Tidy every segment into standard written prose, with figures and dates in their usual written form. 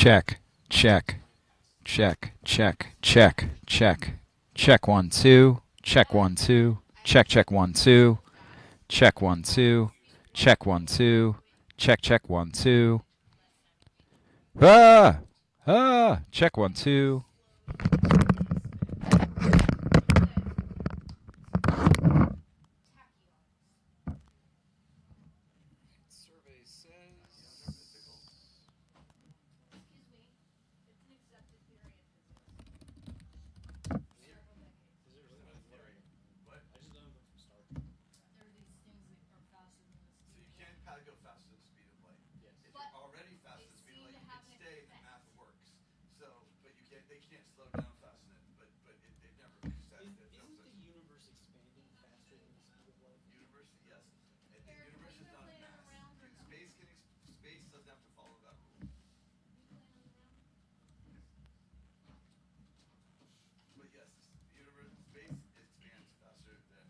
Check, check, check, check, check, check. Check 1 2. Check 1 2. Check check 1 2. Check 1 2. Check 1 2. Check check 1 2. Ah! Ah! Check 1 2. Survey says so you can't go faster than the speed of light. Yes. If you're already faster than the speed of light, you can stay. The math works. So, but you can't. They can't slow down fast enough. But they've never said that. Isn't the universe expanding faster than the speed of light? Universe, yes. The universe is not mass. Space doesn't have to follow that rule. But yes, the universe, space expands faster than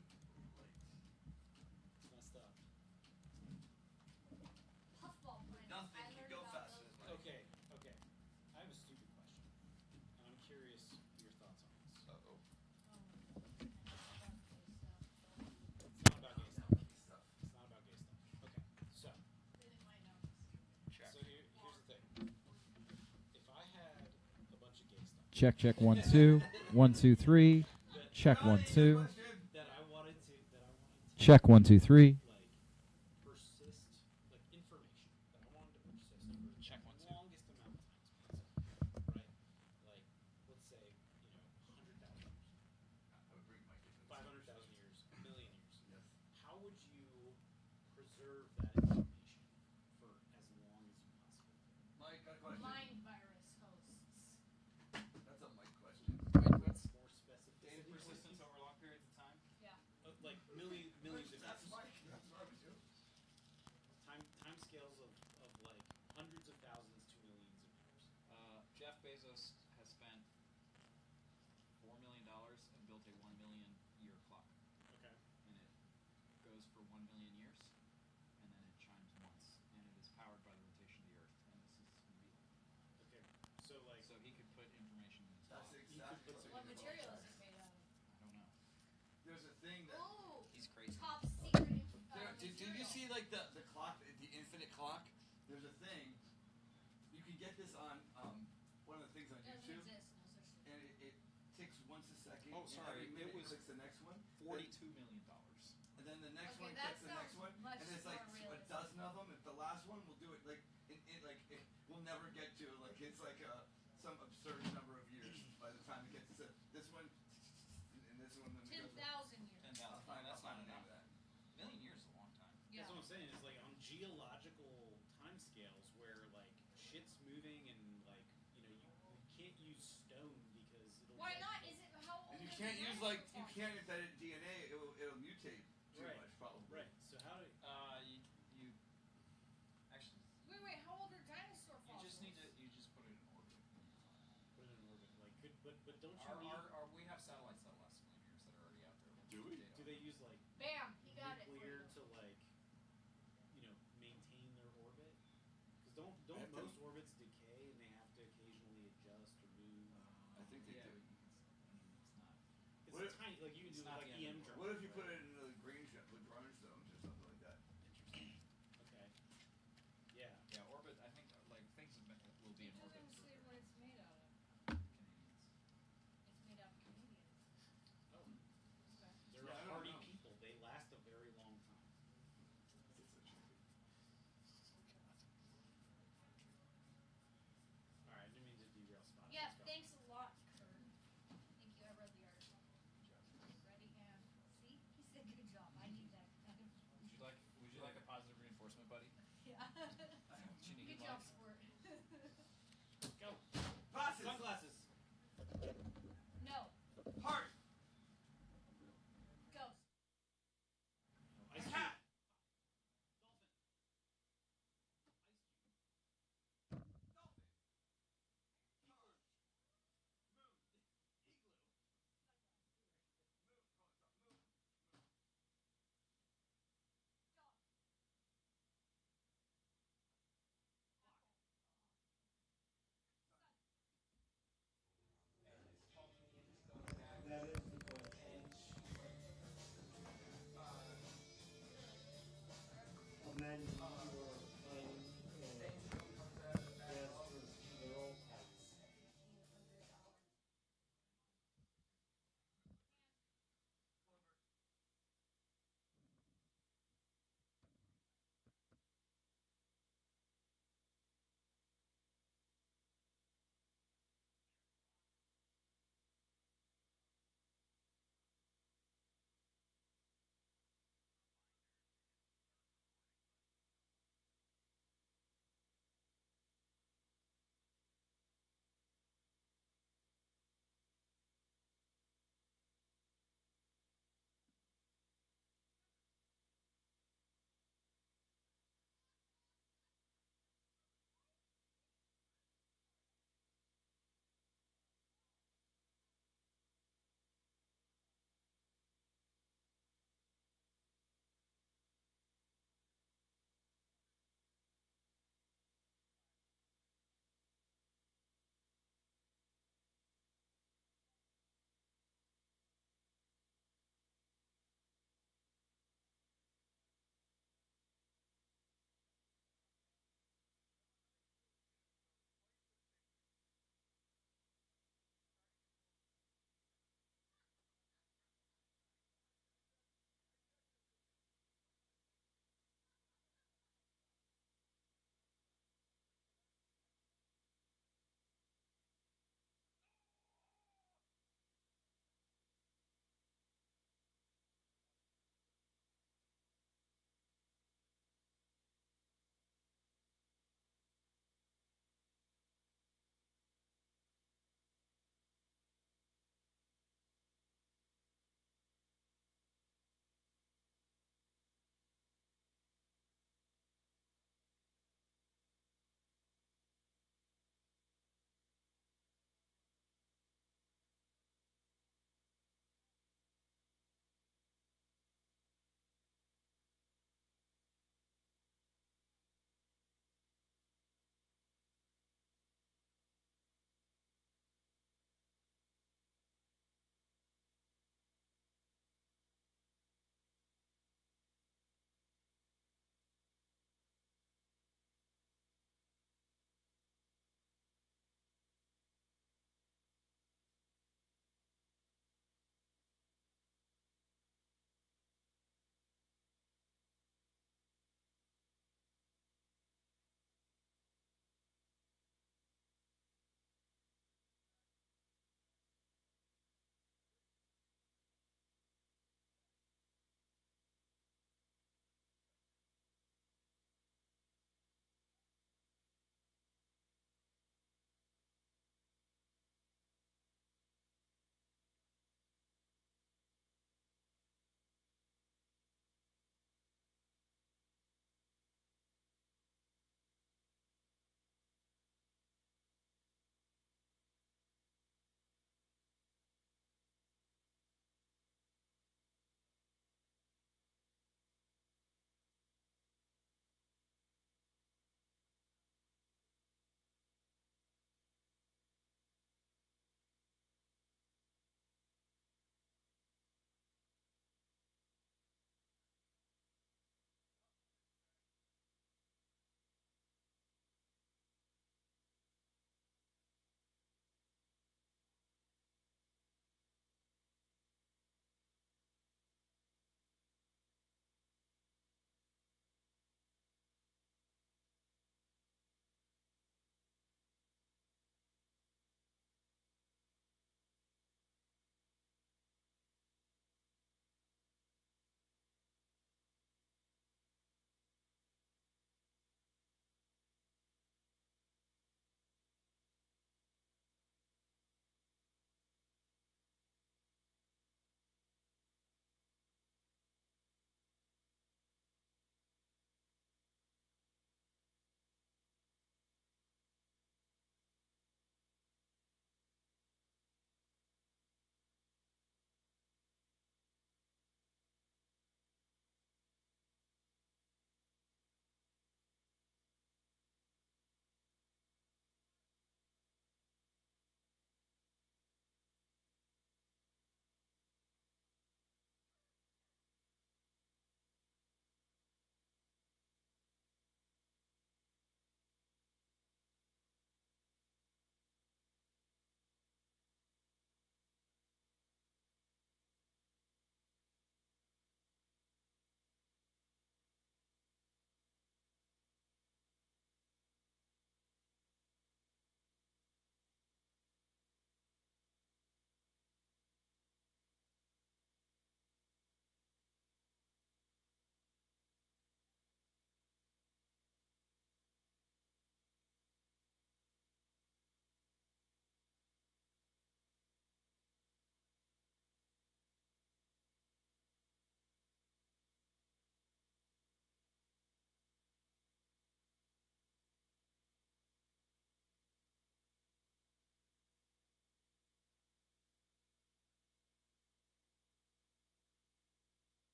light. It's messed up. Nothing can go faster than light. Okay. I have a stupid question, and I'm curious your thoughts on this. Uh-oh. It's not about gay stuff. It's not about gay stuff. Okay, so. Check. So here's the thing. If I had a bunch of gay stuff. Check, check, 1 2. 1 2 3. Check 1 2. That I wanted to. Check 1 2 3. Like persist, like information that I wanted to persist for Check 1 2. longest amount of time possible, right? Like, let's say, 100,000 years, I would bring my kids. 500,000 years, a million years. Yes. How would you preserve that information for as long as you possibly could? Mike, got a question. Mind virus hosts. That's a Mike question. Wait, what's More specificity. data persistence over long periods of time? Yeah. Like millions of That's years. Mike. That's what I would do. Time scales of like hundreds of thousands to millions of years. Jeff Bezos has spent $4 million and built a 1 million year clock. Okay. And it goes for 1 million years, and then it chimes once, and it is powered by the rotation of the Earth. And this is real. Okay. So like. So he could put information in his That's clock. exactly put What some- material is it made out of? I don't know. There's a thing that. Ooh. He's crazy. Top secret. Did you see like the clock, the infinite clock? There's a thing. You can get this on one of the things on Doesn't YouTube, exist. No such thing. and it ticks once a second. Oh, and sorry, every minute it was clicks the next one. $42 million. And then the next Okay, one that clicks the next sounds one, much and it's like more a realistic. dozen of them. If the last one will do it like we'll never get to like it's like some absurd number of years by the time it gets to this one and this one. Then 10,000 years. 10,000. I'll find That's not the name enough. of that. A million years is a long time. Yeah. That's what I'm saying. Is like on geological timescales where like shit's moving and like you can't use stone because it'll. Why like, not? Is it how old? And you is can't the use like you dinosaur can't embed it in DNA. It'll mutate too Right. much probably. Right. So how do You actually fossils? Wait, how old are dinosaur you fossils? just need to put it in orbit. put it in orbit? Like but don't you Our, need? our, we have satellites that last a million years that are already out there. Do we? Do they use like Bam, he got it. nuclear to like maintain their orbit? Because don't have to. most orbits decay and they have to occasionally adjust or move? I think they Yeah, do. it's not. It's What if- tiny. Like you can it's do not like the end EM of the drum. What if you put right? it in the green stones or something like that? Interesting. Okay. Yeah. Yeah, orbit. I think like things will be It in orbit doesn't for say what it's made out of. Canadians. It's made out of Canadians. Oh. Okay. They're Yeah, I don't hardy know. people. They last a very long time. All right, I didn't mean to derail spot. Yeah, Let's go. thanks a lot, Kurt. Thank you. I read the article. Ready and see? He said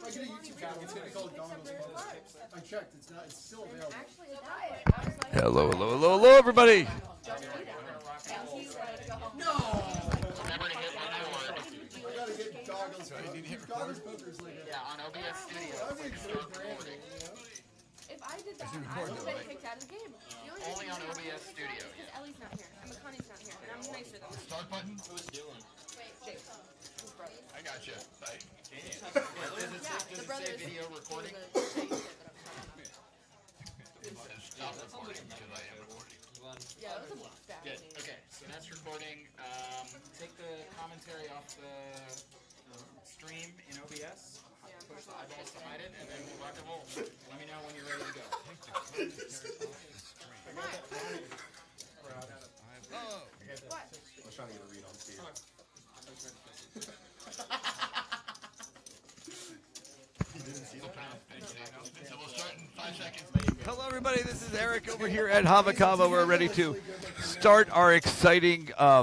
I get a YouTube channel. It's gonna be called Donald's Club. I checked. It's not. It's still available. Actually, it died. I was like, Hello, hello, hello, hello, everybody. just eat it. And he's like, No. I gotta get Goggles. Goggles Poker's like a. Yeah, on OBS Studio. That'd be a good branding, you know? if I did that, I would have been kicked out of the game. The Only reason on I'm not OBS kicked out Studio, is because Ellie's not here, and McConaughey's not here, and I'm nicer than him. Start button? Who's Dylan? Jake, his brother. I got you. Yeah, Does the it brother say is video recording? the Jake kid that I'm talking about. Stop recording because I am recording. Yeah, that was a bad Good. name. Okay, so that's recording. Take the commentary off the stream in OBS. Push the eyeballs to hide it, and then we'll rock and roll. Let me know when you're ready to go. What? I was trying to get a read on Steve. So we'll start in 5 seconds. Hello, everybody. This is Eric over here at Hava. We're ready to start our exciting Oh,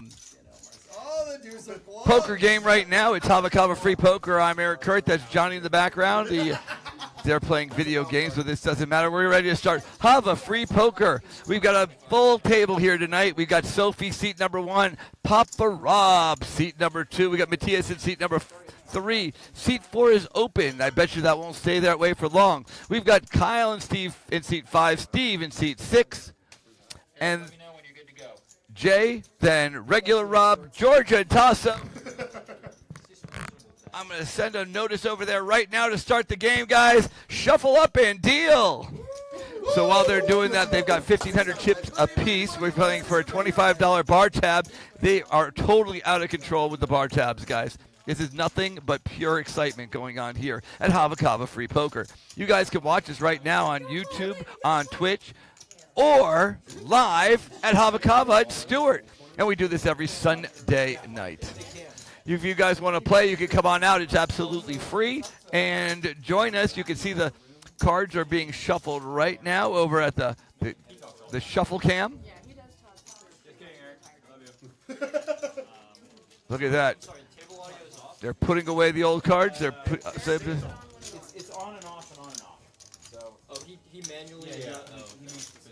the deuce of clubs. poker game right now. It's Hava Free Poker. I'm Eric Kurt. That's Johnny in the background. They're playing video games, but this doesn't matter. We're ready to start Hava Free Poker. We've got a full table here tonight. We've got Sophie, seat number 1. Papa Rob, seat number 2. We got Matthias in seat number 3. Seat 4 is open. I bet you that won't stay that way for long. We've got Kyle and Steve in seat 5. Steve in seat 6. And Let me know when you're good to go. Jay, then regular Rob, Georgia, and Tasso. I'm going to send a notice over there right now to start the game, guys. Shuffle up and deal. So while they're doing that, they've got 1,500 chips apiece. We're playing for a $25 bar tab. They are totally out of control with the bar tabs, guys. This is nothing but pure excitement going on here at Hava Free Poker. You guys can watch us right now on YouTube, on Twitch, or live at Hava at Stewart. And we do this every Sunday night. If you guys want to play, you can come on out. It's absolutely free. And join us. You can see the cards are being shuffled right now over at the shuffle cam. Yeah, he does talk. Just kidding, Eric. I love you. Look at that. Sorry, the table audio is off. They're putting away the old cards. They're It's on and off and on and off. So. Oh, he manually. Yeah.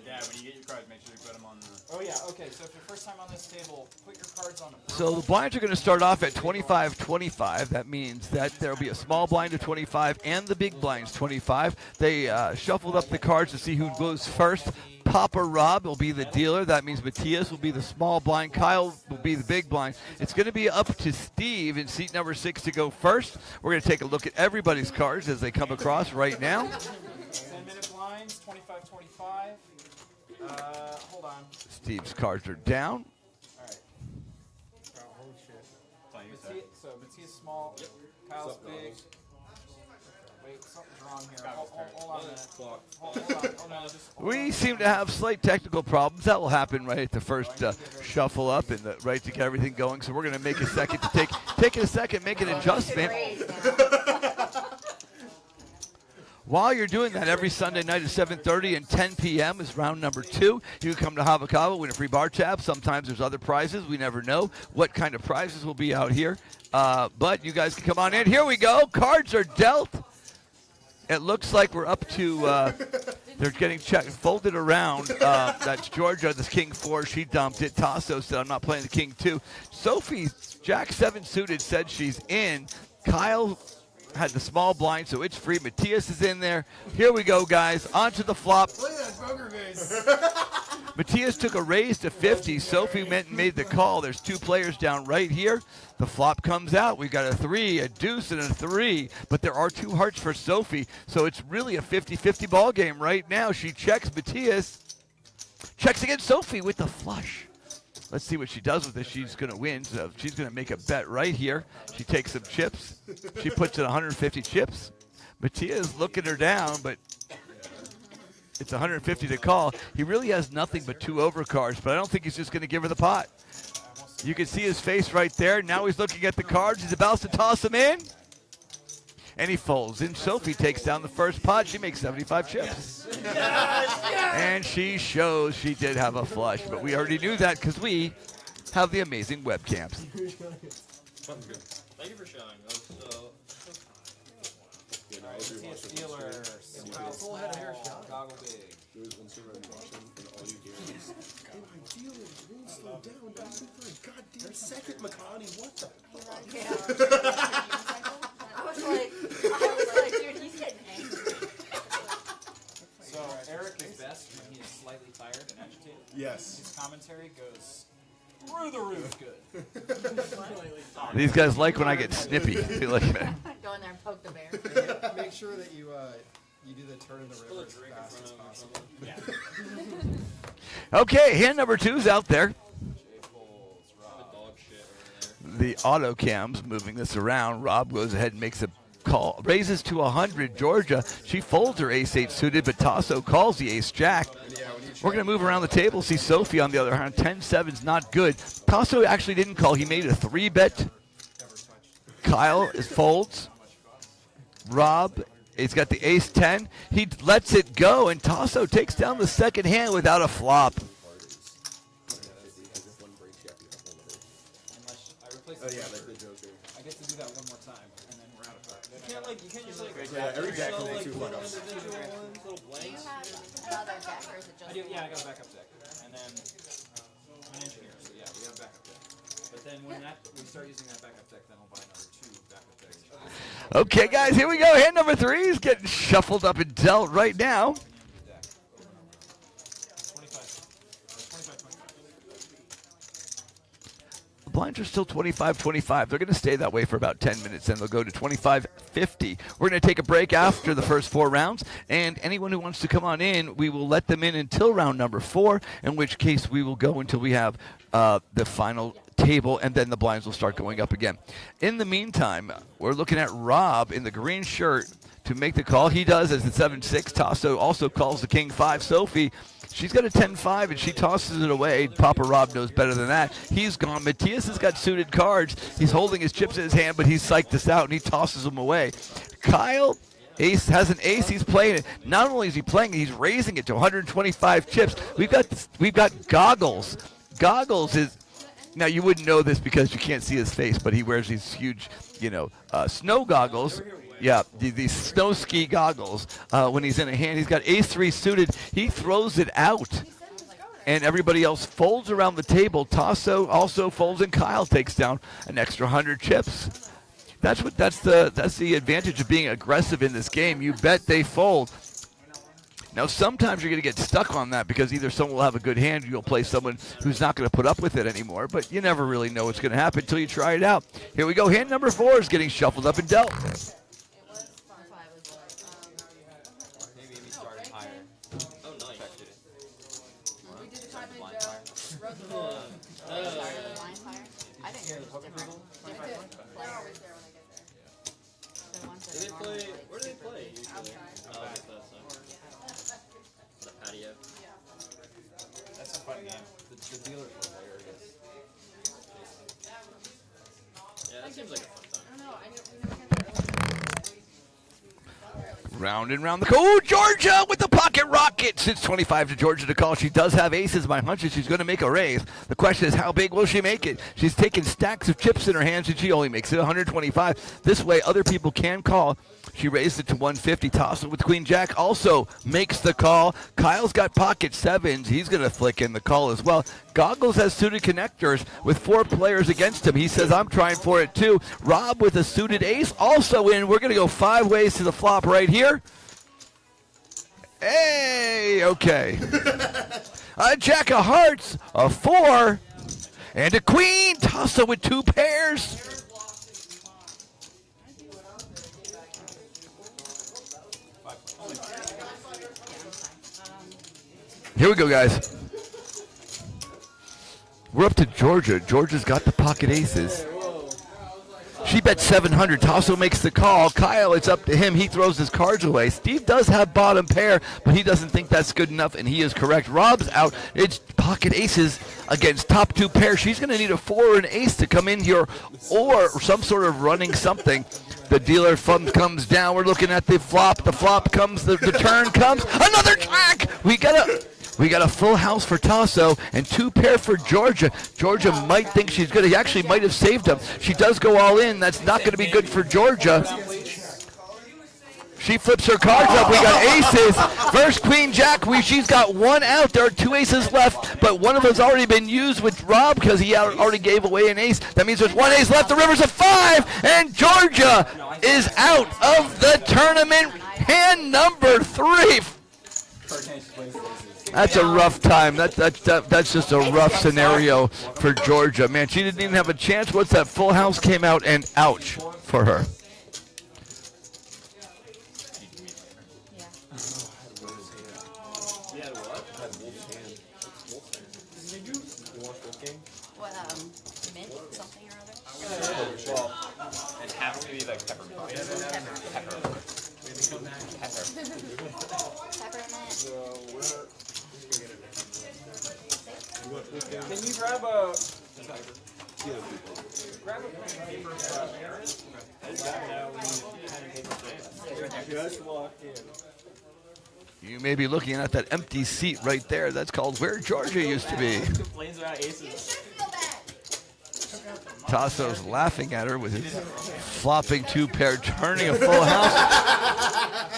Yeah, when you get your cards, make sure you put them on the. Oh yeah, okay, so if you're first time on this table, put your cards on a So the blinds are going to start off at 25-25. That means that there will be a small blind of 25 and the big blinds 25. They shuffled up the cards to see who goes first. Papa Rob will be the dealer. That means Matthias will be the small blind. Kyle will be the big blind. It's going to be up to Steve in seat number 6 to go first. We're going to take a look at everybody's cards as they come across right now. 10-minute blinds, 25-25. Hold on. Steve's cards are down. All right. Holy shit. So Matthias small, Kyle's big. Wait, something's wrong here. Hold on a minute. Hold on. We seem to have slight technical problems. That will happen right at the first shuffle up and right to get everything going. So we're going to make a second to take a second, make an adjustment. While you're doing that, every Sunday night at 7:30 and 10 p.m. is round number 2. You can come to Hava, win a free bar tab. Sometimes there's other prizes. We never know what kind of prizes will be out here. But you guys can come on in. Here we go. Cards are dealt. It looks like we're up to, they're getting checked, folded around. That's Georgia, the King 4. She dumped it. Tasso said, I'm not playing the King 2. Sophie, Jack 7 suited, said she's in. Kyle had the small blind, so it's free. Matthias is in there. Here we go, guys. On to the flop. Look at that poker face. Matthias took a raise to 50. Sophie went and made the call. There's 2 players down right here. The flop comes out. We've got a 3, a deuce, and a 3. But there are 2 hearts for Sophie, so it's really a 50-50 ball game right now. She checks Matthias. Checks against Sophie with the flush. Let's see what she does with this. She's going to win. So she's going to make a bet right here. She takes some chips. She puts in 150 chips. Matthias looking her down, but it's 150 to call. He really has nothing but 2 overcards, but I don't think he's just going to give her the pot. You can see his face right there. Now he's looking at the cards. He's about to toss them in. And he folds. And Sophie takes down the first pot. She makes 75 chips. And she shows she did have a flush. But we already knew that because we have the amazing webcams. Thank you for showing. That was so kind. Yeah, no, I was See a rewatching Steeler. Full head of hair shot. Goggle big. There was one story I'm watching, and all you hear is, "Hey, my dealer, roll slow down. Don't do for a goddamn second, McConaughey. What the fuck?" I was like, dude, he's getting angry. So Eric is best when he is slightly tired and agitated. Yes. His commentary goes through the roof good. These guys like when I get snippy. They like that. Go in there and poke the bear. Make sure that you do the turn in the river as fast as possible. Okay, hand number 2's out there. Dog shit over there. The auto cam's moving this around. Rob goes ahead and makes a call. Raises to 100. Georgia, she folds her ace-8 suited, but Tasso calls the ace-jack. We're going to move around the table. See Sophie on the other hand. 10-7's not good. Tasso actually didn't call. He made a 3-bet. Kyle is folds. Rob, he's got the ace-10. He lets it go, and Tasso takes down the second hand without a flop. Unless I replace Oh the yeah, Joker. like the Joker. I get to do that one more time, and then we're out of cards. You can't just like Yeah, every jack can make 2 little fuck-ups. individual ones, little Do you blanks. have another deck, or is it just I do, yeah, I got a backup deck. And then I'm an engineer, so yeah, we have a backup deck. But then when we start using that backup deck, then I'll buy another 2 backup decks. Okay, guys, here we go. Hand number 3 is getting shuffled up and dealt right now. Deck over and over. 25. 25. The blinds are still 25-25. They're going to stay that way for about 10 minutes, and they'll go to 25-50. We're going to take a break after the first 4 rounds, and anyone who wants to come on in, we will let them in until round number 4, in which case we will go until we have the final table, and then the blinds will start going up again. In the meantime, we're looking at Rob in the green shirt to make the call. He does as the 7-6. Tasso also calls the king-5. Sophie, she's got a 10-5, and she tosses it away. Papa Rob knows better than that. He's gone. Matthias has got suited cards. He's holding his chips in his hand, but he's psyched this out, and he tosses them away. Kyle Ace has an ace. He's playing it. Not only is he playing it, he's raising it to 125 chips. We've got Goggles. Goggles is, now you wouldn't know this because you can't see his face, but he wears these huge, snow goggles. Yeah, these snow ski goggles. When he's in a hand, he's got ace-3 suited. He throws it out, and everybody else folds around the table. Tasso also folds, and Kyle takes down an extra 100 chips. That's the advantage of being aggressive in this game. You bet they fold. Now, sometimes you're going to get stuck on that because either someone will have a good hand or you'll play someone who's not going to put up with it anymore, but you never really know what's going to happen until you try it out. Here we go. Hand number 4 is getting shuffled up and dealt. It was fun. So I was Maybe we started higher. Oh, nice. Checked it. we did the time in Blind Joe, fire. wrote the ball, started the line fire. I think yours was different. They're always there when I get there. The ones that Do they are play? normally, like, Where do they super play big. usually? Outside. Oh, that's the patio. That's a fun game. The dealer's hilarious. Yeah, that seems like a fun time. I don't know. We never get there. Round and round the oh, Georgia with the pocket rocket. It's 25 to Georgia to call. She does have aces. My hunch is she's going to make a raise. The question is, how big will she make it? She's taking stacks of chips in her hands, and she only makes it 125. This way, other people can call. She raised it to 150. Toss it with Queen Jack. Also makes the call. Kyle's got pocket 7s. He's going to flick in the call as well. Goggles has suited connectors with 4 players against him. He says, I'm trying for it too. Rob with a suited ace also in. We're going to go 5 ways to the flop right here. Hey, okay. A jack of hearts, a 4, and a queen. Toss it with 2 pairs. Here we go, guys. We're up to Georgia. Georgia's got the pocket aces. She bet 700. Tasso makes the call. Kyle, it's up to him. He throws his cards away. Steve does have bottom pair, but he doesn't think that's good enough, and he is correct. Rob's out. It's pocket aces against top 2 pairs. She's going to need a 4 or an ace to come in here, or some sort of running something. The dealer fund comes down. We're looking at the flop. The flop comes. The turn comes. Another jack. We got a full house for Tasso and 2 pair for Georgia. Georgia might think she's good. He actually might have saved him. She does go all in. That's not going to be good for Georgia. She flips her cards up. We got aces. First queen jack. She's got one out. There are two aces left, but one of them's already been used with Rob because he already gave away an ace. That means there's one ace left. The river's a 5, and Georgia is out of the tournament. Hand number 3. That's a rough time. That's just a rough scenario for Georgia. Man, she didn't even have a chance. What's that? Full house came out, and ouch for her. What, mint something or other? And half maybe like peppermint. Can you grab a paper? Just walked in. You may be looking at that empty seat right there. That's called where Georgia used to be. Complains about aces. Tasso's laughing at her with his flopping 2-pair, turning a full house.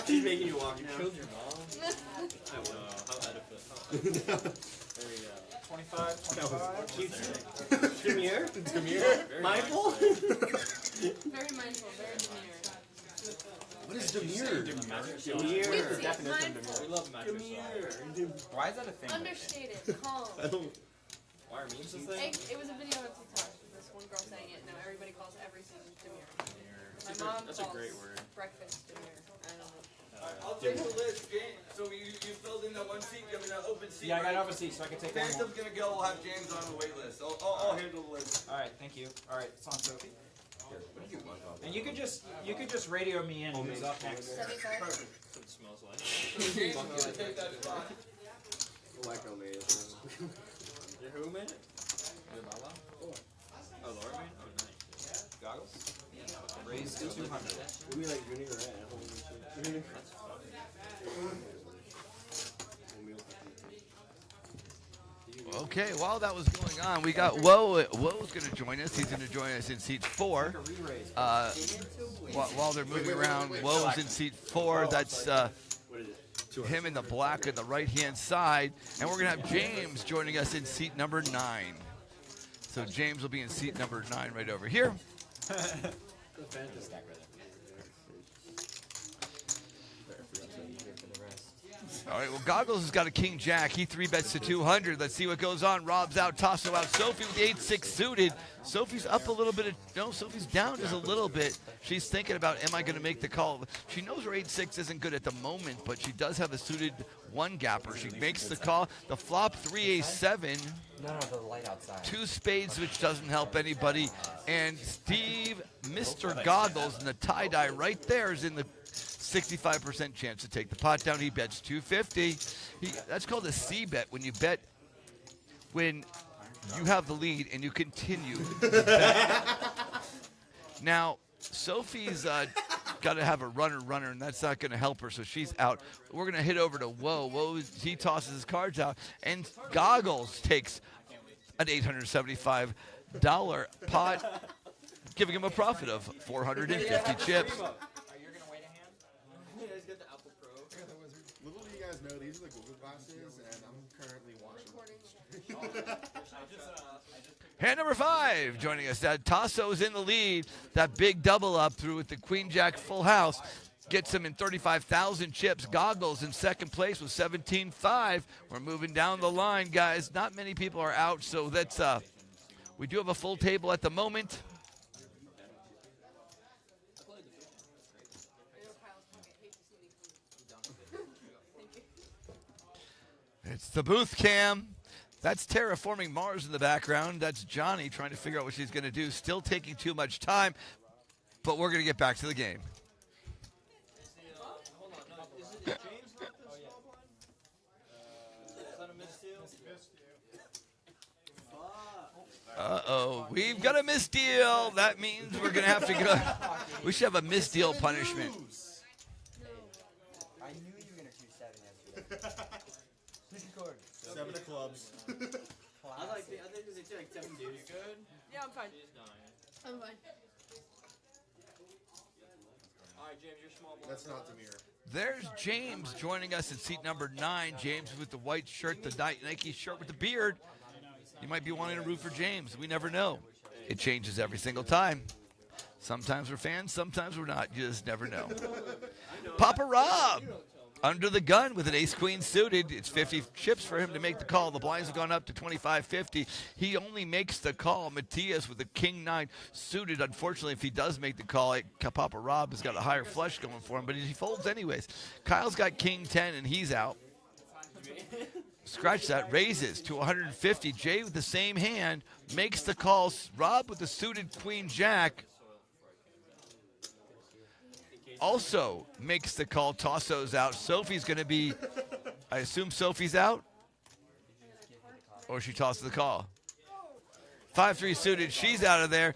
She's making you walk now. You killed your mom. I know. How adequate. 25. Come here. Come here. Mindful. Very mindful, very demure. What is demure? Demure. Definition of We love magic. Why is that a thing? Understated, calm. I don't. Why are memes a thing? It was a video on TikTok. This one girl saying it. Now everybody calls everything demure. My mom That's a calls great word. breakfast demure. I don't know. I'll take the list, James. So you filled in that one seat, I mean that open seat. Yeah, I got right? an open seat, so I can take one more. Phantom's gonna go. We'll have James on the wait list. I'll handle the list. All right, thank you. All right, it's on Sophie. And you could just radio me in who's up next. 75? It smells like. James is gonna take that spot. Your who made it? Your Lala? Oh, Laura made it? Oh, nice. Goggles? Raise to 200. We mean like junior red. Okay, while that was going on, we got Woe's going to join us. He's going to join us in seat 4. While they're moving around, Woe's in seat 4. That's him in the black on the right-hand side. And we're going to have James joining us in seat number 9. So James will be in seat number 9 right over here. All right, well, Goggles has got a king jack. He 3-bets to 200. Let's see what goes on. Rob's out, Tasso out. Sophie with the 8-6 suited. Sophie's up a little bit. No, Sophie's down just a little bit. She's thinking about, am I going to make the call? She knows her 8-6 isn't good at the moment, but she does have a suited 1-gapper. She makes the call. The flop 3-A-7. No, the light outside. 2 spades, which doesn't help anybody. And Steve, Mr. Goggles, and the tie-dye right there is in the 65% chance to take the pot down. He bets 250. That's called a C bet, when you bet when you have the lead and you continue to bet. Now, Sophie's got to have a runner, and that's not going to help her, so she's out. We're going to hit over to Woe. He tosses his cards out, and Goggles takes an $875 pot, giving him a profit of 450 chips. Little do you guys know, these are the Google glasses, and I'm currently watching. Hand number 5 joining us. Tasso's in the lead. That big double up through with the Queen Jack full house gets him in 35,000 chips. Goggles in second place with 17.5. We're moving down the line, guys. Not many people are out, so that's we do have a full table at the moment. It's the booth cam. That's terraforming Mars in the background. That's Johnny trying to figure out what she's going to do. Still taking too much time, but we're going to get back to the game. Uh-oh, we've got a misdeal. That means we're going to have to go. We should have a misdeal punishment. I knew you were going to choose 7 yesterday. 7 of clubs. I think they take like 7 dudes. You good? Yeah, I'm fine. I'm fine. Alright, That's not Demir. There's James joining us in seat number 9. James with the white shirt, the Nike shirt with the beard. You might be wanting to root for James. We never know. It changes every single time. Sometimes we're fans, sometimes we're not. You just never know. Papa Rob, under the gun with an ace-queen suited. It's 50 chips for him to make the call. The blinds have gone up to 25-50. He only makes the call. Matias with a king-9 suited. Unfortunately, if he does make the call, Papa Rob has got a higher flush going for him, but he folds anyways. Kyle's got king-10, and he's out. Scratch that, raises to 150. Jay with the same hand makes the call. Rob with the suited queen-jack also makes the call. Tosso's out. Sophie's going to be, I assume Sophie's out? Or she tosses the call. 5-3 suited. She's out of there.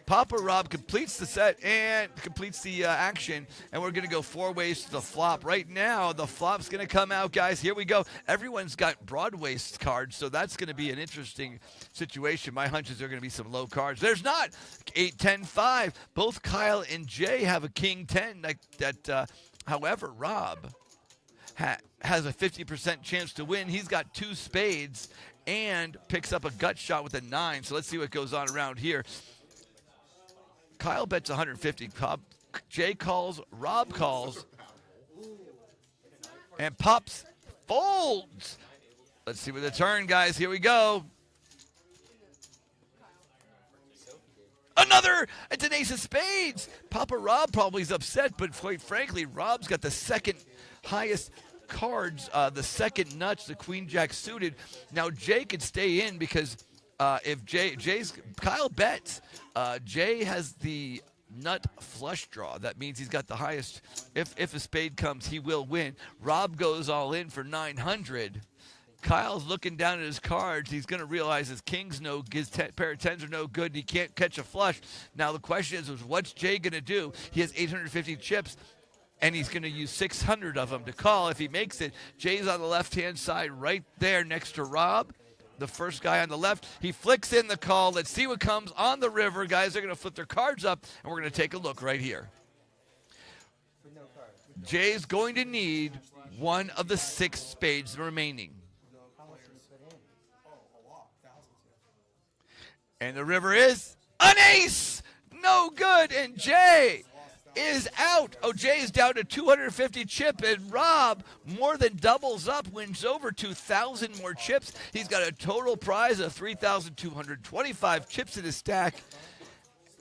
Papa Rob completes the set and completes the action, and we're going to go 4 ways to the flop. Right now, the flop's going to come out, guys. Here we go. Everyone's got Broadway cards, so that's going to be an interesting situation. My hunch is there are going to be some low cards. There's not. 8, 10, 5. Both Kyle and Jay have a king 10. However, Rob has a 50% chance to win. He's got 2 spades and picks up a gut shot with a 9. So let's see what goes on around here. Kyle bets 150. Jay calls, Rob calls, and Pops folds. Let's see with the turn, guys. Here we go. Another! It's an ace of spades. Papa Rob probably is upset, but quite frankly, Rob's got the second highest cards, the second nuts, the queen-jack suited. Now, Jay could stay in because if Kyle bets, Jay has the nut flush draw. That means he's got the highest. If a spade comes, he will win. Rob goes all in for 900. Kyle's looking down at his cards. He's going to realize his king's his pair of tens are no good. And he can't catch a flush. Now the question is what's Jay going to do? He has 850 chips, and he's going to use 600 of them to call. If he makes it, Jay's on the left-hand side right there next to Rob. The first guy on the left, he flicks in the call. Let's see what comes on the river. Guys are going to flip their cards up, and we're going to take a look right here. Jay's going to need one of the 6 spades remaining. And the river is an ace. No good, and Jay is out. Oh, Jay is down to 250 chip, and Rob more than doubles up, wins over 2,000 more chips. He's got a total prize of 3,225 chips in his stack.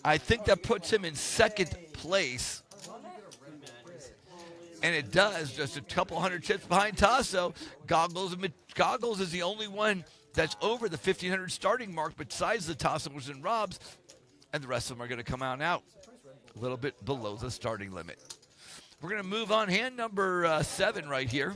I think that puts him in second place. And it does, just a couple hundred chips behind Tasso. Goggles is the only one that's over the 1,500 starting mark besides the Tasso, which is in Rob's, and the rest of them are going to come out a little bit below the starting limit. We're going to move on. Hand number 7 right here.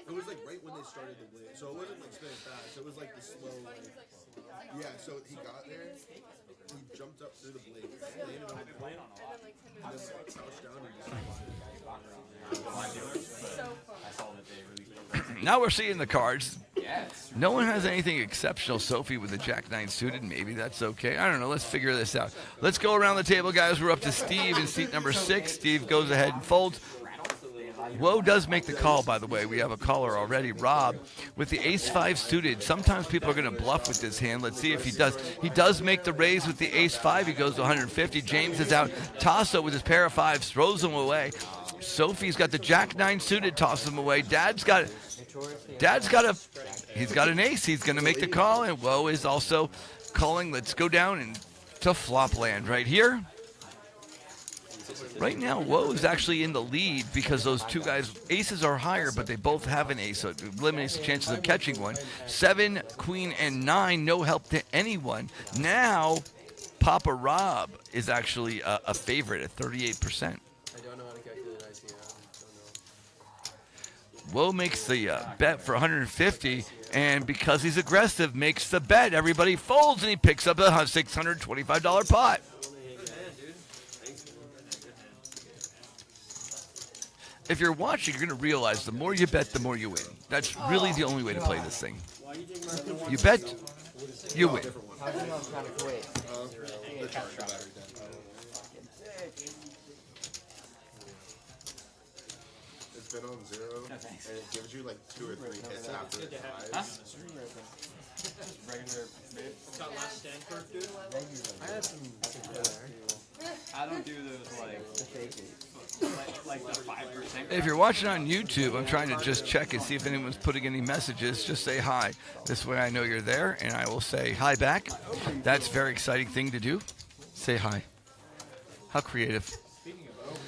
It was like right when they started the blade, so it wasn't like spinning fast. It was like the slow, yeah. So he got there, he jumped up through the blade, landed on the blade, and then crouched down and Now we're seeing the cards. No one has anything exceptional. Sophie with the Jack-9 suited. Maybe that's okay. I don't know. Let's figure this out. Let's go around the table, guys. We're up to Steve in seat number 6. Steve goes ahead and folds. Woe does make the call, by the way. We have a caller already. Rob with the ace-5 suited. Sometimes people are going to bluff with this hand. Let's see if he does. He does make the raise with the ace-5. He goes to 150. James is out. Tasso with his pair of 5s throws him away. Sophie's got the Jack-9 suited, tosses him away. He's got an ace. He's going to make the call, and Woe is also calling. Let's go down and to flop land right here. Right now, Woe is actually in the lead because those two guys, aces are higher, but they both have an ace, so it eliminates the chances of catching one. 7, queen, and 9, no help to anyone. Now, Papa Rob is actually a favorite at 38%. I don't know how to calculate ICM. Woe makes the bet for 150, and because he's aggressive, makes the bet. Everybody folds, and he picks up a $625 pot. if you're watching, you're going to realize the more you bet, the more you win. That's really the only way to play this thing. You bet, you win. How do you know I'm trying to quit? The charger battery dead. It's been on 0, and it gives you like 2 or 3 hits after it dies. Regular bib. Got last stand curve, dude. I had some I don't do those like the 5%. If you're watching on YouTube, I'm trying to just check and see if anyone's putting any messages. Just say hi. This way I know you're there, and I will say hi back. That's a very exciting thing to do. Say hi. How creative.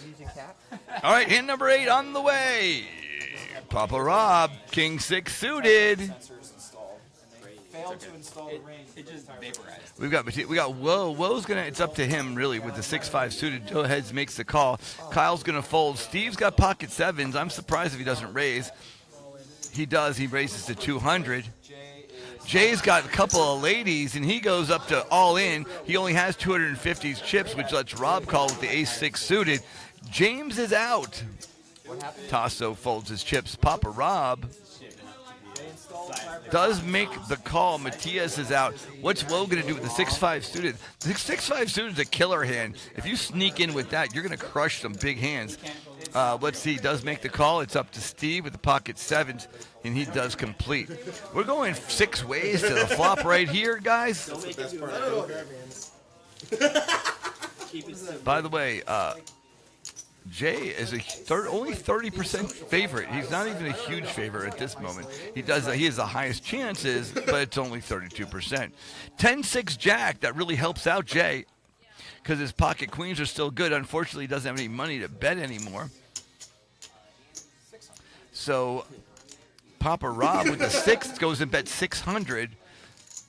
using cap. All right, hand number 8 on the way. Papa Rob, King 6 suited. Failed to install the range. It just vaporized. We got Woe. Woe's gonna. It's up to him really with the 6-5 suited. Joe Heads makes the call. Kyle's gonna fold. Steve's got pocket 7s. I'm surprised if he doesn't raise. He does. He raises to 200. Jay's got a couple of ladies, and he goes up to all in. He only has 250 chips, which lets Rob call with the ace-6 suited. James is out. Tasso folds his chips. Papa Rob does make the call. Matias is out. What's Woe going to do with the 6-5 suited? The 6-5 suited is a killer hand. If you sneak in with that, you're going to crush some big hands. Let's see. He does make the call. It's up to Steve with the pocket 7s, and he does complete. We're going 6 ways to the flop right here, guys. By the way, Jay is only 30% favorite. He's not even a huge favorite at this moment. He has the highest chances, but it's only 32%. 10-6 Jack, that really helps out Jay because his pocket queens are still good. Unfortunately, he doesn't have any money to bet anymore. So Papa Rob with the 6 goes and bets 600.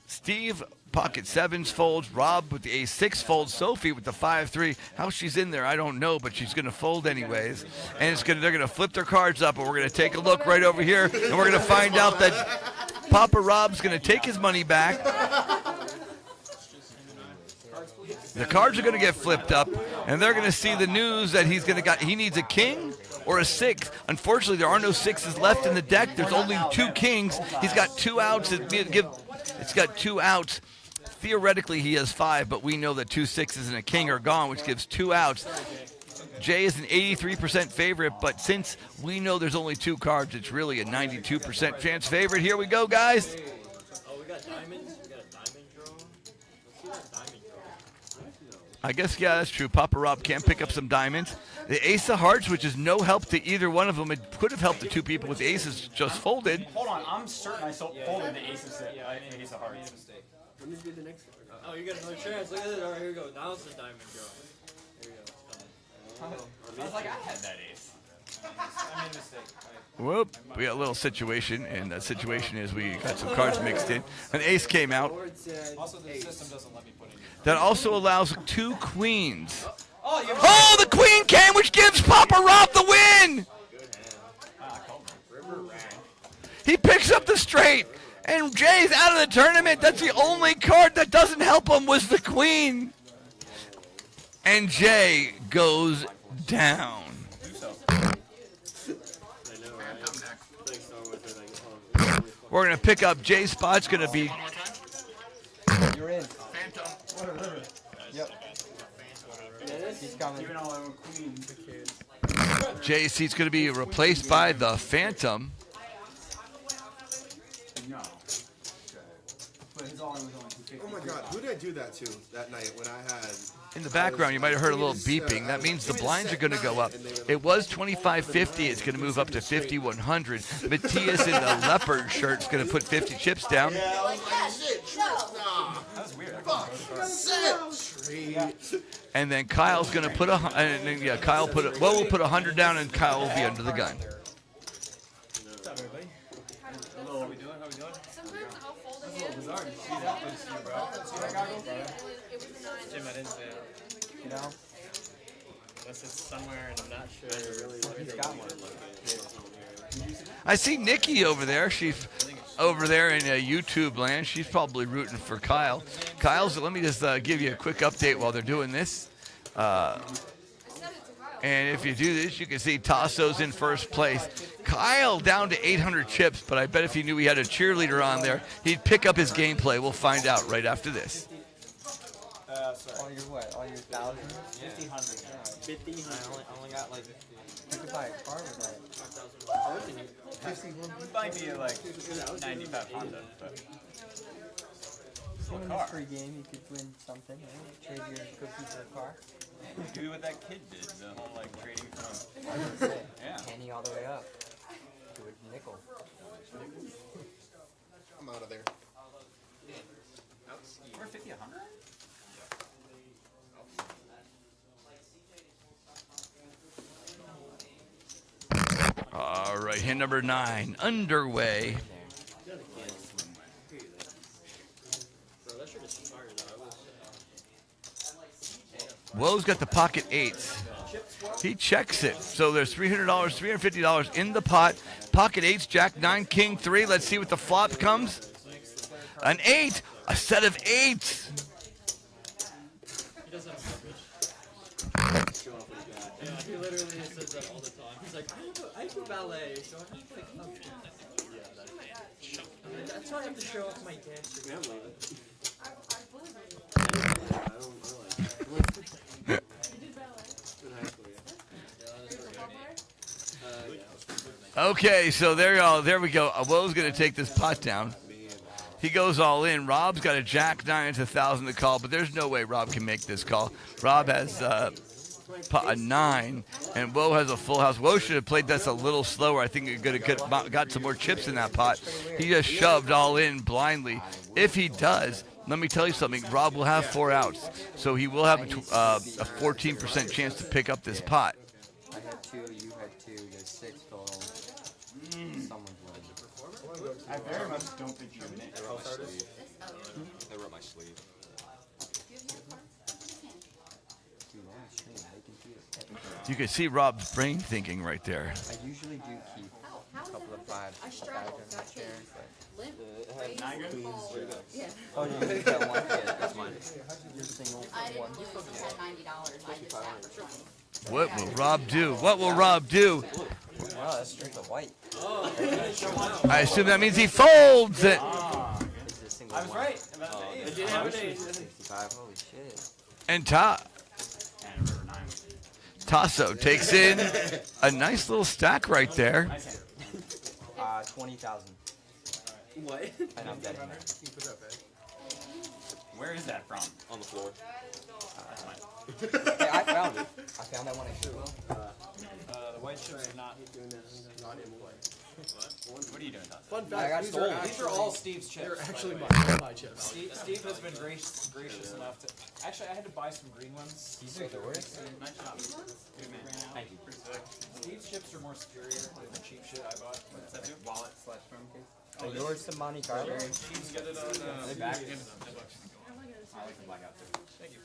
Steve, pocket 7s folds. Rob with the ace-6 folds. Sophie with the 5-3. How she's in there, I don't know, but she's going to fold anyways. And they're going to flip their cards up, and we're going to take a look right over here, and we're going to find out that Papa Rob's going to take his money back. The cards are going to get flipped up, and they're going to see the news that he needs a king or a 6. Unfortunately, there are no 6s left in the deck. There's only 2 kings. He's got 2 outs. It's got 2 outs. Theoretically, he has 5, but we know that 2 6s and a king are gone, which gives 2 outs. Jay is an 83% favorite, but since we know there's only 2 cards, it's really a 92% chance favorite. Here we go, guys. Oh, we got diamonds. We got a diamond draw. Let's see that diamond draw. I guess, yeah, that's true. Papa Rob can pick up some diamonds. The ace of hearts, which is no help to either one of them. It could have helped the 2 people with the aces just folded. Hold on, I'm certain I folded the ace of hearts. Let me do the next one. Oh, you got another chance. Look at this. All right, here we go. Now it's the diamond draw. Here we go. I was like, I had that ace. I made a mistake. Whoop, we got a little situation, and that situation is we got some cards mixed in. An ace came out. Also, the system doesn't let me put in. That also allows 2 queens. Oh, the queen came, which gives Papa Rob the win! He picks up the straight, and Jay's out of the tournament. That's the only card that doesn't help him was the queen. And Jay goes down. We're going to pick up Jay's spot's going to be... You're in. Yep. He's coming. Jay's seat's going to be replaced by the Phantom. Oh my god, who did I do that to that night when I had... In the background, you might have heard a little beeping. That means the blinds are going to go up. It was 25.50. It's going to move up to 5,100. Matthias in the leopard shirt is going to put 50 chips down. And then Kyle's going to put we'll put 100 down, and Kyle will be under the gun. Jim, I didn't say it. You know? Unless it's somewhere and I'm not sure. He's got one. I see Nikki over there. She's over there in YouTube land. She's probably rooting for Kyle. Let me just give you a quick update while they're doing this. And if you do this, you can see Tasso's in first place. Kyle down to 800 chips, but I bet if he knew he had a cheerleader on there, he'd pick up his gameplay. We'll find out right after this. All your what? All your thousands? 1,500. 1,500. I only got like. You could buy a car with that. It might be like 95 Honda, but So in this free game, you could win something, right? Trade your cookie for a car. do what that kid did, the whole like trading from. I was gonna say, Yeah. penny all the way up to a nickel. I'm out of there. We're 50, 100? All right, hand number 9 underway. Bro, that shirt is fire though. Woe's got the pocket 8s. He checks it. So there's $300, $350 in the pot. Pocket 8s, Jack 9, King 3. Let's see what the flop comes. An 8, a set of 8s. He doesn't have coverage. Yeah, he literally says that all the time. He's like, I do ballet, so I'm just like, oh, yeah, that's why I have to show off my dance. Yeah, Okay, so there we go. Woe's going to take this pot down. He goes all in. Rob's got a Jack 9. It's 1,000 to call, but there's no way Rob can make this call. Rob has a 9, and Woe has a full house. Woe should have played this a little slower. I think he could have got some more chips in that pot. He just shoved all in blindly. If he does, let me tell you something. Rob will have 4 outs, so he will have a 14% chance to pick up this pot. I had 2, you had 2, there's 6 total. Someone's winning. I very much don't think you win it. They wrote my sleeve. Dude, on the stream, they can see it. You can see Rob's brain thinking right there. I usually do keep a couple of 5s in my chair, but... Limp, It had 9 queens. yeah. Oh, no, you got one. Yeah, that's mine. You're single I for one. didn't lose, I had $90, I just got for 20. What will Rob do? What will Rob do? Wow, that's straight of white. I assume that means he folds it. It's a single I was one. right about the They age. didn't have an age. 65, holy shit. And And number 9. Tasso takes in a nice little stack right there. 20,000. What? And I'm betting that. Where is that from? On the floor. That's mine. Hey, I found it. I found that one at Goodwill. The white chips are not. What are you doing, Todd? Fun I got fact, stolen. these are all Steve's chips. they're actually by the way. my chips. Steve has been gracious enough to. Actually, I had to buy some green ones. These are the worst. Nice job. Good man. Thank you. Steve's chips are more superior than the cheap shit I bought. What's that do? Wallet slash phone case. So yours to Monte Carlo? Steve's got it on the back. I like the blackout too. Thank you.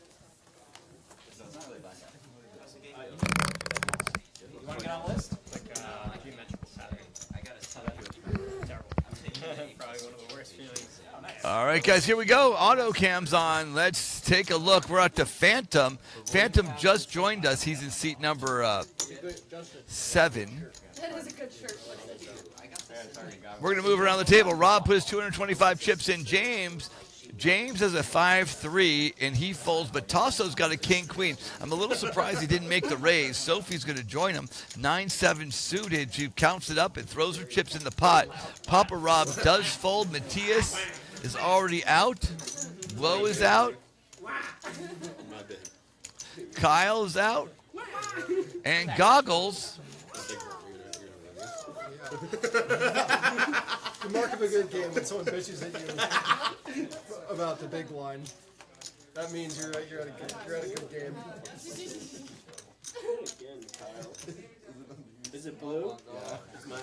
So it's not really blackout. You want to get on the list? Geometrical pattern. I got a terrible. Probably one of the worst feelings. Oh, nice. All right, guys, here we go. Auto cam's on. Let's take a look. We're at the Phantom. Phantom just joined us. He's in seat number 7. That is a good shirt. We're going to move around the table. Rob put his 225 chips in. James has a 5-3, and he folds, but Tasso's got a king-queen. I'm a little surprised he didn't make the raise. Sophie's going to join him. 9-7 suited. She counts it up and throws her chips in the pot. Papa Rob does fold. Matthias is already out. Woe is out. Kyle is out. And Goggles. The mark of a good game when someone bitches at you about the big line. That means you're at a good game. Is it blue? Yeah. It's mine.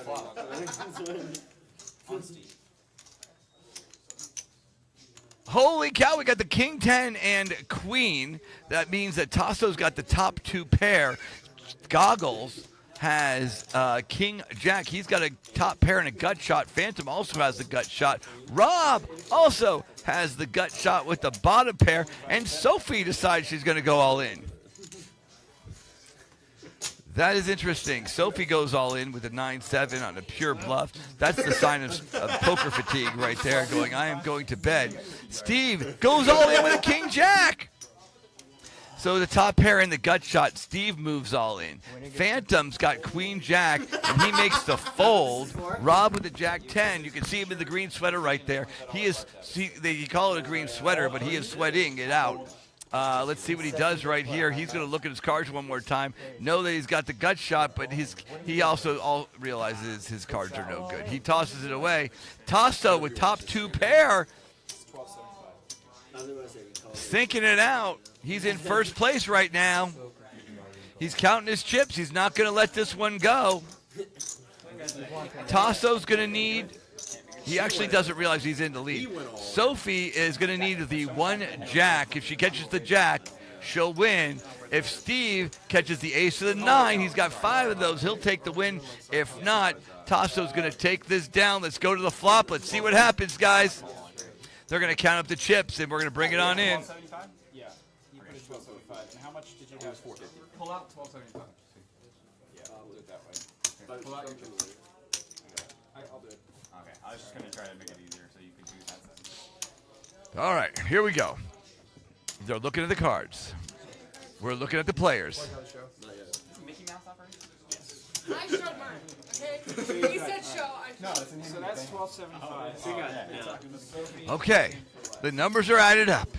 Holy cow, we got the King 10 and Queen. That means that Tasso's got the top 2 pair. Goggles has King Jack. He's got a top pair and a gut shot. Phantom also has the gut shot. Rob also has the gut shot with the bottom pair. And Sophie decides she's going to go all in. That is interesting. Sophie goes all in with a 9-7 on a pure bluff. That's the sign of poker fatigue right there, going, I am going to bed. Steve goes all in with a king jack. So the top pair in the gut shot, Steve moves all in. Phantom's got queen jack, and he makes the fold. Rob with the jack 10. You can see him in the green sweater right there. You call it a green sweater, but he is sweating it out. Let's see what he does right here. He's going to look at his cards one more time. Know that he's got the gut shot, but he also realizes his cards are no good. He tosses it away. Tasso with top 2 pair. Thinking it out. He's in first place right now. He's counting his chips. He's not going to let this one go. Tasso's going to need... He actually doesn't realize he's in the lead. Sophie is going to need the 1 jack. If she catches the jack, she'll win. If Steve catches the ace of the 9, he's got 5 of those. He'll take the win. If not, Tasso's going to take this down. Let's go to the flop. Let's see what happens, guys. They're going to count up the chips, and we're going to bring it on in. Yeah. You put 1275. And how much did you have? 450. Pull out 1275. Yeah, we'll do it that way. Pull out your chips. I'll do it. Okay, I was just going to try to make it easier so you could use that side. All right, here we go. They're looking at the cards. We're looking at the players. Mickey Mouse operation? I showed mine, okay? He said show. No, so that's 1275. So you got it. Okay, the numbers are added up.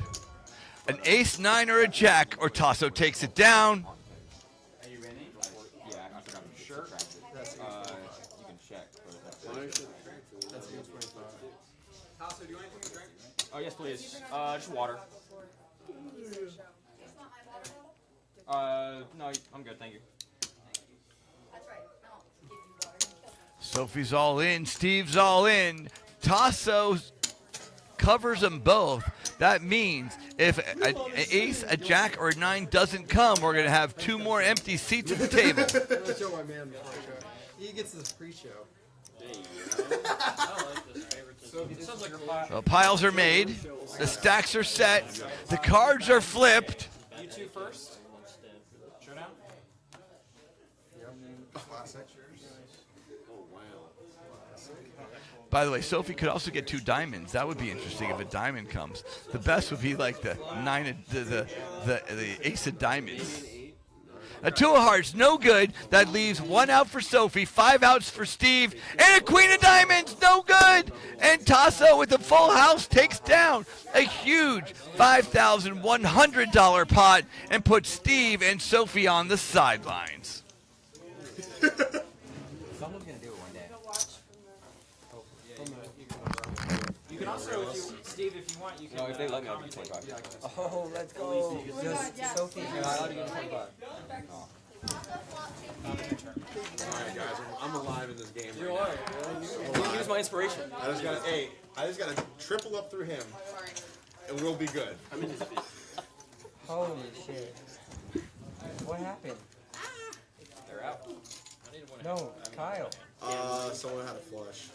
An ace, 9, or a jack, or Tasso takes it down. Are you ready? Yeah, I forgot to sure. You can check. That's against 25. Tasso, do you want anything to drink? Oh, yes, please. Just water. No, I'm good, thank you. Sophie's all in. Steve's all in. Tasso covers them both. That means if an ace, a jack, or a 9 doesn't come, we're going to have 2 more empty seats at the table. Show my man before the show. He gets this pre-show. The piles are made. The stacks are set. The cards are flipped. You two first. Showdown. Classic. By the way, Sophie could also get 2 diamonds. That would be interesting if a diamond comes. The best would be like the 9, the ace of diamonds. A 2 of hearts, no good. That leaves 1 out for Sophie, 5 outs for Steve, and a queen of diamonds, no good. And Tasso with the full house takes down a huge $5,100 pot and puts Steve and Sophie on the sidelines. Someone's gonna do it one day. You can also, Steve, if you want, you can. No, if they let me, I'll give you 25. Oh, let's go. Just Sophie. I'll give you 25. Alright guys, I'm alive in this game. You are. He was my inspiration. I just gotta triple up through him, and we'll be good. Holy shit. What happened? They're out. No, Kyle. Someone had a flush.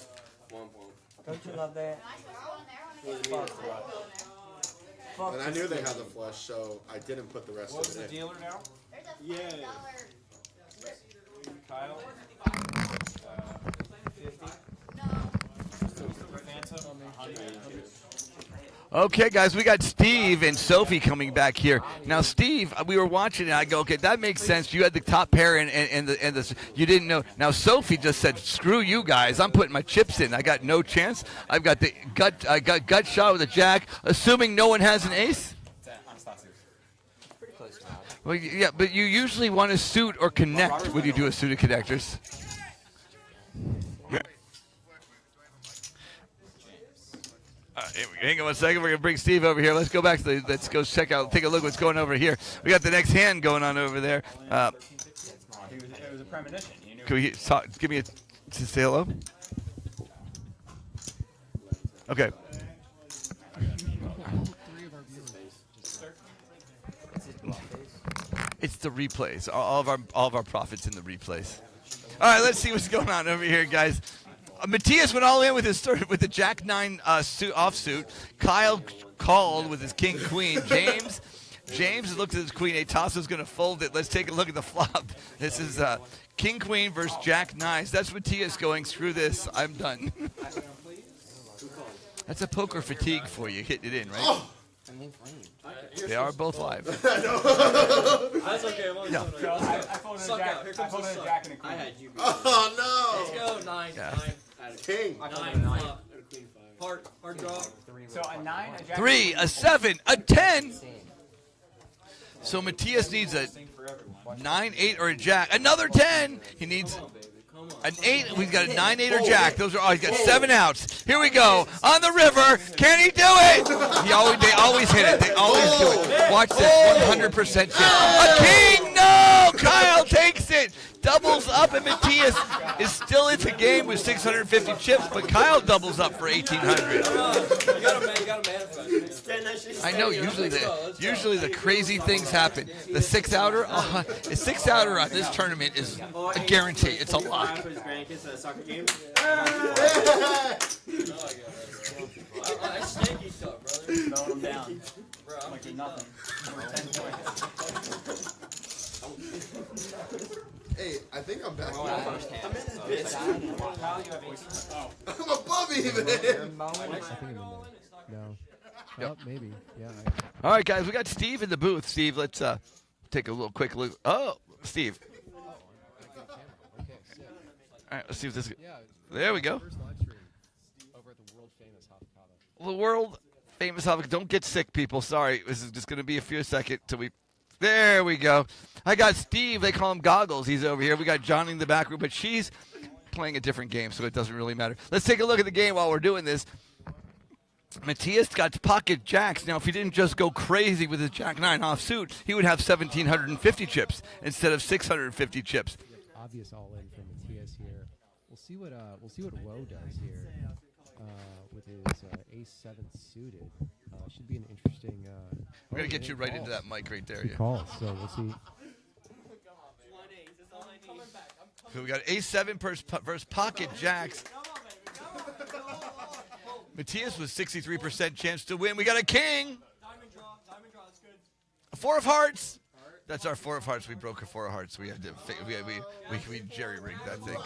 Don't you love that? And I knew they had the flush, so I didn't put the rest What's of the it in. dealer now? Yeah. Kyle. 50. Phantom. 100. Okay, guys, we got Steve and Sophie coming back here. Now, Steve, we were watching it. I go, okay, that makes sense. You had the top pair and the you didn't know. Now, Sophie just said, "Screw you guys! I'm putting my chips in. I got no chance. I've got the gut shot with a jack, assuming no one has an ace." Pretty close now. Well, yeah, but you usually want to suit or connect when you do a suit of connectors. Hang on 1 second. We're gonna bring Steve over here. Let's go back to let's go check out, take a look what's going over here. We got the next hand going on over there. It was a premonition. You knew. Can we talk, give me a to say hello? Okay. It's the replays. All of our profits in the replays. All right, let's see what's going on over here, guys. Matthias went all in with the Jack 9 offsuit. Kyle called with his King Queen. James James looks at his queen eight. Tasso's going to fold it. Let's take a look at the flop. This is king queen versus jack nines. That's Matthias going, screw this. I'm done. That's a poker fatigue for you, hitting it in, right? Oh! They are both live. That's okay. I'm only Yeah. I folded a jack. I folded a jack and a queen. I had you. Oh Let's go. Nine. Yeah. no! King. Nine. Flop. Hard draw. So a 9, a jack. 3, a 7, a 10. So Matthias needs a 9, 8, or a jack. Another 10. He needs an 8. We've got a 9, 8, or jack. Those are all. He's got 7 outs. Here we go. On the river. Can he do it? They always hit it. They always do it. Watch this. 100% chance. A king. No. Kyle takes it. Doubles up, and Matthias is still in the game with 650 chips, but Kyle doubles up for 1,800. You gotta manifest. I know. Usually the crazy things happen. The 6-outer, the 6-outer on this tournament is a guarantee. It's a lock. I stank you stuff, brother. Mowing them down. Like they're nothing. 10 points. Hey, I think I'm back. I'm in this bitch. Kyle, you have 18. Oh. I'm above even. I think I'm in there. No. Oh, maybe. Yeah. All right, guys, we got Steve in the booth. Steve, let's take a little quick look. Oh, Steve. All right, let's see if this. There we go. Over at the world famous Hava. The world famous Hava. Don't get sick, people. Sorry, this is just going to be a few seconds till we. There we go. I got Steve. They call him Goggles. He's over here. We got Johnny in the back room, but she's playing a different game, so it doesn't really matter. Let's take a look at the game while we're doing this. Matthias got pocket jacks. Now, if he didn't just go crazy with his jack 9 offsuit, he would have 1,750 chips instead of 650 chips. Obvious all in from Matthias here. We'll see what Woe does here with his ace-7 suited. Should be an interesting. We're gonna get you right into that mic right there. Good Yeah. call. So we'll see. So we got ace-7 versus pocket jacks. Matthias was 63% chance to win. We got a king. A 4 of hearts. That's our 4 of hearts. We broke a 4 of hearts. We had to we jerry rigged that thing.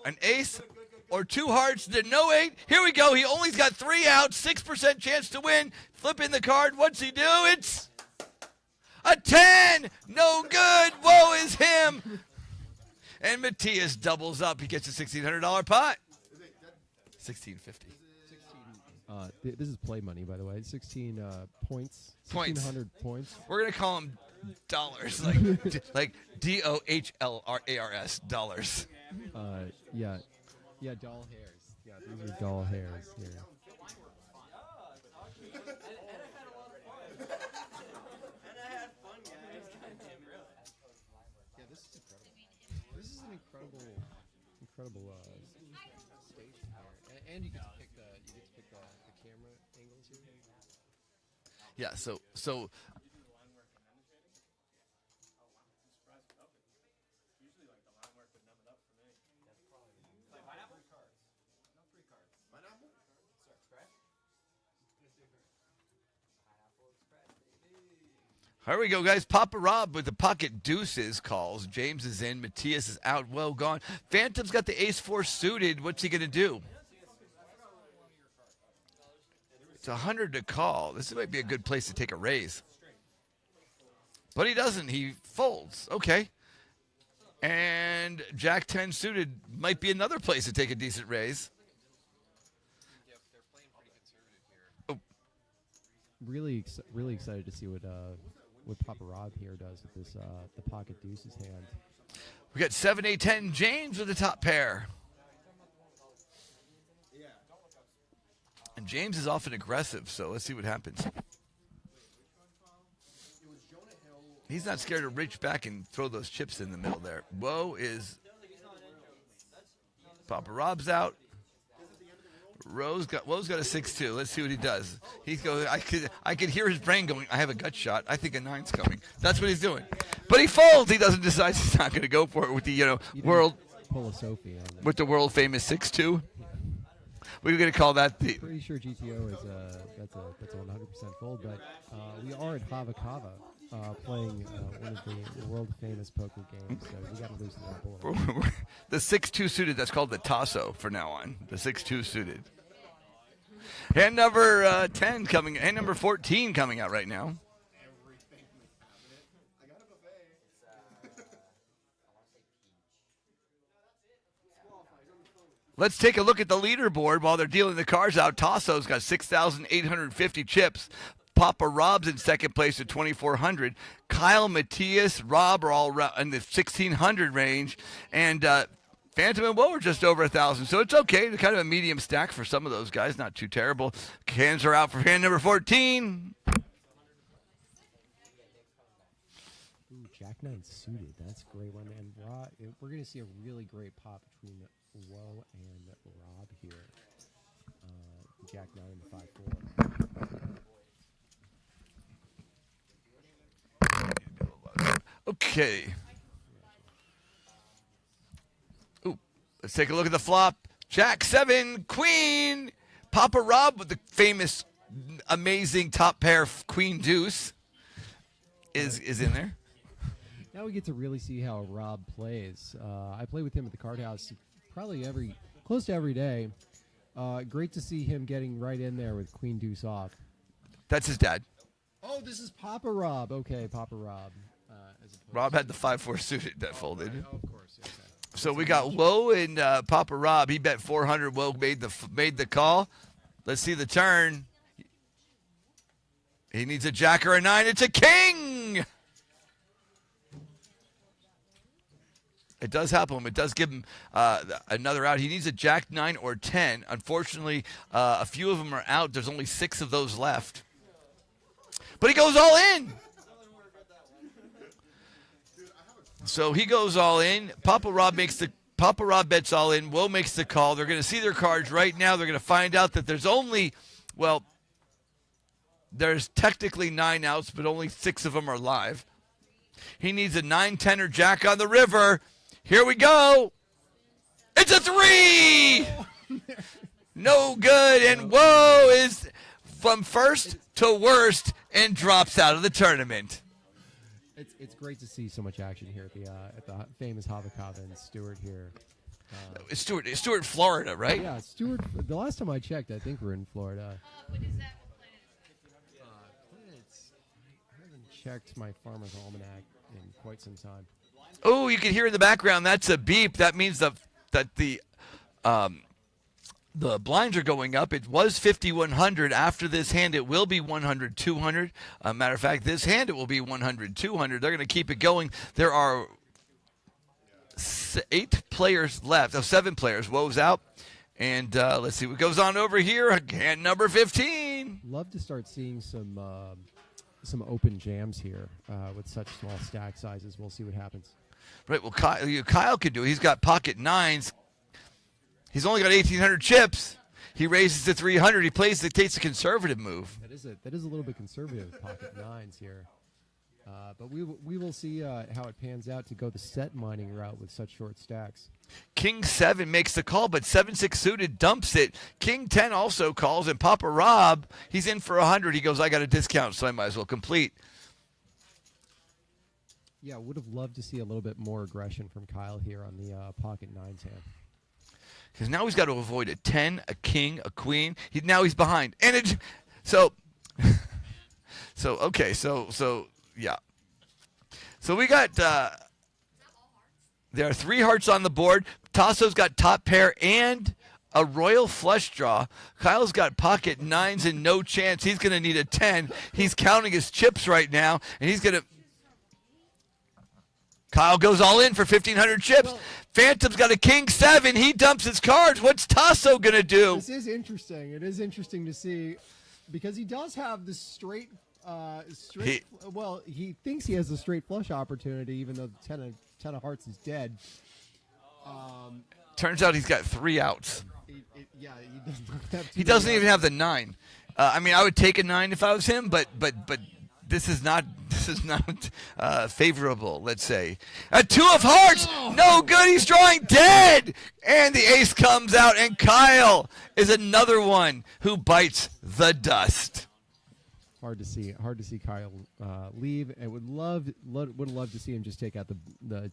An ace or 2 hearts. Then no 8. Here we go. He only's got 3 outs. 6% chance to win. Flipping the card. What's he do? It's a 10. No good. Woe is him. And Matthias doubles up. He gets a $1,600 pot. 1,650. This is play money, by the way. 16 points. Points. 1,600 points. We're gonna call them dollars, like DOHLARS, dollars. Yeah, doll hairs. Yeah, these are doll hairs here. Yeah, this is incredible. This is an incredible stage here, and you get to pick the camera angles here. Yeah. So. Here we go, guys. Papa Rob with the pocket deuces calls. James is in. Matthias is out. Well gone. Phantom's got the ace-4 suited. What's he going to do? It's 100 to call. This might be a good place to take a raise. But he doesn't. He folds. Okay. And Jack 10 suited might be another place to take a decent raise. Oh. Really excited to see what Papa Rob here does with this the pocket deuces hand. We got 7, 8, 10. James with the top pair. And James is often aggressive, so let's see what happens. He's not scared to reach back and throw those chips in the middle there. Woe is Papa Rob's out. Woe's got a 6-2. Let's see what he does. He's going. I could hear his brain going. I have a gut shot. I think a 9's coming. That's what he's doing. But he folds. He doesn't decide he's not going to go for it with the world. Pull a Sophie on With the world famous 6-2. We're going to call that the. Pretty sure GTO is that's a 100% fold, but we are at Hava playing one of the world famous poker games, so we got to loosen that board. The 6-2 suited. That's called the Tasso for now on. The 6-2 suited. Hand number 10 coming. Hand number 14 coming out right now. Let's take a look at the leaderboard while they're dealing the cards out. Tasso's got 6,850 chips. Papa Rob's in second place at 2,400. Kyle, Matthias, Rob are all in the 1,600 range. And Phantom and Woe are just over 1,000. So it's okay. They're kind of a medium stack for some of those guys. Not too terrible. Hands are out for hand number 14. Ooh, Jack 9 suited. That's a great one. And we're going to see a really great pop between Woe and Rob here. Jack 9 and the 5-4. Okay. Ooh, let's take a look at the flop. Jack 7, Queen. Papa Rob with the famous, amazing top pair Queen Deuce is in there. Now we get to really see how Rob plays. I play with him at the card house probably close to every day. Great to see him getting right in there with Queen Deuce off. That's his dad. Oh, this is Papa Rob. Okay, Papa Rob. Rob had the 5-4 suited that folded. Oh, of course. Okay. So we got Woe and Papa Rob. He bet 400. Woe made the call. Let's see the turn. He needs a jack or a 9. It's a king. It does help him. It does give him another out. He needs a jack 9 or 10. Unfortunately, a few of them are out. There's only 6 of those left. But he goes all in. So he goes all in. Papa Rob bets all in. Woe makes the call. They're going to see their cards right now. They're going to find out that there's technically 9 outs, but only 6 of them are live. He needs a 9, 10, or jack on the river. Here we go. It's a 3. No good. And Woe is from first to worst and drops out of the tournament. It's great to see so much action here at the famous Hava and Stewart here. Stewart, Florida, right? Yeah, Stewart. The last time I checked, I think we're in Florida. What is that? Planets. I haven't checked my Farmer's Almanac in quite some time. Oh, you can hear in the background. That's a beep. That means that the blinds are going up. It was 5,100. After this hand, it will be 100, 200. Matter of fact, this hand, it will be 100, 200. They're going to keep it going. There are 8 players left. 7 players. Woe's out. And let's see what goes on over here. Hand number 15. Love to start seeing some open jams here with such small stack sizes. We'll see what happens. Right. Well, Kyle can do it. He's got pocket 9s. He's only got 1,800 chips. He raises to 300. He takes a conservative move. That is a little bit conservative, pocket 9s here. But we will see how it pans out to go the set mining route with such short stacks. King 7 makes the call, but 7-6 suited dumps it. King 10 also calls, and Papa Rob, he's in for 100. He goes, I got a discount, so I might as well complete. Yeah, would have loved to see a little bit more aggression from Kyle here on the pocket 9s hand. Because now he's got to avoid a 10, a king, a queen. Now he's behind. And yeah. So we got, there are 3 hearts on the board. Tasso's got top pair and a royal flush draw. Kyle's got pocket 9s and no chance. He's going to need a 10. He's counting his chips right now, and he's going to. Kyle goes all in for 1,500 chips. Phantom's got a king 7. He dumps his cards. What's Tasso going to do? This is interesting. It is interesting to see because he does have the straight. He thinks he has a straight flush opportunity, even though the 10 of hearts is dead. Turns out he's got 3 outs. He doesn't even have the 9. I mean, I would take a 9 if I was him, but this is not favorable. Let's say a 2 of hearts, no good. He's drawing dead, and the ace comes out. And Kyle is another one who bites the dust. Hard to see Kyle leave. I would love to see him just take out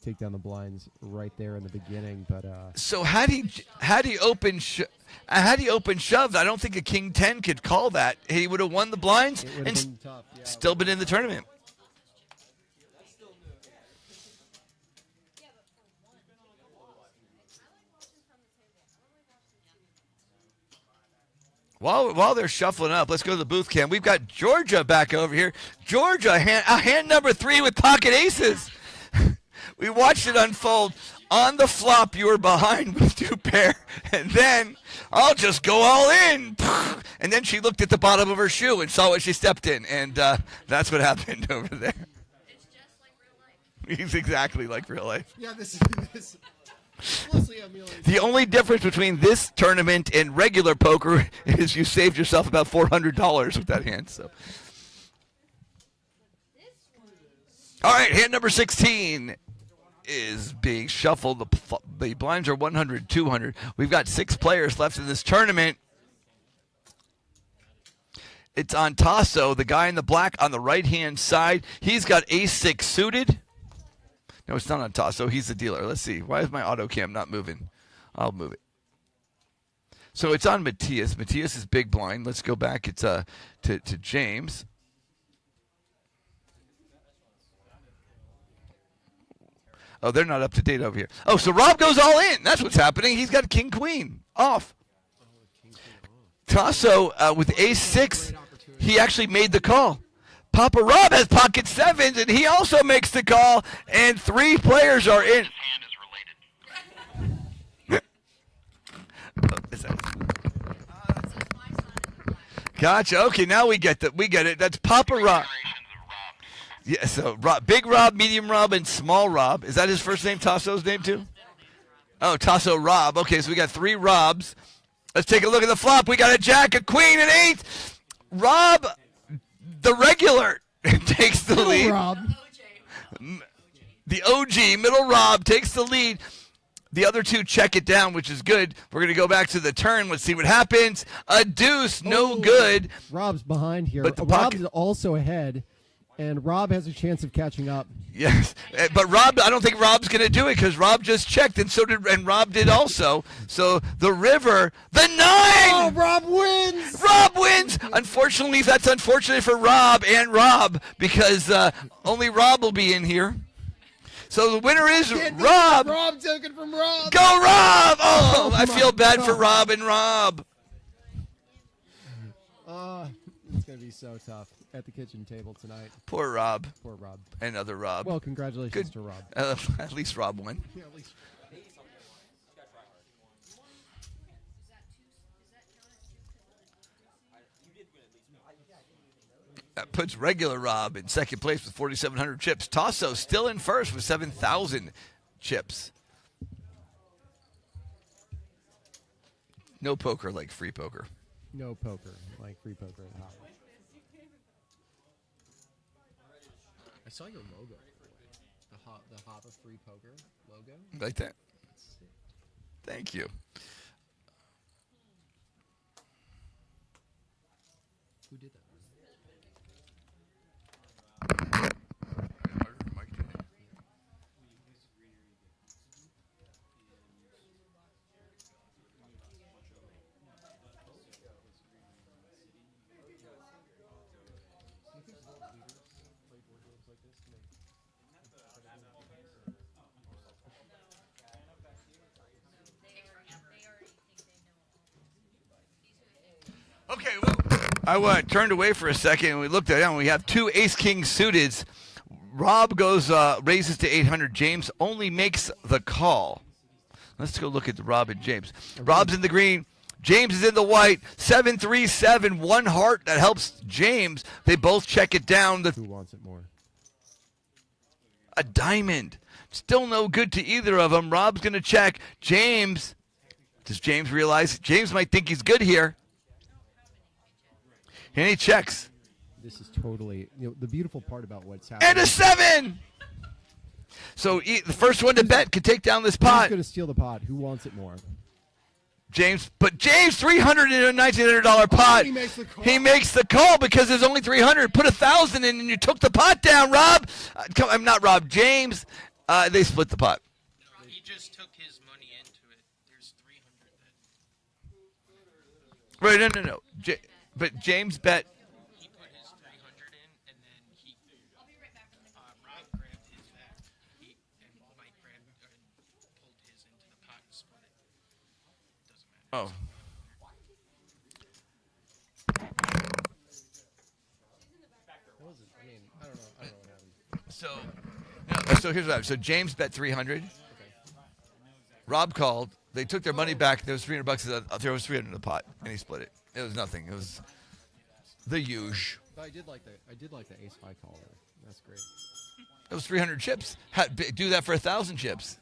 take down the blinds right there in the beginning. But so had he opened shoved, I don't think a king 10 could call that. He would have won the blinds it would and have been tough. Yeah. still been in the tournament. While they're shuffling up, let's go to the booth cam. We've got Georgia back over here. Georgia, hand number 3 with pocket aces. We watched it unfold. On the flop, you were behind with 2 pair, and then I'll just go all in. And then she looked at the bottom of her shoe and saw what she stepped in, and that's what happened over there. It's just like real life. He's exactly like real life. Yeah, this mostly emulates. The only difference between this tournament and regular poker is you saved yourself about $400 with that hand. So, all right, hand number 16 is being shuffled. The blinds are 100, 200. We've got 6 players left in this tournament. It's on Tasso, the guy in the black on the right-hand side. He's got ace-6 suited. No, it's not on Tasso. He's the dealer. Let's see. Why is my auto cam not moving? I'll move it. So it's on Matthias. Matthias is big blind. Let's go back. It's to James. Oh, they're not up to date over here. Oh, so Rob goes all in. That's what's happening. He's got king queen off. Tasso with ace-6. He actually made the call. Papa Rob has pocket 7s, and he also makes the call, and 3 players are in. Gotcha. Okay, now we get it. That's Papa Rob. Yeah, so Big Rob, Medium Rob, and Small Rob. Is that his first name, Tasso's name too? Oh, Tasso Rob. Okay, so we got 3 Robs. Let's take a look at the flop. We got a jack, a queen, an 8. Rob, the regular, takes the lead. Rob. The OG, Middle Rob, takes the lead. The other 2 check it down, which is good. We're going to go back to the turn. Let's see what happens. A deuce, no good. Rob's behind here. But the Rob's pocket- also ahead, and Rob has a chance of catching up. Yes, but Rob, I don't think Rob's going to do it because Rob just checked, and Rob did also. So the river, the 9! Oh, Rob wins! Rob wins! Unfortunately, that's unfortunate for Rob and Rob because only Rob will be in here. So the winner is Rob. Rob took it from Rob. Go Rob! Oh, I feel bad for God. Rob and Rob. It's going to be so tough at the kitchen table tonight. Poor Rob. Poor Rob. And other Rob. Well, congratulations Good. to Rob. At least Rob won. Yeah, at least. That puts regular Rob in second place with 4,700 chips. Tasso still in first with 7,000 chips. No poker like free poker. No poker, like free poker at Hava. I saw your logo. The Hava free poker logo. Like that? Thank you. Who did that? Okay, well, I turned away for a second and we looked at it and we have 2 ace-king suiteds. Rob goes raises to 800. James only makes the call. Let's go look at the Rob and James. Rob's in the green. James is in the white. 7-3-7, 1 heart. That helps James. They both check it down. Who wants it more? A diamond. Still no good to either of them. Rob's going to check. James. Does James realize? James might think he's good here. And he checks. this is totally, the beautiful part about what's happening. And a 7! So the first one to bet could take down this Who's pot. going to steal the pot? Who wants it more? James, $300 in a $1,900 pot. He makes the call. He makes the call because there's only 300. Put 1,000 in and you took the pot down, Rob. I'm not Rob, James. They split the pot. No, he just took his money into it. There's 300 that. Right, no. But James bet. He put his 300 in, and then Rob grabbed his back. And Mike pulled his into the pot and split it. Doesn't matter. Oh. I don't know what happened. So here's what happened. So James bet 300. Rob called. They took their money back. There was $300. There was 300 in the pot, and he split it. It was nothing. It was the huge. But I did like the ace high call there. That's great. It was 300 chips. Do that for 1,000 chips.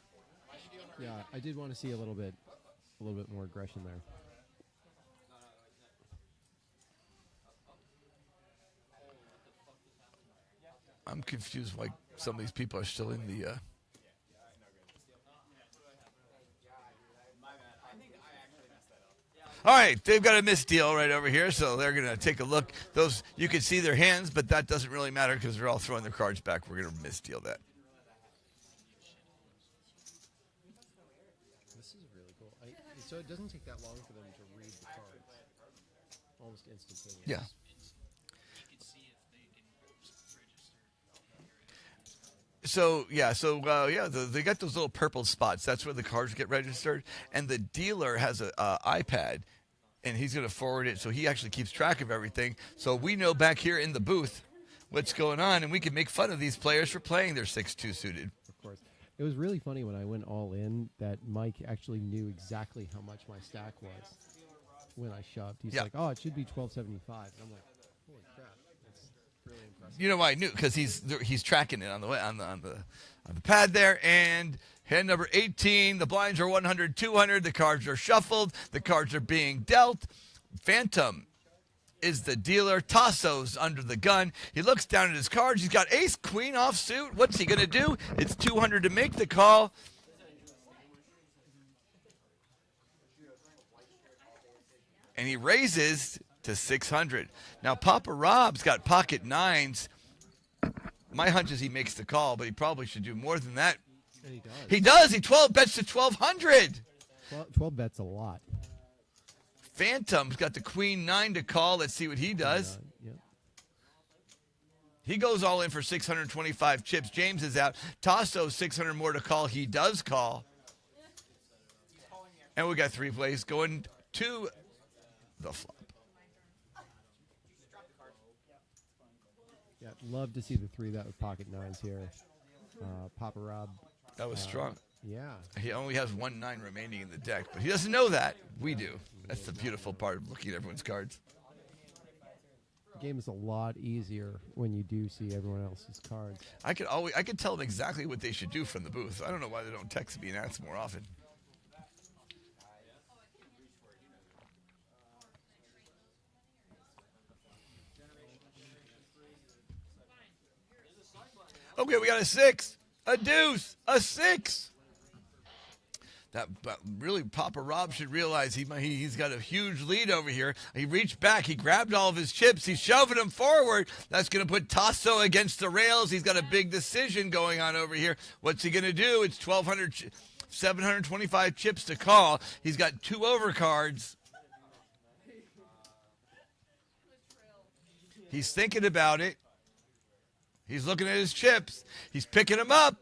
Yeah, I did want to see a little bit more aggression there. I'm confused why some of these people are still in the. All right, they've got a misdeal right over here, so they're going to take a look. Those you can see their hands, but that doesn't really matter because they're all throwing their cards back. We're going to misdeal that. This is really cool. So it doesn't take that long for them to read the cards. Almost instantaneous. Yeah. They got those little purple spots. That's where the cards get registered, and the dealer has a iPad, and he's going to forward it, so he actually keeps track of everything. So we know back here in the booth what's going on, and we can make fun of these players for playing their 6-2 suited. Of course. It was really funny when I went all in that Mike actually knew exactly how much my stack was when I shoved. He's like, "Oh, it should be 1275," and I'm like, "Holy crap, that's really impressive." You know why I knew? Because he's tracking it on the pad there. And hand number 18, the blinds are 100, 200. The cards are shuffled. The cards are being dealt. Phantom is the dealer. Tasso's under the gun. He looks down at his cards. He's got ace, queen offsuit. What's he going to do? It's 200 to make the call. And he raises to 600. Now, Papa Rob's got pocket nines. My hunch is he makes the call, but he probably should do more than that. And he does. He does. He 12 bets to 1,200. 12 bets a lot. Phantom's got the queen 9 to call. Let's see what he does. Yeah. He goes all in for 625 chips. James is out. Tasso, 600 more to call. He does call. And we got 3 plays going to the flop. Yeah, love to see the 3 that with pocket nines here. Papa Rob. That was strong. Yeah. He only has 1 9 remaining in the deck, but he doesn't know that. We do. That's the beautiful part of looking at everyone's cards. The game is a lot easier when you do see everyone else's cards. I could tell them exactly what they should do from the booth. I don't know why they don't text me and ask more often. Okay, we got a 6, a deuce, a 6. But really, Papa Rob should realize he's got a huge lead over here. He reached back. He grabbed all of his chips. He's shoving them forward. That's going to put Tasso against the rails. He's got a big decision going on over here. What's he going to do? It's 725 chips to call. He's got 2 overcards. He's thinking about it. He's looking at his chips. He's picking them up.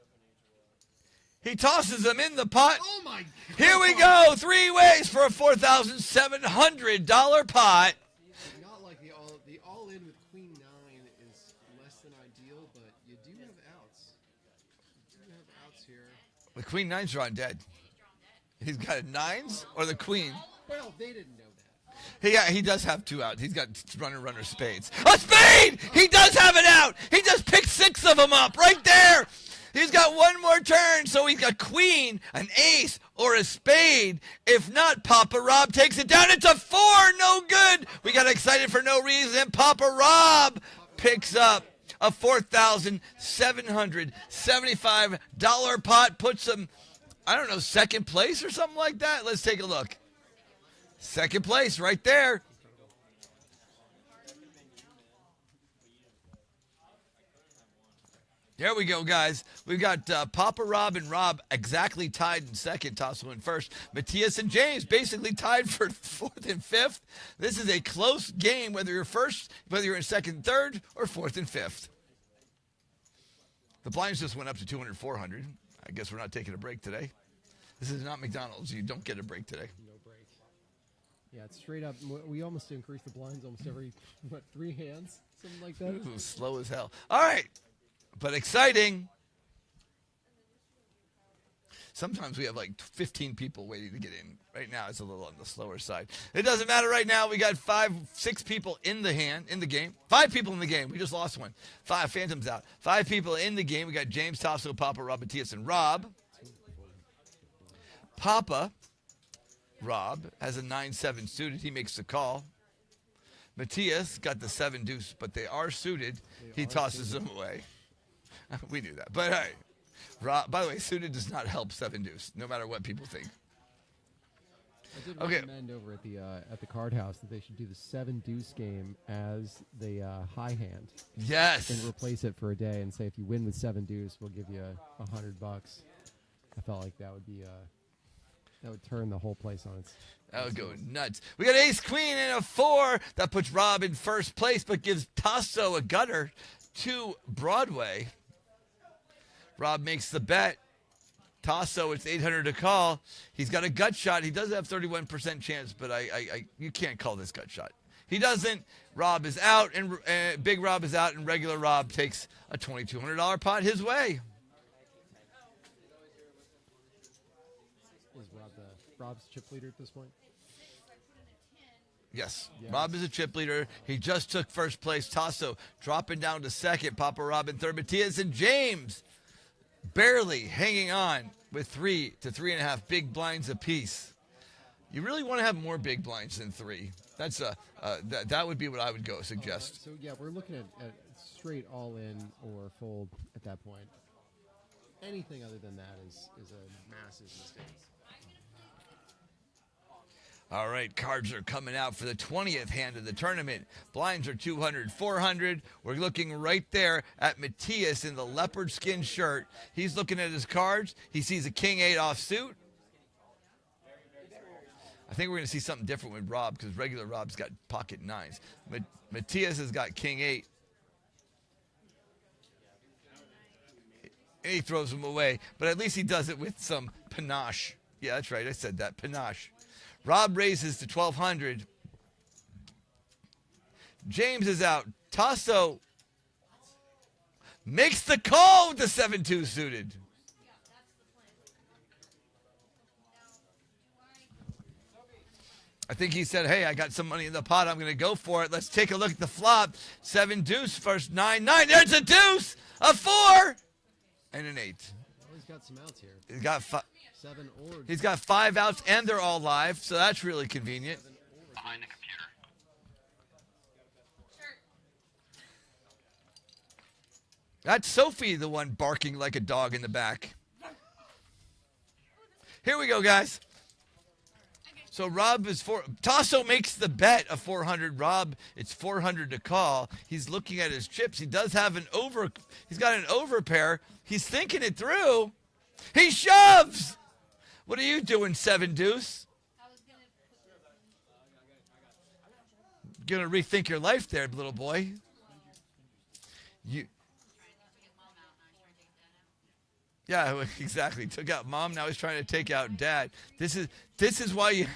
He tosses them in the pot. Oh my God. Here we go. 3 ways for a $4,700 pot. Not like the all in with queen 9 is less than ideal, but you do have outs. You do have outs here. The queen 9's drawn dead. He's got 9s or the queen. Well, they didn't know that. He does have 2 outs. He's got runner spades. A spade! He does have it out. He just picked 6 of them up right there. He's got 1 more turn, so he's got queen, an ace, or a spade. If not, Papa Rob takes it down. It's a 4, no good. We got excited for no reason. Papa Rob picks up a $4,775 pot, puts him, I don't know, second place or something like that. Let's take a look. Second place right there. There we go, guys. We've got Papa Rob and Rob exactly tied in second. Tasso in first. Matthias and James basically tied for fourth and fifth. This is a close game, whether you're first, whether you're in second and third, or fourth and fifth. The blinds just went up to 200, 400. I guess we're not taking a break today. This is not McDonald's. You don't get a break today. No break. Yeah, it's straight up. We almost increase the blinds almost every, 3 hands? Something like that. It was slow as hell. All right. But exciting. Sometimes we have like 15 people waiting to get in. Right now it's a little on the slower side. It doesn't matter right now. We got 6 people in the game. 5 people in the game. We just lost one. 5 Phantoms out. 5 people in the game. We got James, Tasso, Papa, Rob, Matthias, and Rob. Papa, Rob, has a 9-7 suited. He makes the call. Matthias got the 7 deuce, but they are suited. He tosses them away. We knew that. But all right. Rob, by the way, suited does not help 7 deuce, no matter what people think. I did recommend over at the card house that they should do the 7 deuce game as the high hand. Yes. And replace it for a day and say if you win with 7 deuce, we'll give you $100. I felt like that would be that would turn the whole place on its. That would go nuts. We got ace queen and a 4 that puts Rob in first place, but gives Tasso a gutter to Broadway. Rob makes the bet. Tasso, it's 800 to call. He's got a gut shot. He does have 31% chance, but you can't call this gut shot. He doesn't. Rob is out, and Big Rob is out, and regular Rob takes a $2,200 pot his way. Is Rob's chip leader at this point? Yes. Rob is a chip leader. He just took first place. Tasso dropping down to second. Papa Rob in third. Matthias and James barely hanging on with 3 to 3.5 big blinds apiece. You really want to have more big blinds than 3. That's that would be what I would go suggest. So yeah, we're looking at straight all in or fold at that point. Anything other than that is a massive mistake. All right, cards are coming out for the 20th hand of the tournament. Blinds are 200, 400. We're looking right there at Matthias in the leopard skin shirt. He's looking at his cards. He sees a king 8 offsuit. I think we're going to see something different with Rob because regular Rob's got pocket 9s. Matthias has got king 8. And he throws them away, but at least he does it with some panache. Yeah, that's right. I said that, panache. Rob raises to 1,200. James is out. Tasso makes the call with the 7-2 suited. I think he said, hey, I got some money in the pot. I'm going to go for it. Let's take a look at the flop. 7 deuce, first 9-9. There's a deuce, a 4, and an 8. Well, he's got some outs here. He's got 7 or. He's got 5 outs, and they're all live, so that's really convenient. Behind the computer. That's Sophie, the one barking like a dog in the back. Here we go, guys. So Rob is Tasso makes the bet of 400. Rob, it's 400 to call. He's looking at his chips. He does have he's got an over pair. He's thinking it through. He shoves. What are you doing, 7 deuce? Gonna rethink your life there, little boy. Yeah, exactly. Took out mom. Now he's trying to take out dad. This is why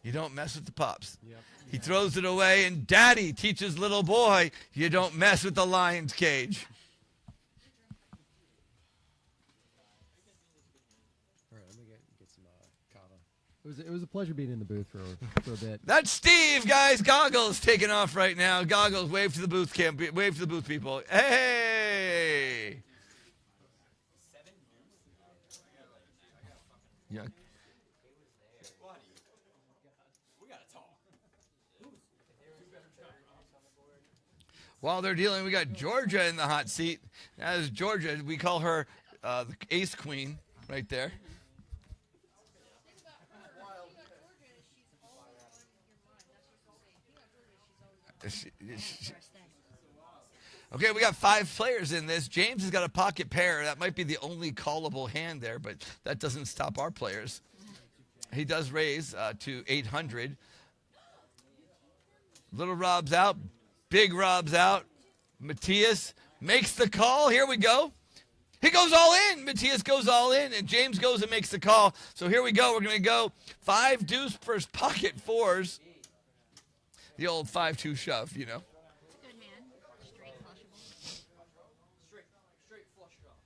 you don't mess with the pops. Yep. He throws it away, and daddy teaches little boy, you don't mess with the lion's cage. All right, I'm gonna get some Hava. It was a pleasure being in the booth for a bit. That's Steve, guys. Goggles taking off right now. Goggles, wave to the booth camp. Wave to the booth people. Hey. Yeah. While they're dealing, we got Georgia in the hot seat. As Georgia, we call her the ace queen right there. Okay, we got 5 players in this. James has got a pocket pair. That might be the only callable hand there, but that doesn't stop our players. He does raise to 800. Little Rob's out. Big Rob's out. Matthias makes the call. Here we go. He goes all in. Matthias goes all in, and James goes and makes the call. So here we go. We're going to go 5 deuce for pocket 4s. The old 5-2 shove, you know. Good man. Straight flushable.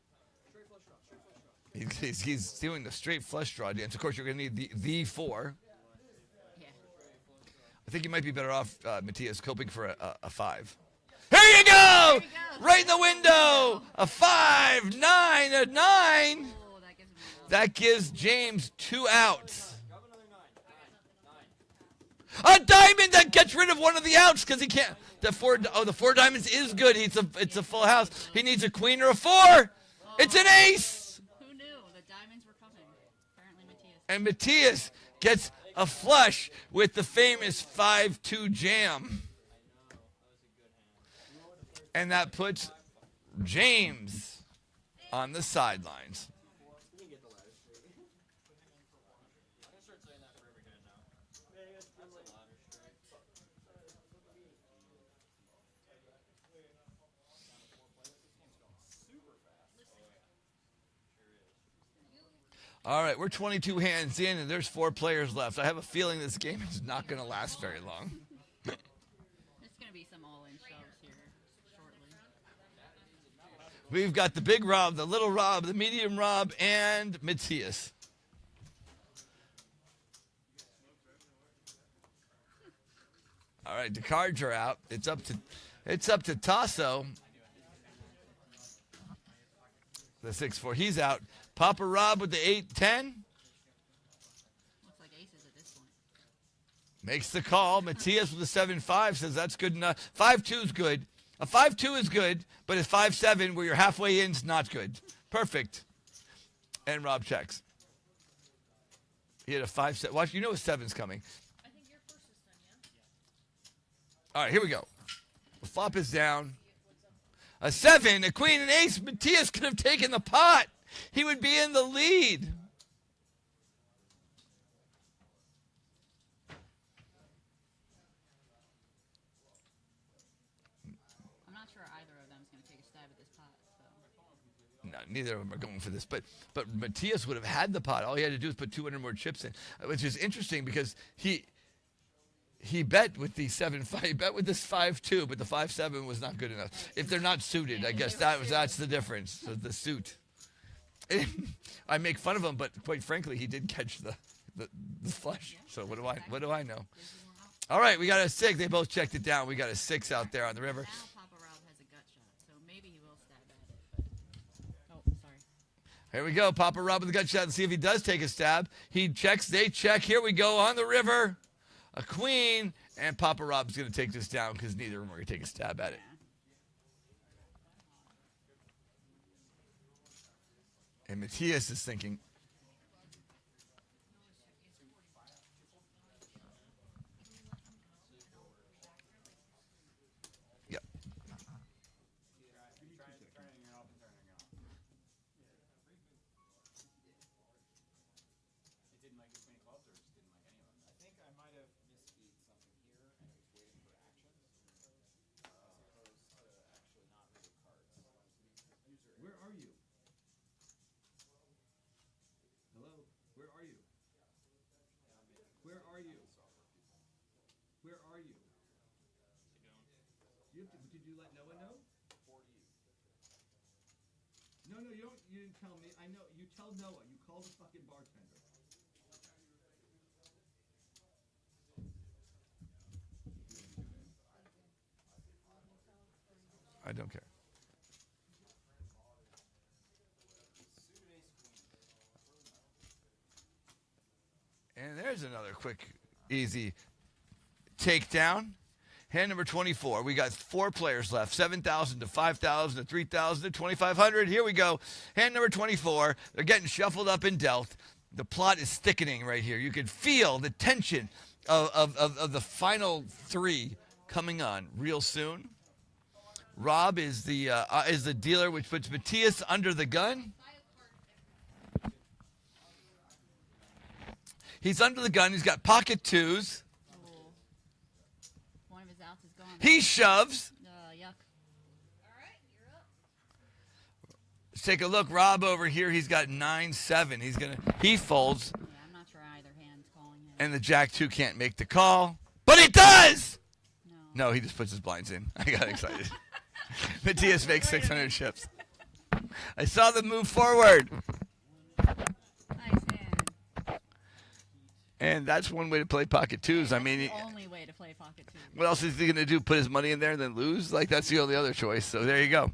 He's doing the straight flush draw dance. Of course, you're going to need the 4. Yeah. I think you might be better off, Matthias, hoping for a 5. Here you go! Right in the window! A 5, 9, a 9. Oh, that gives him a That gives James 2 outs. A diamond that gets rid of one of the outs because he can't. The 4 diamonds is good. It's a full house. He needs a queen or a 4. It's an ace. Who knew? The diamonds were coming. Apparently Matthias. And Matthias gets a flush with the famous 5-2 jam. And that puts James on the sidelines. All right, we're 22 hands in, and there's 4 players left. I have a feeling this game is not going to last very long. There's going to be some all-in shows here shortly. We've got the big Rob, the little Rob, the medium Rob, and Matthias. All right, the cards are out. It's up to Tasso. The 6-4. He's out. Papa Rob with the 8-10. Looks like aces at this point. Makes the call. Matthias with the 7-5 says that's good enough. 5-2 is good. A 5-2 is good, but a 5-7 where you're halfway in is not good. Perfect. And Rob checks. He had a 5-7. Watch, you know a 7's coming. I think your first is done, yeah? All right, here we go. The flop is down. A 7, a queen, and ace. Matthias could have taken the pot. He would be in the lead. I'm not sure either of them is going to take a stab at this pot. So. No, neither of them are going for this. But Matthias would have had the pot. All he had to do is put 200 more chips in, which is interesting because he bet with the 7-5. He bet with this 5-2, but the 5-7 was not good enough. If they're not suited, I guess that's the difference. So the suit. I make fun of him, but quite frankly, he did catch the flush. So what do I know? All right, we got a 6. They both checked it down. We got a 6 out there on the river. Now Papa Rob has a gut shot, so maybe he will stab at it. But... Oh, sorry. Here we go. Papa Rob with the gut shot. Let's see if he does take a stab. He checks. They check. Here we go on the river. A queen. And Papa Rob's going to take this down because neither of them are going to take a stab at it. And Matthias is thinking, yep. I think I might have misfeed something here, and it was waiting for action, as opposed to actually not reading cards. Where are you? Hello? Where are you? Where are you? Where are you? Did you let Noah know? No, you don't. You didn't tell me. I know. You tell Noah. You call the fucking bartender. I don't care. And there's another quick, easy takedown. Hand number 24. We got 4 players left. 7,000 to 5,000 to 3,000 to 2,500. Here we go. Hand number 24. They're getting shuffled up and dealt. The plot is thickening right here. You can feel the tension of the final 3 coming on real soon. Rob is the dealer, which puts Matthias under the gun. He's under the gun. He's got pocket 2s. One of his outs is gone. He shoves. Yuck. Let's take a look. Rob over here. He's got 9-7. He folds. Yeah, I'm not sure either hand's calling him. And the Jack 2 can't make the call. But it does! No, he just puts his blinds in. I got excited. Matthias makes 600 chips. I saw them move forward. Nice hand. And that's one way to play pocket 2s. I mean, The only way to play pocket 2. what else is he going to do? Put his money in there and then lose? Like, that's the only other choice. So there you go.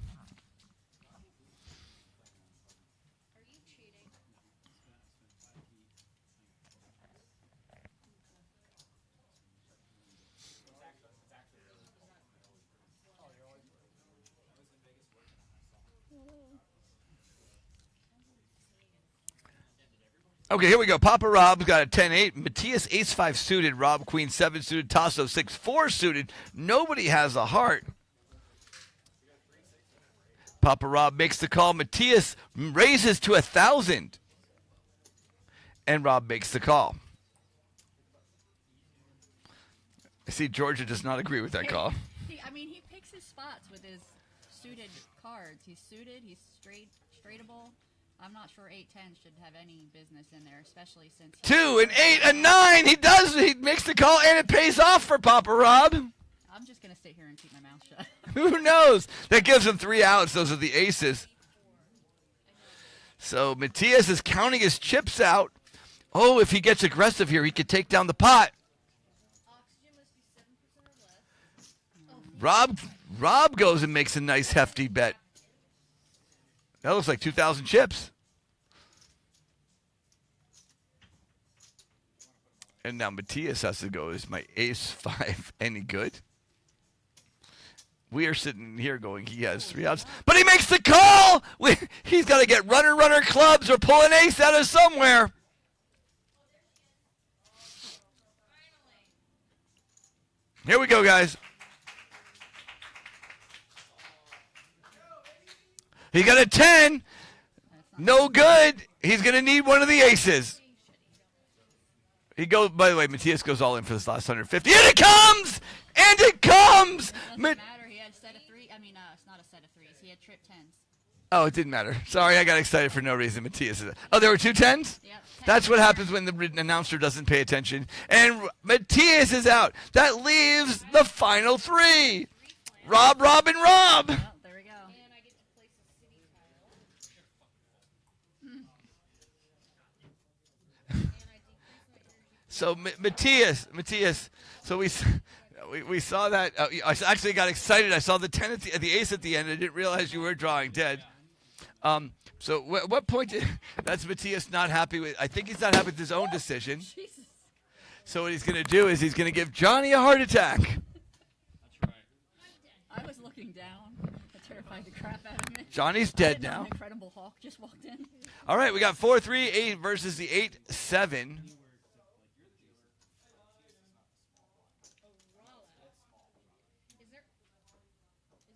Okay, here we go. Papa Rob's got a 10-8. Matthias ace-5 suited. Rob queen 7 suited. Tasso 6-4 suited. Nobody has a heart. Papa Rob makes the call. Matthias raises to 1,000. And Rob makes the call. I see Georgia does not agree with that call. He picks his spots with his suited cards. He's suited. He's straightable. I'm not sure 8-10 should have any business in there, especially since 2 and 8 and 9. He does. He makes the call, and it pays off for Papa Rob. I'm just gonna sit here and keep my mouth shut. Who knows? That gives him 3 outs. Those are the aces. So Matthias is counting his chips out. Oh, if he gets aggressive here, he could take down the pot. Rob goes and makes a nice hefty bet. That looks like 2,000 chips. And now Matthias has to go. Is my ace-5 any good? We are sitting here going, he has 3 outs. But he makes the call! He's got to get runner clubs or pull an ace out of somewhere. Here we go, guys. He got a 10. No good. He's going to need one of the aces. He goes. By the way, Matthias goes all in for this last 150. And it comes! And it comes! Doesn't matter. He had a set of 3. It's not a set of 3s. He had trip 10s. Oh, it didn't matter. Sorry, I got excited for no reason. Matthias. Oh, there were 2 10s? Yep. That's what happens when the announcer doesn't pay attention. And Matthias is out. That leaves the final 3. Rob, Rob, and Rob. Well, there we go. And I get to place a city tile. So Matthias. So we saw that. I actually got excited. I saw the 10 at the ace at the end. I didn't realize you were drawing dead. So what point? That's Matthias not happy with. I think he's not happy with his own decision. Jesus. So what he's going to do is he's going to give Johnny a heart attack. I was looking down. That terrified the crap out of me. Johnny's I dead didn't know now. an Incredible Hulk just walked in. All right, we got 4-3, 8 versus the 8-7. Is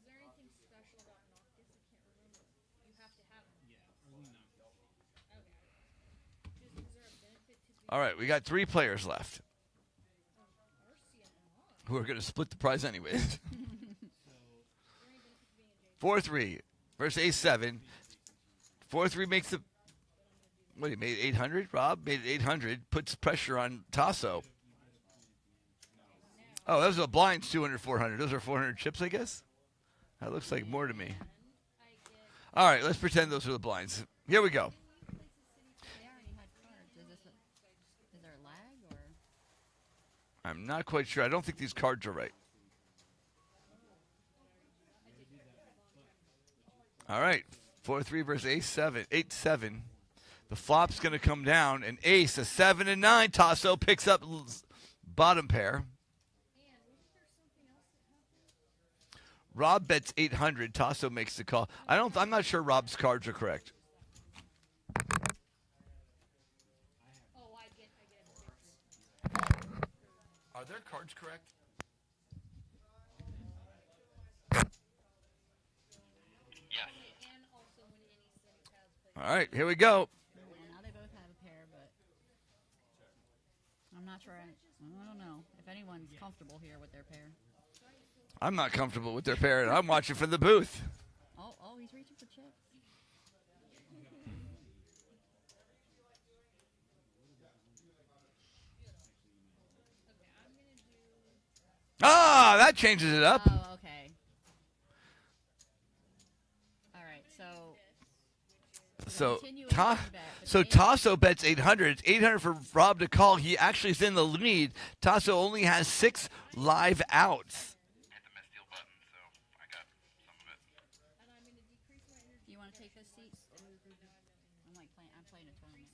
there anything special about Noctis? I can't remember. You have to have them. Okay. Is there a benefit to All right, we got 3 players left who are going to split the prize anyways. 4-3 versus A7. 4-3 makes the. What, he made 800? Rob made it 800. Puts pressure on Tasso. Oh, those are blinds, 200, 400. Those are 400 chips, I guess? That looks like more to me. All right, let's pretend those are the blinds. Here we go. They already had cards. Is there a lag or? I'm not quite sure. I don't think these cards are right. All right, 4-3 versus A7, 8-7. The flop's going to come down. An ace, a 7 and 9. Tasso picks up bottom pair. And wasn't there something else Rob bets 800. Tasso makes the call. I'm not sure Rob's cards are correct. Oh, I get Are their cards correct? and also when any city has played. All right, here we go. Well, now they both have a pair, but I'm not sure. I don't know if anyone's comfortable here with their pair. I'm not comfortable with their pair, and I'm watching from the booth. Oh, he's reaching for chips. Ah, that changes it up. Oh, okay. All right, So, continuing bet. so Tasso bets 800. It's 800 for Rob to call. He actually is in the lead. Tasso only has 6 live outs. Do you want to take this seat? I'm playing a tournament.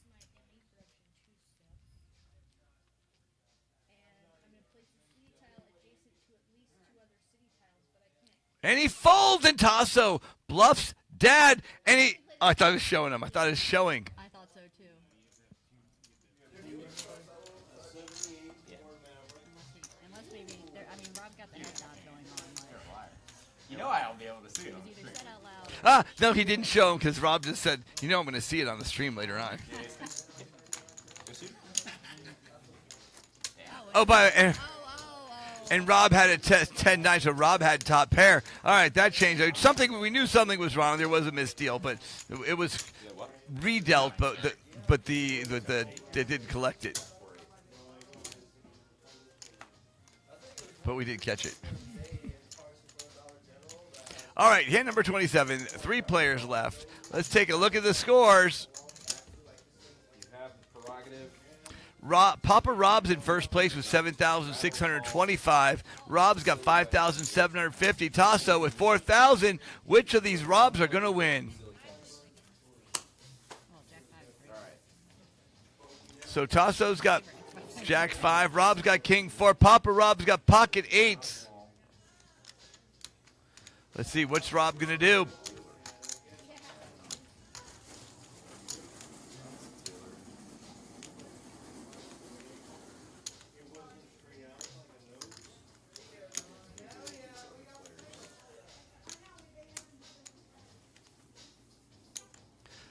And he folds, and Tasso bluffs Dad. And he, oh, I thought it was showing him. I thought it was showing. I thought so too. Unless maybe Rob got the head nod going on. Like, You know I'll be able to see it. he's either said out loud. No, he didn't show him because Rob just said, I'm going to see it on the stream later on. And Rob had a 10-9, so Rob had top pair. All right, that changed. We knew something was wrong. There was a misdeal, but it was redealt, but they didn't collect it. But we did catch it. All right, hand number 27. 3 players left. Let's take a look at the scores. You have the prerogative. Papa Rob's in first place with 7,625. Rob's got 5,750. Tasso with 4,000. Which of these Robs are going to win? So Tasso's got Jack 5. Rob's got King 4. Papa Rob's got pocket 8s. Let's see, what's Rob going to do?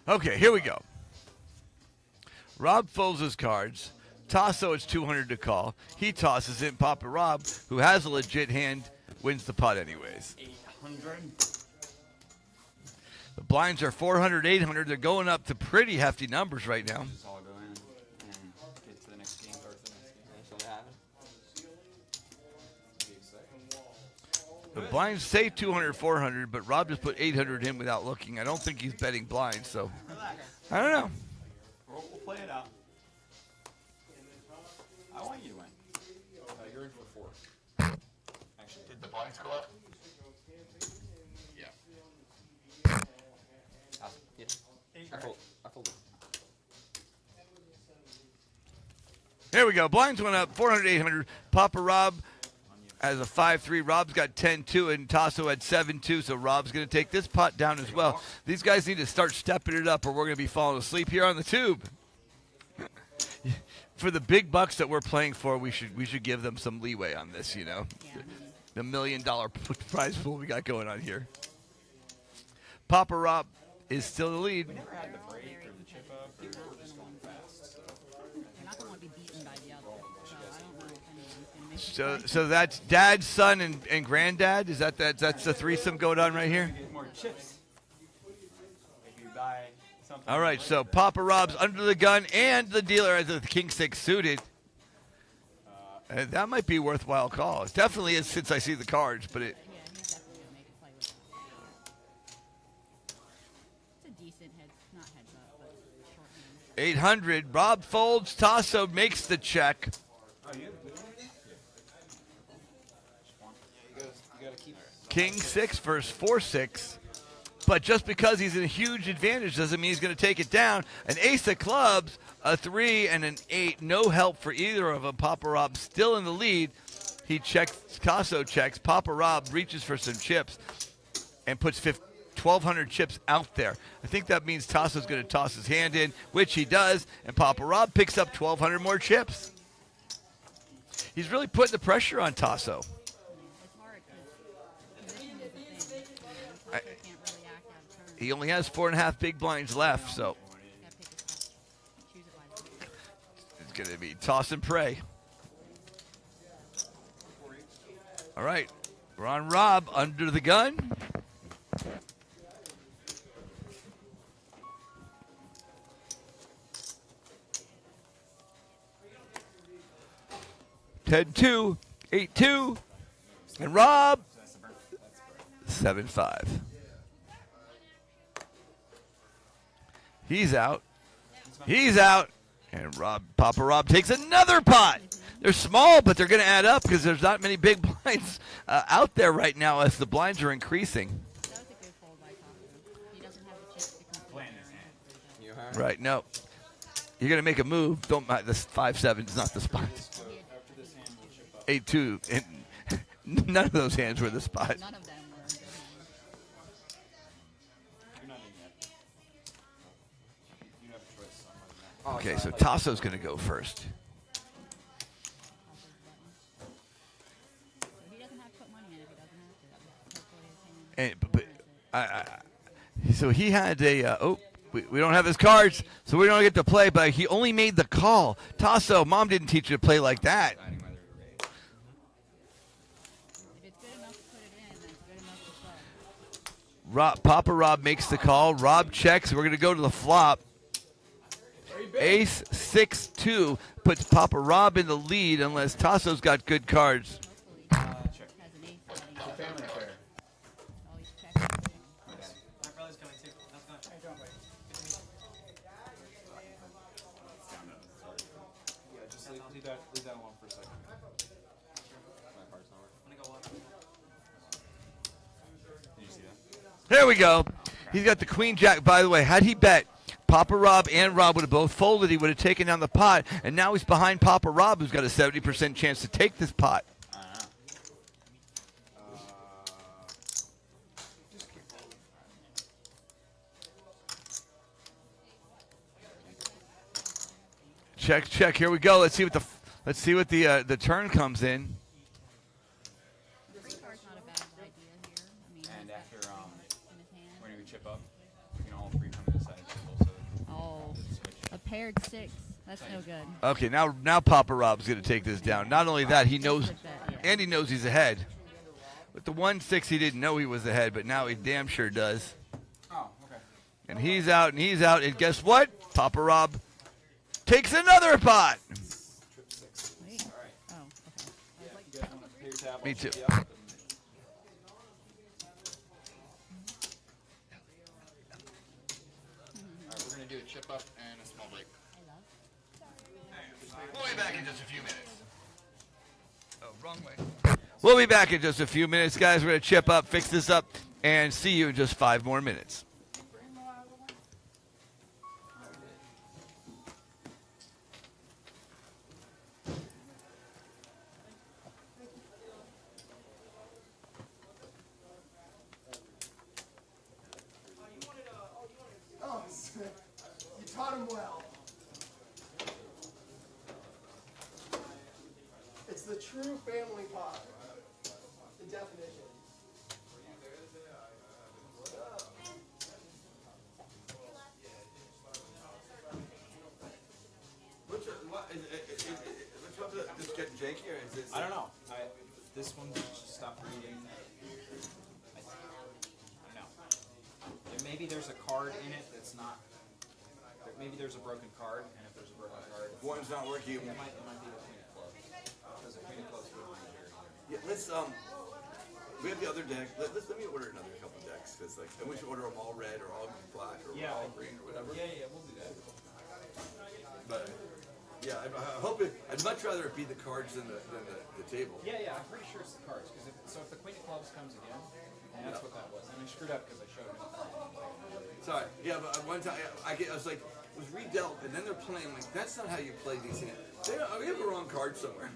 Okay, here we go. Rob folds his cards. Tasso, it's 200 to call. He tosses in. Papa Rob, who has a legit hand, wins the pot anyways. 800. The blinds are 400, 800. They're going up to pretty hefty numbers right now. Just all go in and get to the next game. Start the next game. The blinds say 200, 400, but Rob just put 800 in without looking. I don't think he's betting blinds, so I don't know. We'll play it out. I want you to win. You're in for 4. Actually, did the blinds go up? Yeah. I fold it. Here we go. Blinds went up 400, 800. Papa Rob has a 5-3. Rob's got 10-2, and Tasso had 7-2, so Rob's going to take this pot down as well. These guys need to start stepping it up, or we're going to be falling asleep here on the tube. For the big bucks that we're playing for, we should give them some leeway on this, Yeah, the $1 million prize pool we got going on here. Papa Rob is still the lead. We never had the break or the chip up. Or we're just going fast. So. You're not going to want to be beaten by the other. So I don't know if anyone's going to make it. So that's Dad, Son, and Granddad? That's the threesome going on right here? Get more chips. If you buy something. All right, so Papa Rob's under the gun, and the dealer has a King 6 suited. And that might be a worthwhile call. It definitely is since I see the cards, but it. Yeah, he's definitely going to make it play with it. It's a decent not heads up, but short hand. 800. Rob folds. Tasso makes the check. Oh, you gotta keep King 6 versus 4-6. But just because he's in a huge advantage doesn't mean he's going to take it down. An ace of clubs, a 3, and an 8. No help for either of them. Papa Rob still in the lead. He checks. Tasso checks. Papa Rob reaches for some chips and puts 1,200 chips out there. I think that means Tasso's going to toss his hand in, which he does, and Papa Rob picks up 1,200 more chips. He's really putting the pressure on Tasso. It's hard because position is the thing. Tasso can't really act out of turn. He only has 4.5 big blinds left, so Gotta pick his spots. Choose it wisely. it's going to be toss and pray. All right, we're on Rob under the gun. $10-2, 8-2, and Rob 7-5. He's out. He's out. And Papa Rob takes another pot. They're small, but they're going to add up because there's not many big blinds out there right now as the blinds are increasing. That was a good fold by Tasso. He doesn't have the chips to complete You their have? Right, no. You're going to make a move. Don't mind. This 5-7 is not the spot. After this hand, we'll chip up. 8-2. And none of those hands were the spot. None of them were good hands. You're not in yet. You have a choice. I'm not in Okay, that. so Tasso's going to go first. So he doesn't have to put money in if he doesn't have to. Hopefully his hand And, warrants it. so he had a we don't have his cards, so we don't get to play, but he only made the call. Tasso, Mom didn't teach you to play like that. If it's good enough to put it in, then it's good enough to show. Papa Rob makes the call. Rob checks. We're going to go to the flop. Ace 6-2 puts Papa Rob in the lead unless Tasso's got good cards. Hopefully Check. he has an ace that he It's a family affair. always checks. My brother's coming too. That's not. Hey, John, Yeah, just leave that alone for a second. My card's not working. I'm gonna go watch. Did you see that? There we go. He's got the queen jack. By the way, had he bet, Papa Rob and Rob would have both folded. He would have taken down the pot, and now he's behind Papa Rob, who's got a 70% chance to take this pot. I don't know. Check, check. Here we go. Let's see what the turn comes in. The free card's not a bad idea here. I mean, And he's after got in his hand. when you chip up, you know all three come to the side table, so Oh, just switch. a paired six. That's no good. Okay, now Papa Rob's going to take this down. Not only that, he knows, Good bet, yeah. and he knows he's ahead. With the 1-6, he didn't know he was ahead, but now he damn sure does. Oh, okay. And he's out, and guess what? Papa Rob takes another pot. Trip 6. Wait. All right. Oh, okay. I was like, You guys want to pay your tab? Me I'll too. chip you up and- Alright, we're gonna do a chip up and a small break. We'll be back in just a few minutes. Oh, wrong way. We'll be back in just a few minutes, guys. We're going to chip up, fix this up, and see you in just 5 more minutes. Oh, you taught him well. It's the true family pot. The definition. What's up with this getting janky, or is this? I don't know. This one just stopped reading. I don't know. Maybe there's a card in it that's not. Maybe there's a broken card, and if there's a broken card, One's not working. it might be the Queen of Clubs. Because the Queen of Clubs would be here. Yeah, let's we have the other deck. Let me order another couple decks, because and we should order them all red or all black or Yeah, all green or whatever. Yeah, we'll do that. But yeah, I hope I'd much rather it be the cards than the table. Yeah, I'm pretty sure it's the cards. Because if the Queen of Clubs comes again, and that's what that was. And I screwed up because I showed him. Sorry. Yeah, but one time I was like, it was redealt, and then they're playing like that's not how you play these hands. We have the wrong card somewhere.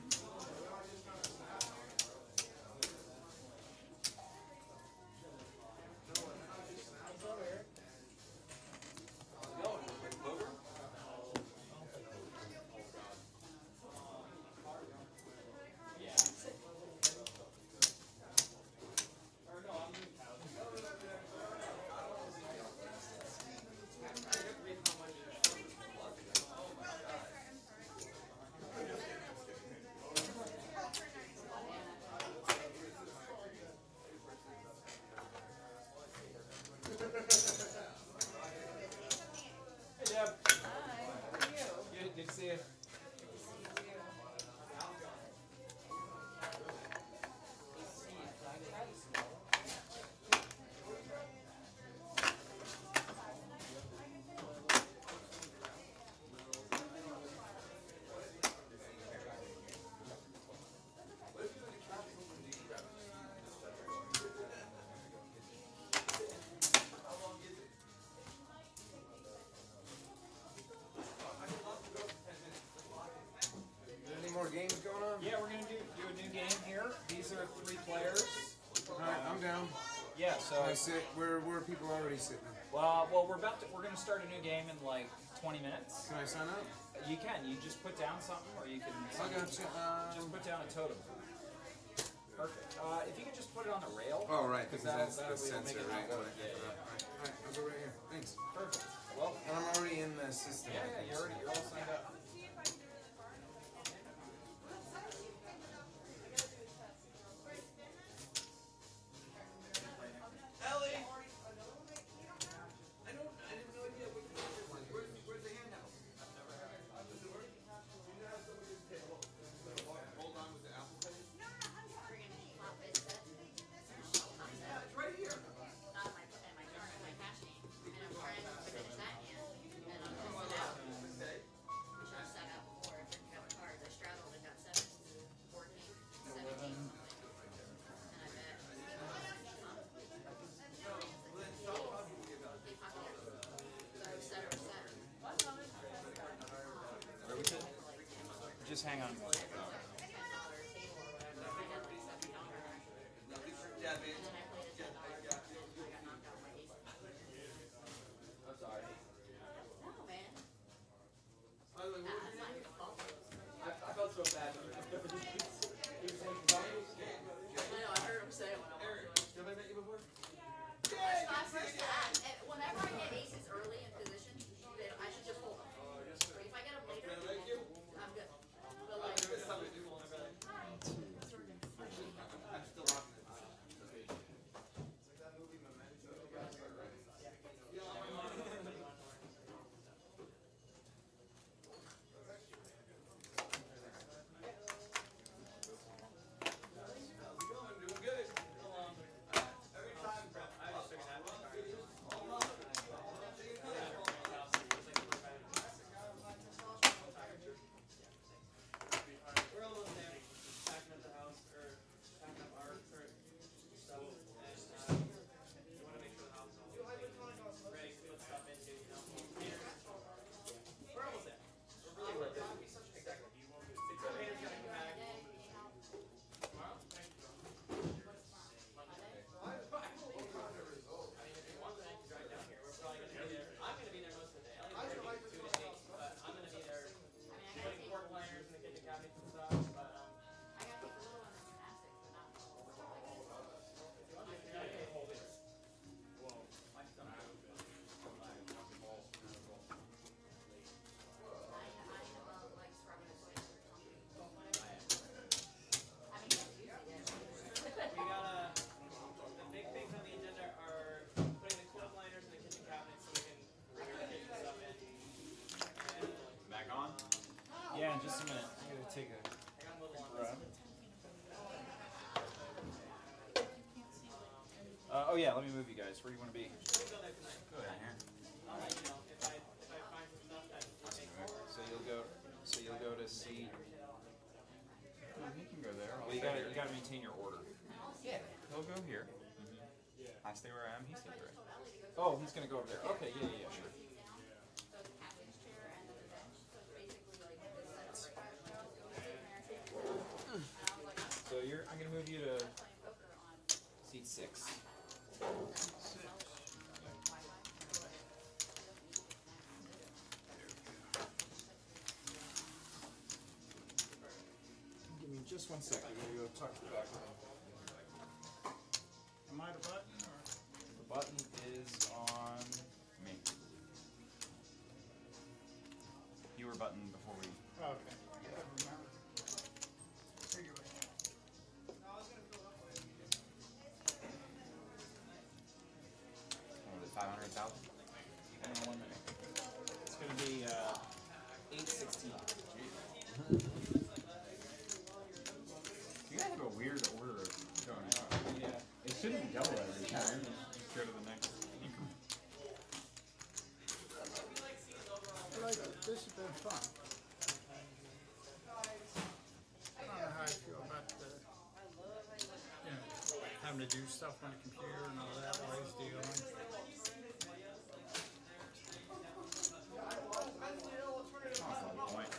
So Where are people already sitting? well, we're gonna start a new game in like 20 minutes. Can I sign up? You can. You just put down something, or you can just put down a totem. Perfect. If you could just put it on the rail. Oh, right, because that'll that's the sensor, make it right? not work. Okay. Yeah, Alright, I'll go right here. Thanks. Perfect. Well, And I'm already in the system. yeah, you're all signed up. Just hang on. I felt so bad. Whenever I get aces early in position, I should just fold them. Like if I get them later, I'm good. But like, We're almost there. Packing up the house, or packing up our current stuff, and we want to make sure the house is all ready to put stuff into. You know, we're almost there. We're really working. Exactly. Six painters gonna come back tomorrow. I'm gonna be there most of the day. I'll either be 2 to 8, but I'm gonna be there putting pork liners in the kitchen cabinets and stuff. But I gotta take the little one to gymnastics, but not. we got the big things on the agenda are putting the pork liners in the kitchen cabinets so we can bring our kitchen stuff in. And Back on? Yeah, in just a minute. I'm gonna take a I got a little on rub. Oh yeah, let me move you guys. Where do you want to be? Go there tonight. Go ahead here. I'll let you know if I find some stuff that we make forward. So you'll go to seat. No, he can go there. Well, you gotta maintain your order. Yeah. He'll go here. I stay where I am. He stays where I am. Oh, he's gonna go over there. Okay, yeah, sure. So I'm gonna move you to seat 6. Give me just 1 second. I'm gonna go talk to the back row. Am I the button or? The button is on Me. You were buttoned before we. Oh, okay. I don't remember. Figure it out. What was it, 500,000? Hang on 1 minute. It's gonna be 816. You guys have a weird order of going up. Yeah. It shouldn't go every time. Just go to the next increment. This has been fun. I don't know how I feel about having to do stuff on the computer and all that while he's dealing. That's not the point.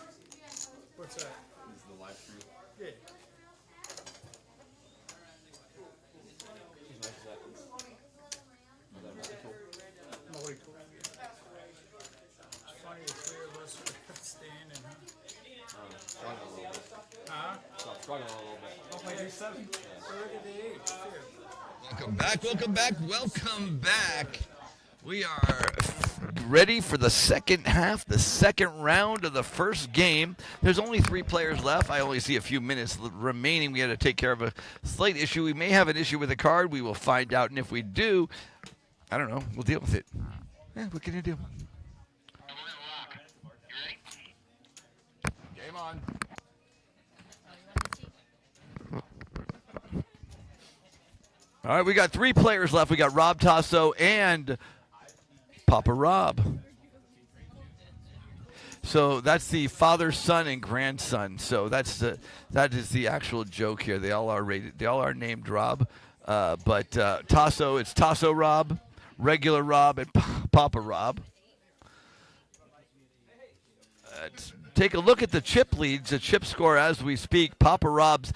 What's that? This is the live stream. Yeah. struggling a little bit. Don't play G7. Welcome back, welcome back, welcome back. We are ready for the second half, the second round of the first game. There's only 3 players left. I only see a few minutes remaining. We had to take care of a slight issue. We may have an issue with the card. We will find out, and if we do, I don't know, we'll deal with it. Yeah, what can you do? Game on. All right, we got 3 players left. We got Rob Tasso and Papa Rob. So that's the father, son, and grandson. So that is the actual joke here. They all are rated. They all are named Rob, but Tasso, it's Tasso Rob, regular Rob, and Papa Rob. Let's take a look at the chip leads, the chip score as we speak. Papa Rob's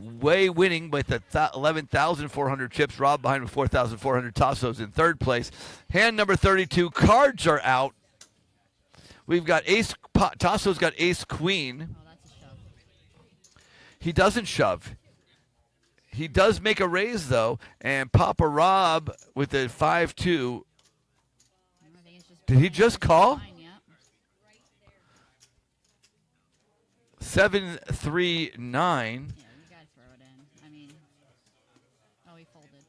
way winning with 11,400 chips. Rob behind with 4,400. Tasso's in third place. Hand number 32. Cards are out. We've got ace. Tasso's got ace queen. Oh, that's a shove. He doesn't shove. He does make a raise though, and Papa Rob with the 5-2. Did he just call? 7-3-9. Yeah, you gotta throw it in. I mean, oh, he folded.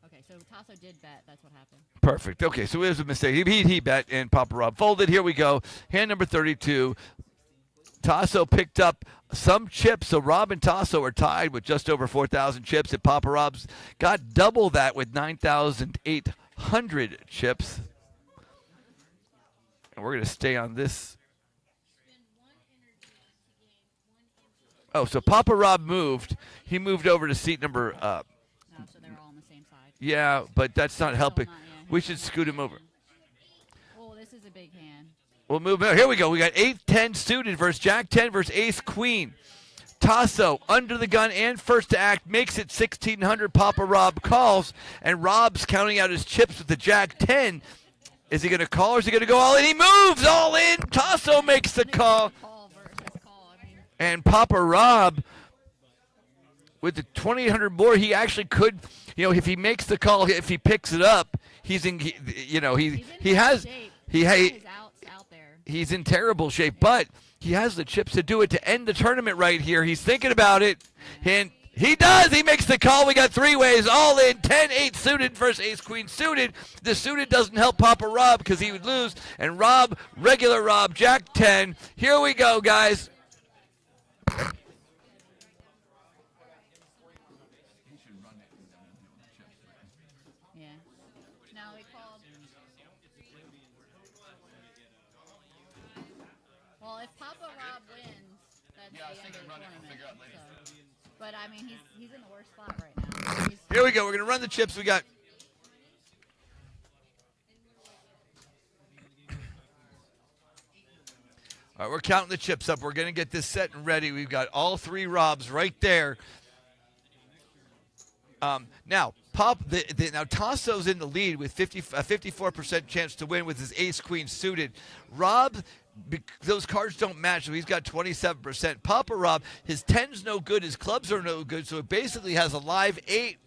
Okay, so Tasso did bet. That's what happened. Perfect. Okay, so it was a mistake. He bet, and Papa Rob folded. Here we go. Hand number 32. Tasso picked up some chips, so Rob and Tasso are tied with just over 4,000 chips, and Papa Rob's got double that with 9,800 chips. And we're going to stay on this. Oh, so Papa Rob moved. He moved over to seat number. So they're all on the same side. Yeah, but that's not helping. Not, yeah. We should scoot him over. Oh, this is a big hand. We'll move. Here we go. We got 8-10 suited versus Jack 10 versus Ace Queen. Tasso under the gun and first to act makes it 1,600. Papa Rob calls, and Rob's counting out his chips with the Jack 10. Is he going to call or is he going to go all in? He moves all in. Tasso makes the call. And Papa Rob, with the 2,800 more, he actually could, if he makes the call, if he picks it up, he's in, he's in terrible shape, but he has the chips to do it to end the tournament right here. He's thinking about it, and he does. He makes the call. We got 3 ways, all in, 10-8 suited versus ace-queen suited. The suited doesn't help Papa Rob because he would lose, and Rob, regular Rob, Jack 10. Here we go, guys. Yeah. No, he called. Well, if Papa Rob wins, that's the end of the tournament. So. But I mean, he's in the worst spot right now. Here we go. We're gonna run the chips. We got. All right, we're counting the chips up. We're going to get this set and ready. We've got all 3 Robs right there. Now, now Tasso's in the lead with a 54% chance to win with his ace-queen suited. Rob, those cards don't match, so he's got 27%. Papa Rob, his 10's no good, his clubs are no good, so it basically has a live 8.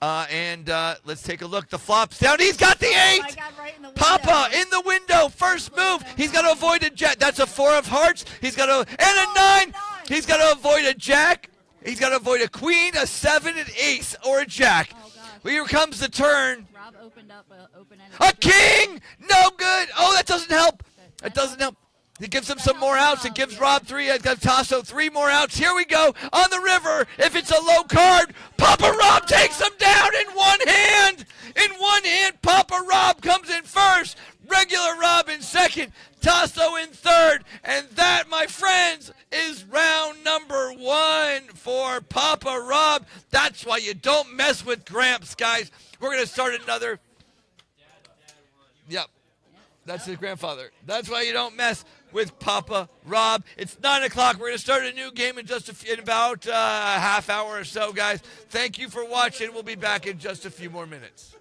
Let's take a look. The flop's down. He's got the 8. Oh my God, right in the window. Papa in the window. First move. He's got to avoid a jack. That's a 4 of hearts. He's got to and a 9. He's got to avoid a jack. He's got to avoid a queen, a 7, an ace, or a jack. Oh, Here comes the turn. Rob opened up open-ended. A king. No good. Oh, that doesn't help. That doesn't help. It gives him some more outs. It gives Rob 3. I've got Tasso 3 more outs. Here we go on the river. If it's a low card, Papa Rob takes him down in one hand. In one hand, Papa Rob comes in first. Regular Rob in second. Tasso in third. And that, my friends, is round number 1 for Papa Rob. That's why you don't mess with Gramps, guys. We're going to start another. Yep. That's his grandfather. That's why you don't mess with Papa Rob. It's 9 o'clock. We're going to start a new game in in about a half hour or so, guys. Thank you for watching. We'll be back in just a few more minutes.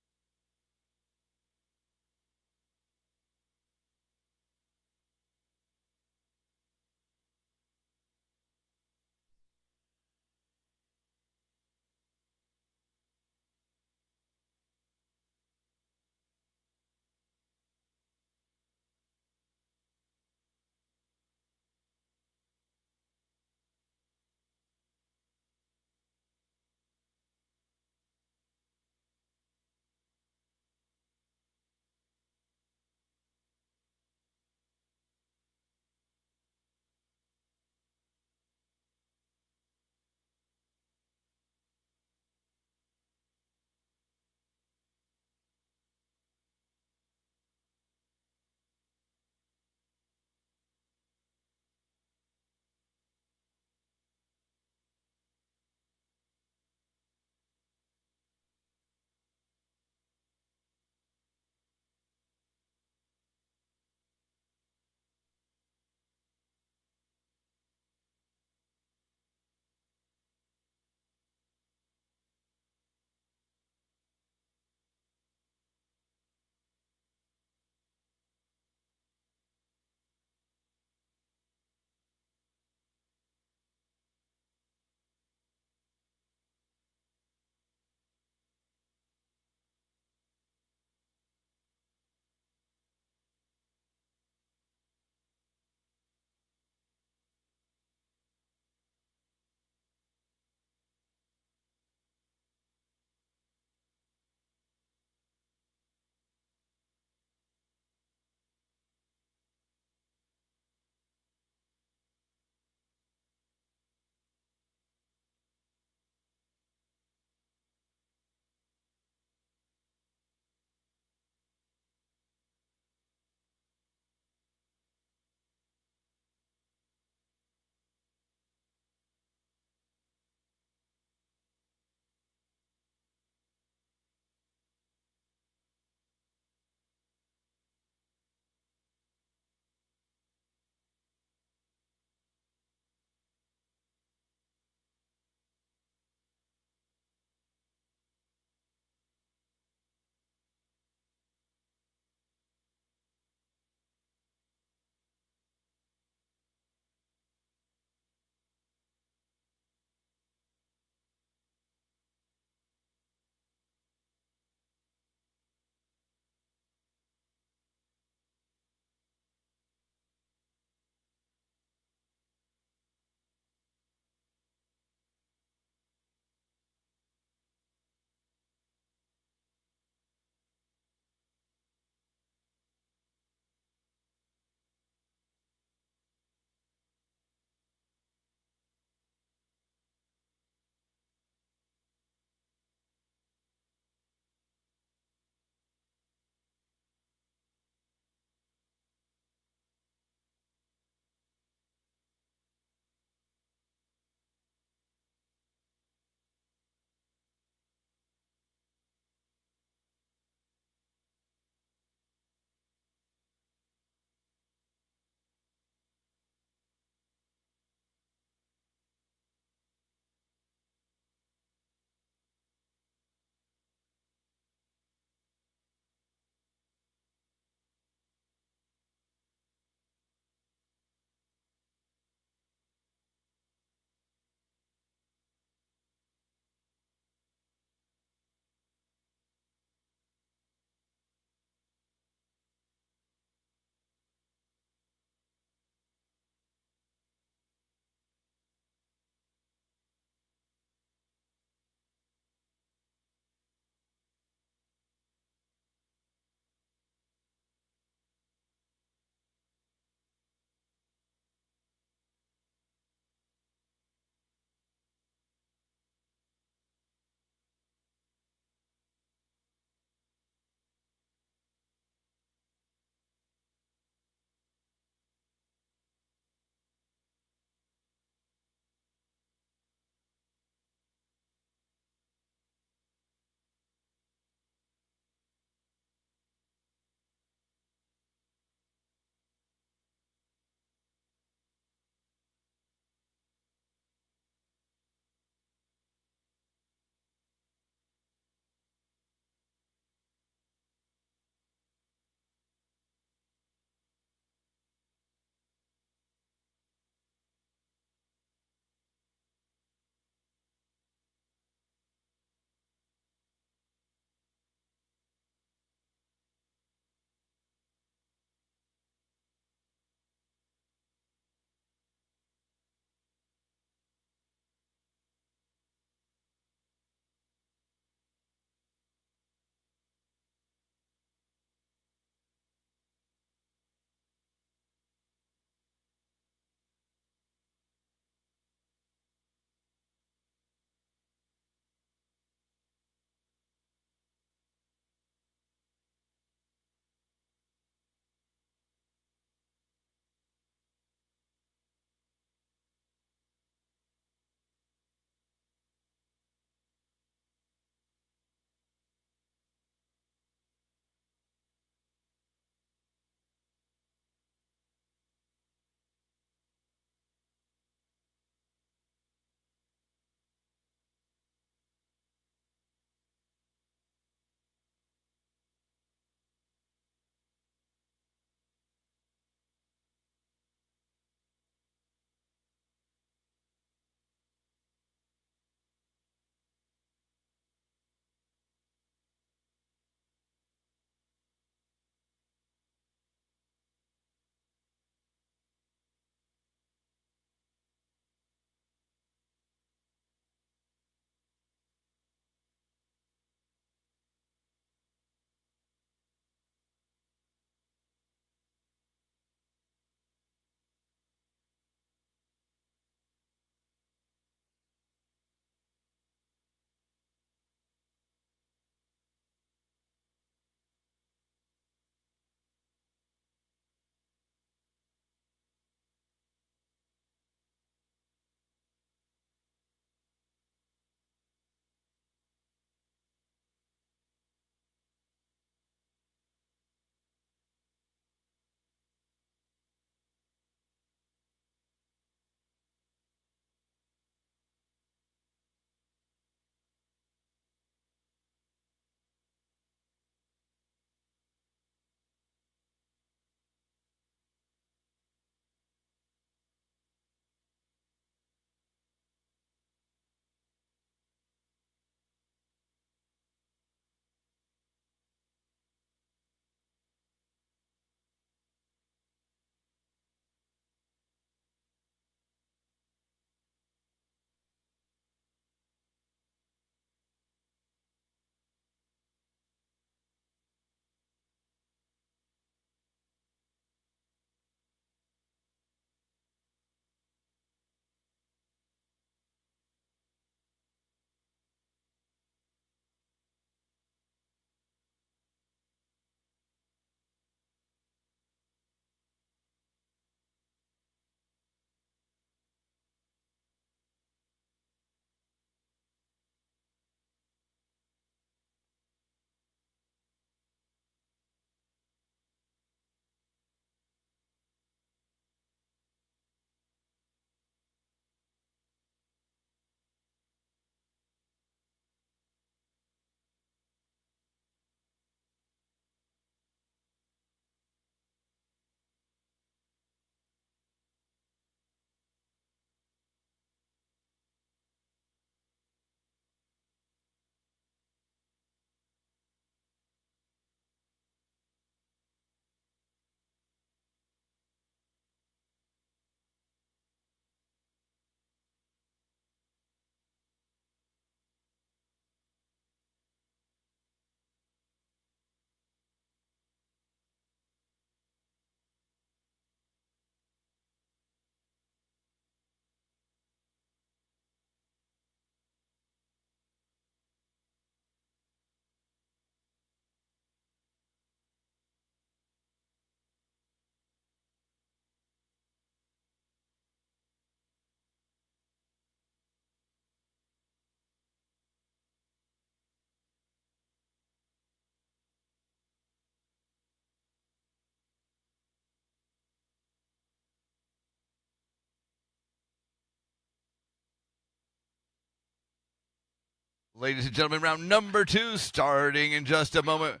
Ladies and gentlemen, round number 2 starting in just a moment.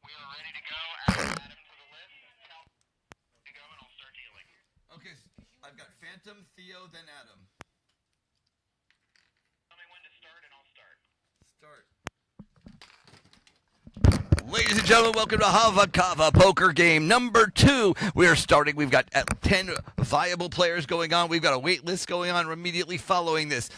We are ready to go. Add Adam to the list. Count to go, and I'll start dealing. Okay, I've got Phantom, Theo, then Adam. Tell me when to start, and I'll start. Ladies and gentlemen, welcome to Hava Poker Game number 2. We are starting. We've got 10 viable players going on. We've got a wait list going on immediately following this.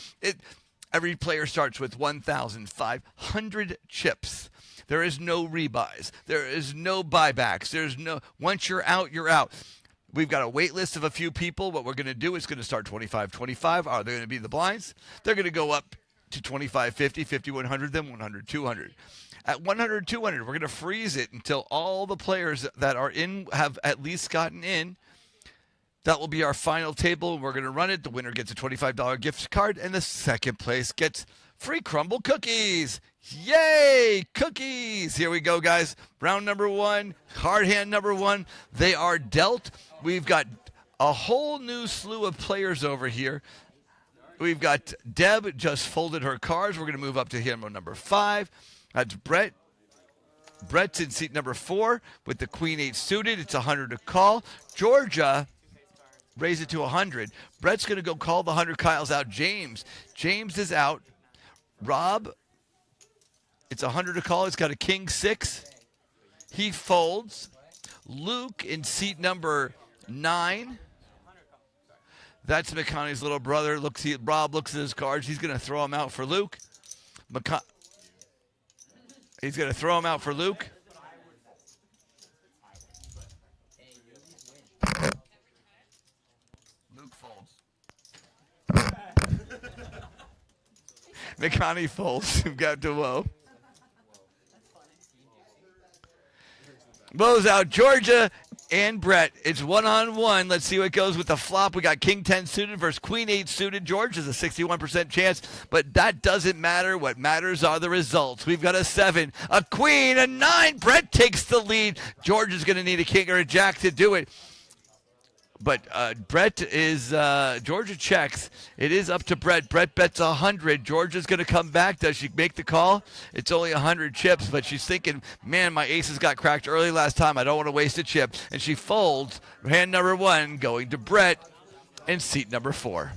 Every player starts with 1,500 chips. There is no rebuys. There is no buybacks. There's no, once you're out, you're out. We've got a wait list of a few people. What we're going to do is going to start 25-25. Are they going to be the blinds? They're going to go up to 25-50, 50-100, then 100-200. At 100-200, we're going to freeze it until all the players that are in have at least gotten in. That will be our final table. We're going to run it. The winner gets a $25 gift card, and the second place gets free crumble cookies. Yay! Cookies! Here we go, guys. Round number 1, hard hand number 1. They are dealt. We've got a whole new slew of players over here. We've got Deb just folded her cards. We're going to move up to him on number 5. That's Brett. Brett's in seat number 4 with the Queen 8 suited. It's 100 to call. Georgia raise it to 100. Brett's going to go call the 100. Kyle's out. James is out. Rob, it's 100 to call. He's got a King 6. He folds. Luke in seat number 9. That's McConaughey's little brother. Rob looks at his cards. He's going to throw him out for Luke. He's going to throw him out for Luke. Luke folds. McConaughey folds. We've got to Woe. Woe's out. Georgia and Brett. It's 1-on-1. Let's see what goes with the flop. We got King 10 suited versus Queen 8 suited. Georgia's a 61% chance, but that doesn't matter. What matters are the results. We've got a 7, a Queen, a 9. Brett takes the lead. Georgia's going to need a King or a Jack to do it. But Brett is, Georgia checks. It is up to Brett. Brett bets 100. Georgia's going to come back. Does she make the call? It's only 100 chips, but she's thinking, man, my aces got cracked early last time. I don't want to waste a chip. And she folds. Hand number 1 going to Brett in seat number 4.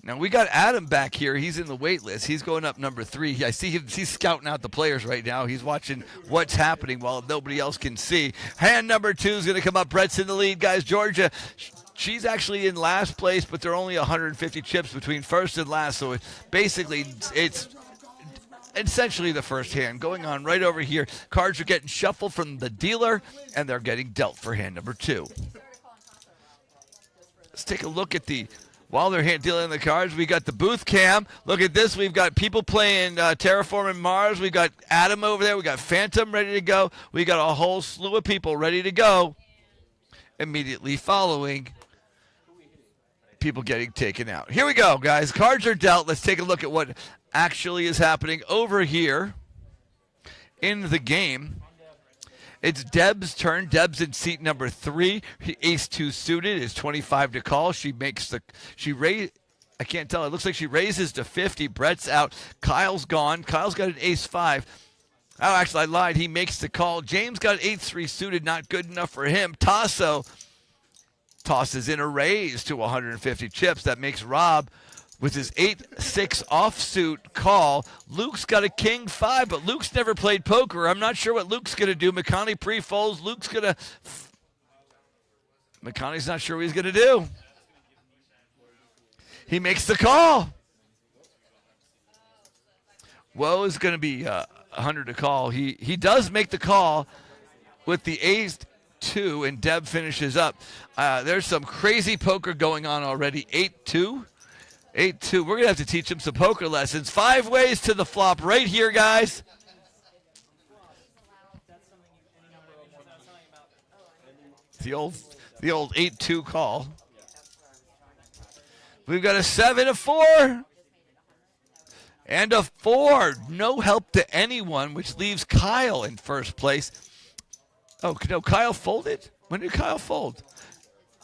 Now, we got Adam back here. He's in the wait list. He's going up number 3. I see him. He's scouting out the players right now. He's watching what's happening while nobody else can see. Hand number 2 is going to come up. Brett's in the lead, guys. Georgia, she's actually in last place, but there are only 150 chips between first and last. So basically, it's essentially the first hand going on right over here. Cards are getting shuffled from the dealer, and they're getting dealt for hand number 2. Let's take a look at the... While they're dealing the cards, we got the booth cam. Look at this. We've got people playing Terraforming Mars. We've got Adam over there. We got Phantom ready to go. We got a whole slew of people ready to go. Immediately following, people getting taken out. Here we go, guys. Cards are dealt. Let's take a look at what actually is happening over here in the game. It's Deb's turn. Deb's in seat number 3. Ace 2 suited is 25 to call. She I can't tell. It looks like she raises to 50. Brett's out. Kyle's gone. Kyle's got an ace 5. Oh, actually, I lied. He makes the call. James got an 8-3 suited. Not good enough for him. Tasso tosses in a raise to 150 chips. That makes Rob with his 8-6 offsuit call. Luke's got a King 5, but Luke's never played poker. I'm not sure what Luke's going to do. McConaughey pre-folds. McConaughey's not sure what he's going to do. He makes the call. Woe is going to be 100 to call. He does make the call with the ace 2, and Deb finishes up. There's some crazy poker going on already. 8-2. 8-2. We're going to have to teach him some poker lessons. 5 ways to the flop right here, guys. The old 8-2 call. We've got a 7, a 4, and a 4. No help to anyone, which leaves Kyle in first place. Oh, no, Kyle folded? When did Kyle fold?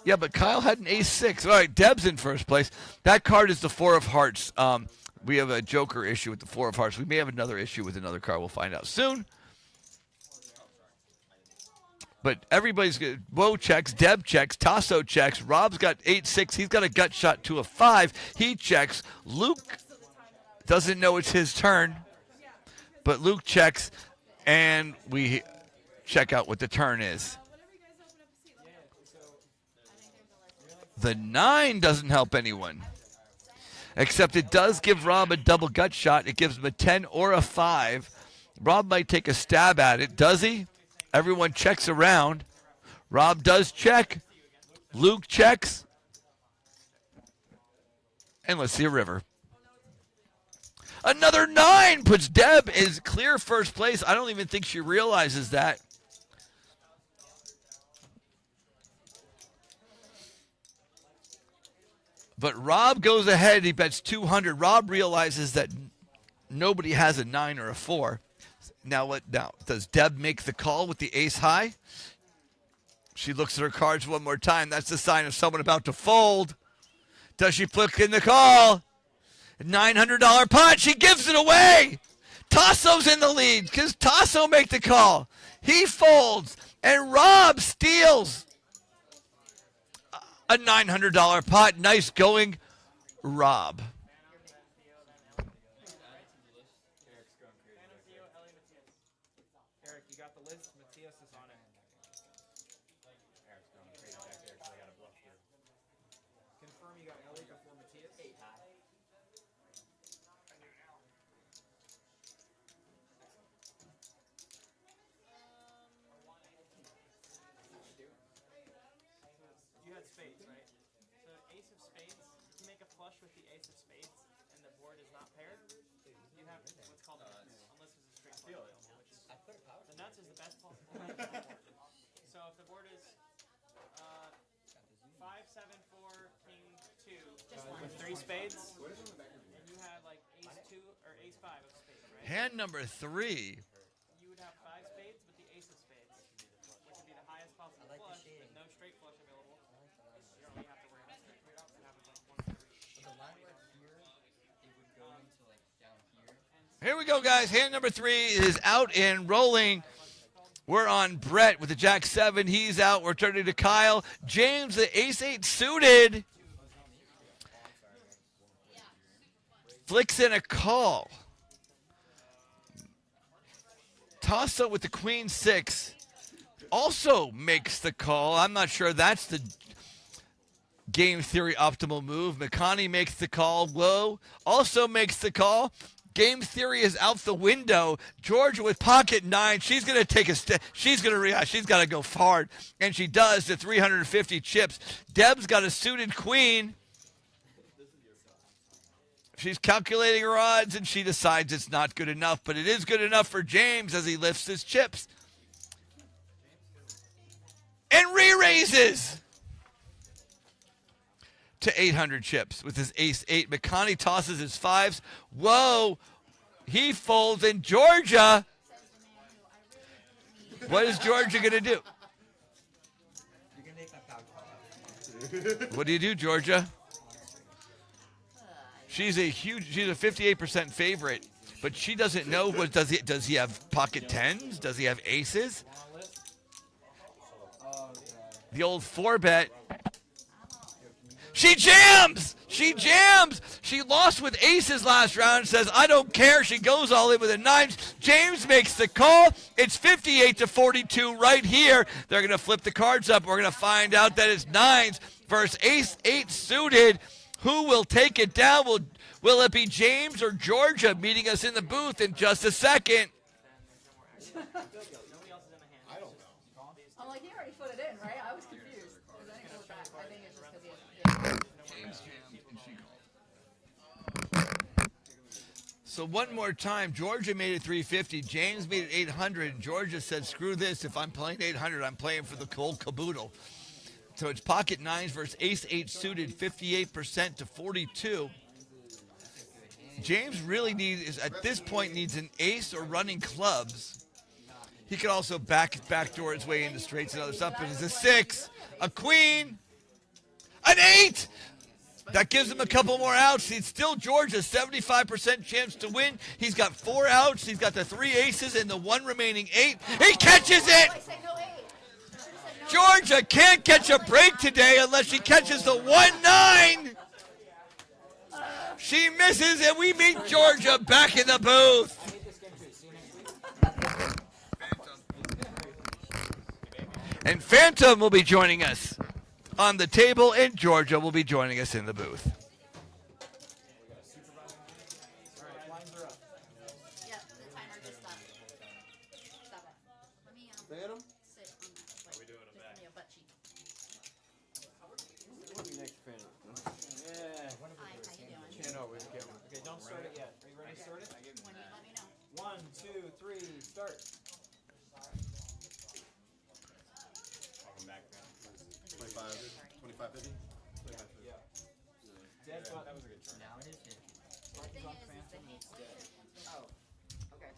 Yeah, but Kyle had an ace-6. All right, Deb's in first place. That card is the 4 of hearts. We have a joker issue with the 4 of hearts. We may have another issue with another card. We'll find out soon. But everybody's good. Woe checks, Deb checks, Tasso checks. Rob's got 8-6. He's got a gut shot to a 5. He checks. Luke doesn't know it's his turn, but Luke checks, and we check out what the turn is. The 9 doesn't help anyone, except it does give Rob a double gut shot. It gives him a 10 or a 5. Rob might take a stab at it. Does he? Everyone checks around. Rob does check. Luke checks. And let's see a river. Another 9 puts Deb in clear first place. I don't even think she realizes that. But Rob goes ahead. He bets 200. Rob realizes that nobody has a 9 or a 4. Now, does Deb make the call with the ace high? She looks at her cards one more time. That's the sign of someone about to fold. Does she put in the call? $900 pot. She gives it away. Tasso's in the lead because Tasso make the call. He folds, and Rob steals a $900 pot. Nice going, Rob. Eric, you got the list? Matthias is on it. Confirm you got Ellie before Matthias? You had spades, right? So ace of spades, if you make a flush with the ace of spades and the board is not paired, you have what's called nuts, unless there's a straight flush available, which is the nuts is the best possible hand on the board. So if the board is 5, 7, 4, king 2 with 3 spades, and you have like ace 2 or ace 5 of spades, right? Hand number 3. You would have 5 spades with the ace of spades, which would be the highest possible flush, with no straight flush available. You don't really have to worry about straight flush. It happens like once every. Here we go, guys. Hand number 3 is out and rolling. We're on Brett with the Jack 7. He's out. We're turning to Kyle. James, the ace 8 suited. Flicks in a call. Tasso with the queen 6 also makes the call. I'm not sure that's the game theory optimal move. McConney makes the call. Woe also makes the call. Game theory is out the window. Georgia with pocket 9. She's going to take a step. She's going to react. She's got to go hard. And she does to 350 chips. Deb's got a suited queen. She's calculating her odds, and she decides it's not good enough. But it is good enough for James as he lifts his chips. And re-raises to 800 chips with his ace 8. McConney tosses his 5s. Whoa. He folds in Georgia. What is Georgia going to do? What do you do, Georgia? She's a 58% favorite, but she doesn't know what does he have pocket 10s? Does he have aces? The old 4-bet. She jams! She jams! She lost with aces last round and says, I don't care. She goes all in with a 9. James makes the call. It's 58-42 right here. They're going to flip the cards up. We're going to find out that it's 9s versus ace 8 suited. Who will take it down? Will it be James or Georgia meeting us in the booth in just a second? I'm like, he already put it in, right? I was confused. Because I didn't go back. I think it's just because he has So one more time, Georgia made it 350. James made it 800. And Georgia said, screw this. If I'm playing 800, I'm playing for the cold caboodle. So it's pocket 9s versus ace 8 suited, 58% to 42. James really at this point needs an ace or running clubs. He could also backdoor his way into straights and other stuff, but it's a 6, a queen, An 8! That gives him a couple more outs. It's still Georgia, 75% chance to win. He's got 4 outs. He's got the 3 aces and the 1 remaining 8. He catches it! Georgia can't catch a break today unless she catches the 1-9. She misses, and we meet Georgia back in the booth. And Phantom will be joining us on the table, and Georgia will be joining us in the booth. Yep, the timer just stopped. Stop it. Let me Phantom? sit on that. Like, just give me a butt cheek. Yeah. Hi, how you doing? Can't always get one. Okay, don't start it yet. Are you ready to start it? When you let me know. 1, 2, 3, start. 25, 50? Yeah. Dead button. That was a good turn. Now it is 50. The thing is the hate split. Oh, okay.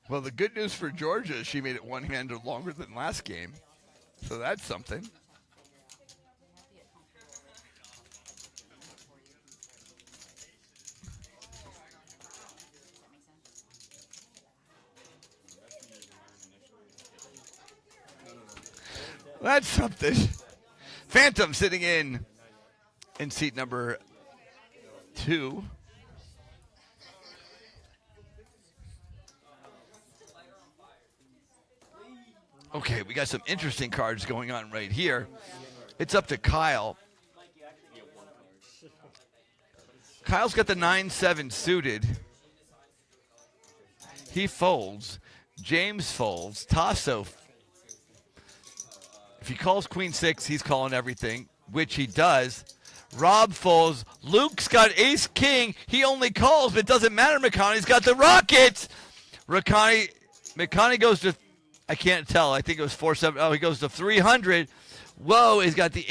Well, the good news for Georgia is she made it one-handed longer than last game. So that's something. That's something. Phantom sitting in seat number 2. Okay, we got some interesting cards going on right here. It's up to Kyle. Kyle's got the 9-7 suited. He folds. James folds. Tasso. If he calls Queen 6, he's calling everything, which he does. Rob folds. Luke's got Ace King. He only calls, but it doesn't matter. McConaughey's got the Rockets. McConaughey goes to, I can't tell. I think it was 4-7. Oh, he goes to 300. Whoa, he's got the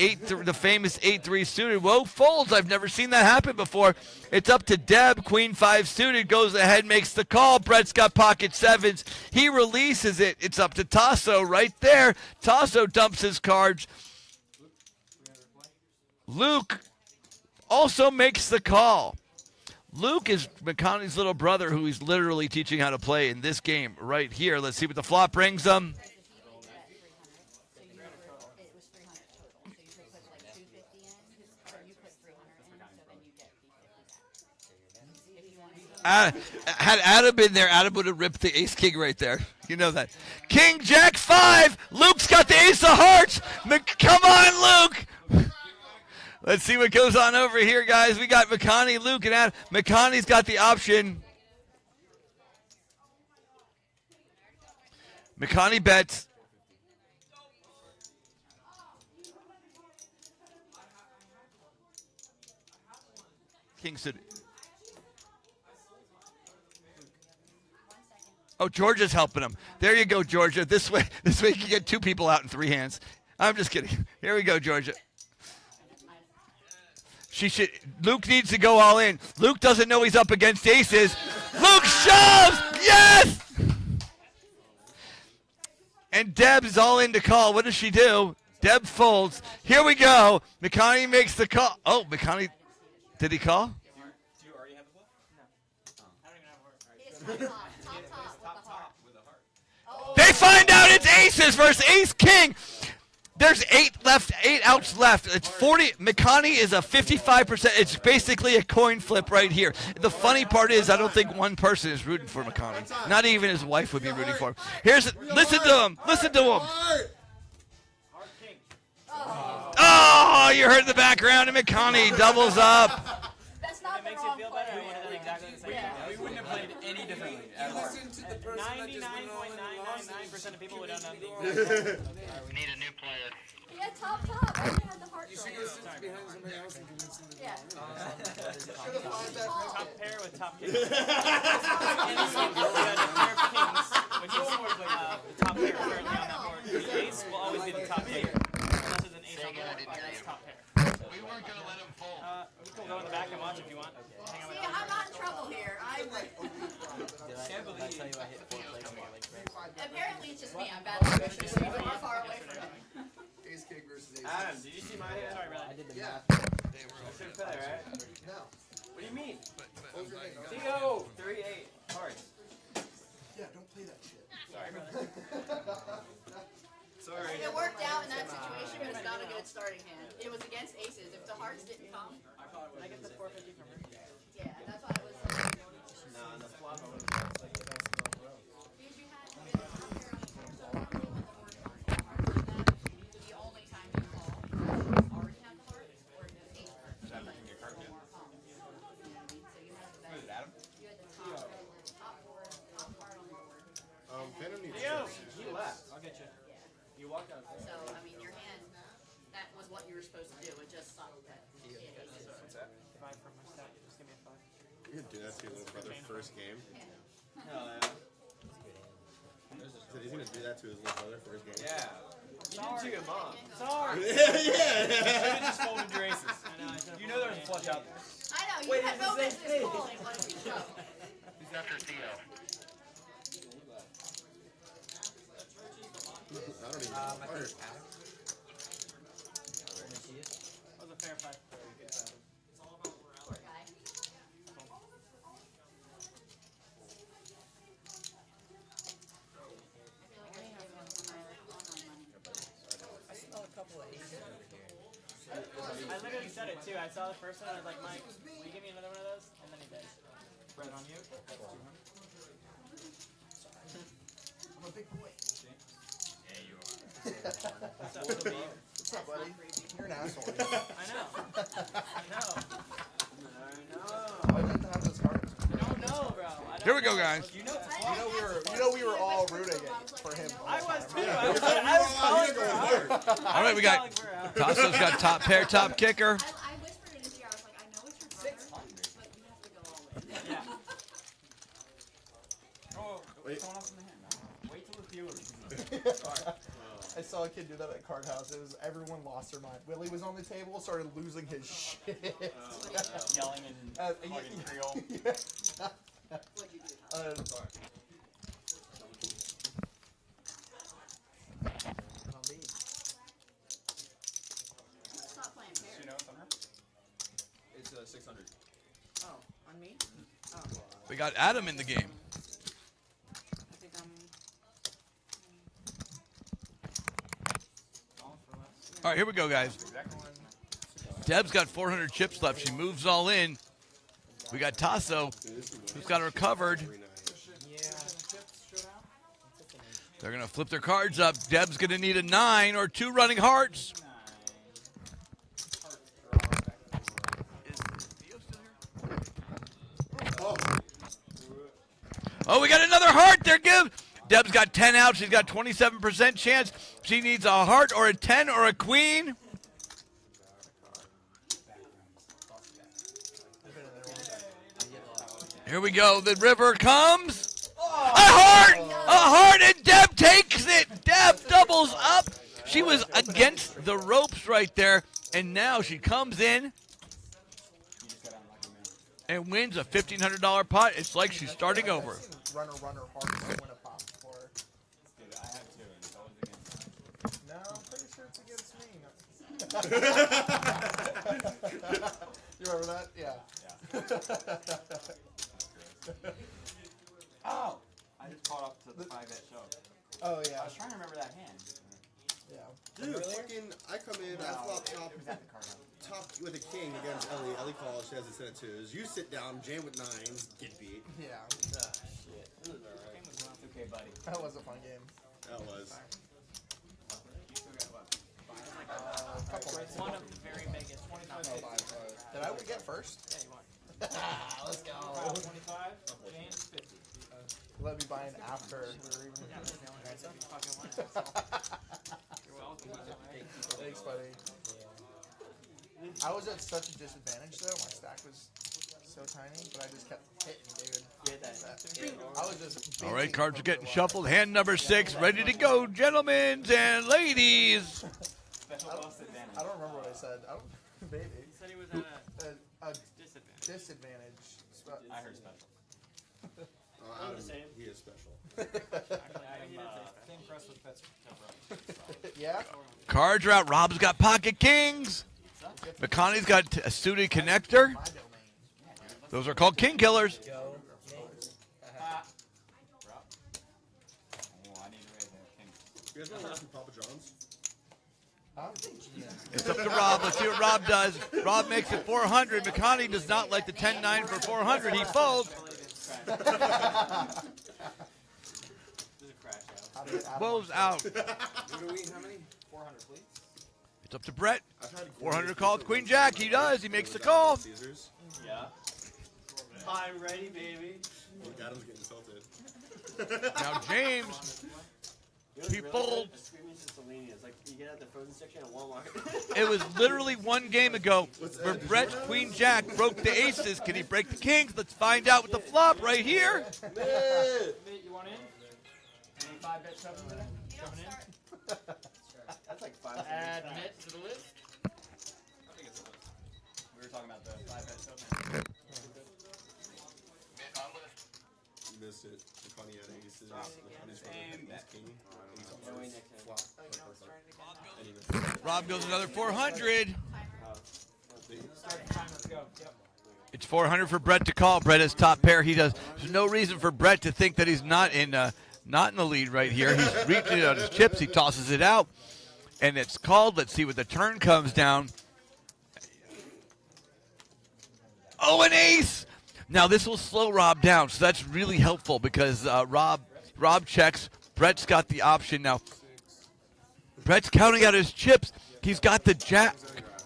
the famous 8-3 suited. Whoa, folds. I've never seen that happen before. It's up to Deb. Queen 5 suited goes ahead, makes the call. Brett's got pocket 7s. He releases it. It's up to Tasso right there. Tasso dumps his cards. Luke also makes the call. Luke is McConaughey's little brother who he's literally teaching how to play in this game right here. Let's see what the flop brings him. Had Adam been there, Adam would have ripped the ace king right there. You know that. King Jack 5. Luke's got the ace of hearts. Come on, Luke. Let's see what goes on over here, guys. We got McConaughey, Luke, and Adam. McConaughey's got the option. McConaughey bets. King suited. Oh, Georgia's helping him. There you go, Georgia. This way you can get 2 people out in 3 hands. I'm just kidding. Here we go, Georgia. Luke needs to go all in. Luke doesn't know he's up against aces. Luke shoves! Yes! And Deb's all in to call. What does she do? Deb folds. Here we go. McConaughey makes the call. Oh, McConaughey. Did he call? Do you already have the bluff? No. I don't even have a heart. Top with a heart. They find out it's aces versus ace king. There's 8 outs left. It's 40. McConaughey is a 55%. It's basically a coin flip right here. The funny part is I don't think one person is rooting for McConaughey. Not even his wife would be rooting for him. Listen to him. Listen to him. Oh, you heard the background, and McConaughey doubles up. That's not the wrong player. We wouldn't have played any differently. You listen to the person that just went on and 99.999% of people would have done We need a new player. Yeah, top. I already had the heart You should going. go sit behind somebody else and convince them to Yeah. top pair with top king. And so we had a pair of kings, which is the top pair currently on that board. The ace will always be the top pair. Unless there's an ace on the board, that's top pair. We weren't going to let him fold. You can go in the back and watch if you want. Hang on See, I'm not in trouble here. Did I tell you I hit 4 plates on my leg break? Apparently it's just me. I'm bad at pushing so far away from it. Ace King versus Yeah. Should play, right? No. What do you mean? Close your hand. Theo! 3-8. Cards. Yeah, don't play that shit. Sorry. Sorry. It worked out in that situation, but it's not a good starting hand. It was against aces. If the hearts didn't come, I get the 450 from her. yeah, that's why it was. Nah, the flop I would Because you had the top pair on the board, so normally when the board comes, the only time you call, you already have the hearts, or the ace hearts. Is that making your card More palms. You know what I mean? So you had the Who is it, best. Adam? You had the top board, top card on the board. Phantom needs Theo! chips. He left. I'll get you. Yeah. You walked out. So, I mean, your hand, that was what you were supposed to do. It just sucked that. What's that? 5 from my stack. Just give me a 5. You can do that to your little brother first game. Hell yeah. So he's gonna do that to his little brother first game. Yeah. You did to your mom. Sorry. Yeah, You should have just folded your aces. You know there's a flush out there. I know, you Wait, had it's no the same business thing. calling, but if you show. Who's after Theo? I don't even know. I think Adam. That was a fair 5. Poor guy. I feel like I should give him some online money. I saw a couple of aces over here. I literally said it too. I saw the first one. I was like, Mike, will you give me another one of those? And then he did. Bread on you. I'm a big boy. Yeah, you are. What's up, little beef? What's up, buddy? You're an asshole. I know. I know. Why'd you have to have those cards? I don't know, bro. I don't Here we go, know. guys. You know it's a I flop. You know we were all rooting for him. I was too. I was calling for her. All right, we got Tasso's got top pair, top kicker. I whispered in his ear, I was like, I know it's your brother, but you have to go all in. Yeah. Oh, Wait. someone else in the hand. No. Wait till the dealer. Sorry. I saw a kid do that at card houses. Everyone lost their mind. Willie was on the table, started losing his shit. Yelling in fucking Creole. What'd you do, Tom? Stop playing Do you pairs. know what's on her? It's 600. Oh, on me? We got Adam in the game. I think I'm. Calling for less. All right, here we go, guys. Exact one. Deb's got 400 chips left. She moves all in. We got Tasso, who's got her covered. They're going to flip their cards up. Deb's going to need a 9 or 2 running hearts. Oh, we got another heart there. Deb's got 10 out. She's got 27% chance. She needs a heart or a 10 or a queen. Here we go. The river comes. A heart! A heart, and Deb takes it. Deb doubles up. She was against the ropes right there, and now she comes in and wins a $1,500 pot. It's like she's starting over. Runner, hard win a pop before. Dude, I have 2, and it's always against me. No, I'm pretty sure it's against me. You remember that? Yeah. Oh! I just caught up to the 5-bet show. Oh yeah. I was trying to remember that hand. Yeah. Dude, fucking, I come in, I flop top, It was at the card house. top with a king against Ellie. Ellie calls, she has a set of 2s. You sit down, jam with 9s, get beat. Yeah. It's okay, buddy. That was a fun game. That was. You still got what? Couple It's one of the very biggest. 25. Did I get first? Yeah, you won. Let's go. 25, James 50. Let me buy an after we were even. Yeah, that's the only reason you fucking won. That's all. You're welcome. Thanks, buddy. I was at such a disadvantage though. My stack was so tiny, but I just kept hitting, dude. I was just. All right, binging cards for are getting like- shuffled. Hand number 6, ready to go, gentlemen and ladies. Special boss advantage. I don't remember what I said. I don't. Maybe. He said he was at A a disadvantage. disadvantage. I heard special. Adam, the same. he is special. Actually, I think he did say Same press with pets. Yeah. Cards are out. Rob's got pocket kings. McConaughey's got a suited connector. Those are called king killers. Oh, I need to raise that king. You guys want to learn from Papa John's? It's up to Rob. Let's see what Rob does. Rob makes it 400. McConaughey does not like the 10-9 for 400. He folds. Woe's out. What do we? How many? 400, please. It's up to Brett. I've had 400 called Queen Jack. He does. He makes the call. Caesars. Yeah. I'm ready, baby. Look, Adam's getting insulted. Now James. He folds. It's like you get at the frozen section at Walmart. It was literally one game ago where Brett's Queen Jack broke the aces. Can he break the kings? Let's find out with the flop right here. Mitt, you want in? Any 5-bet shoving today? Shoving in? That's like 5. Add Mitt to the list. I think it's a list. We were talking about the 5-bet shoving. You missed it. McConaughey had aces. McConaughey's king. Flop. And he missed it. Rob goes another 400. Start the time, let's go. Yep. It's 400 for Brett to call. Brett is top pair. He does. There's no reason for Brett to think that he's not in the lead right here. He's reaching out his chips. He tosses it out, and it's called. Let's see what the turn comes down. Oh, an ace! Now this will slow Rob down, so that's really helpful because Rob checks. Brett's got the option now. Brett's counting out his chips. He's got the jack,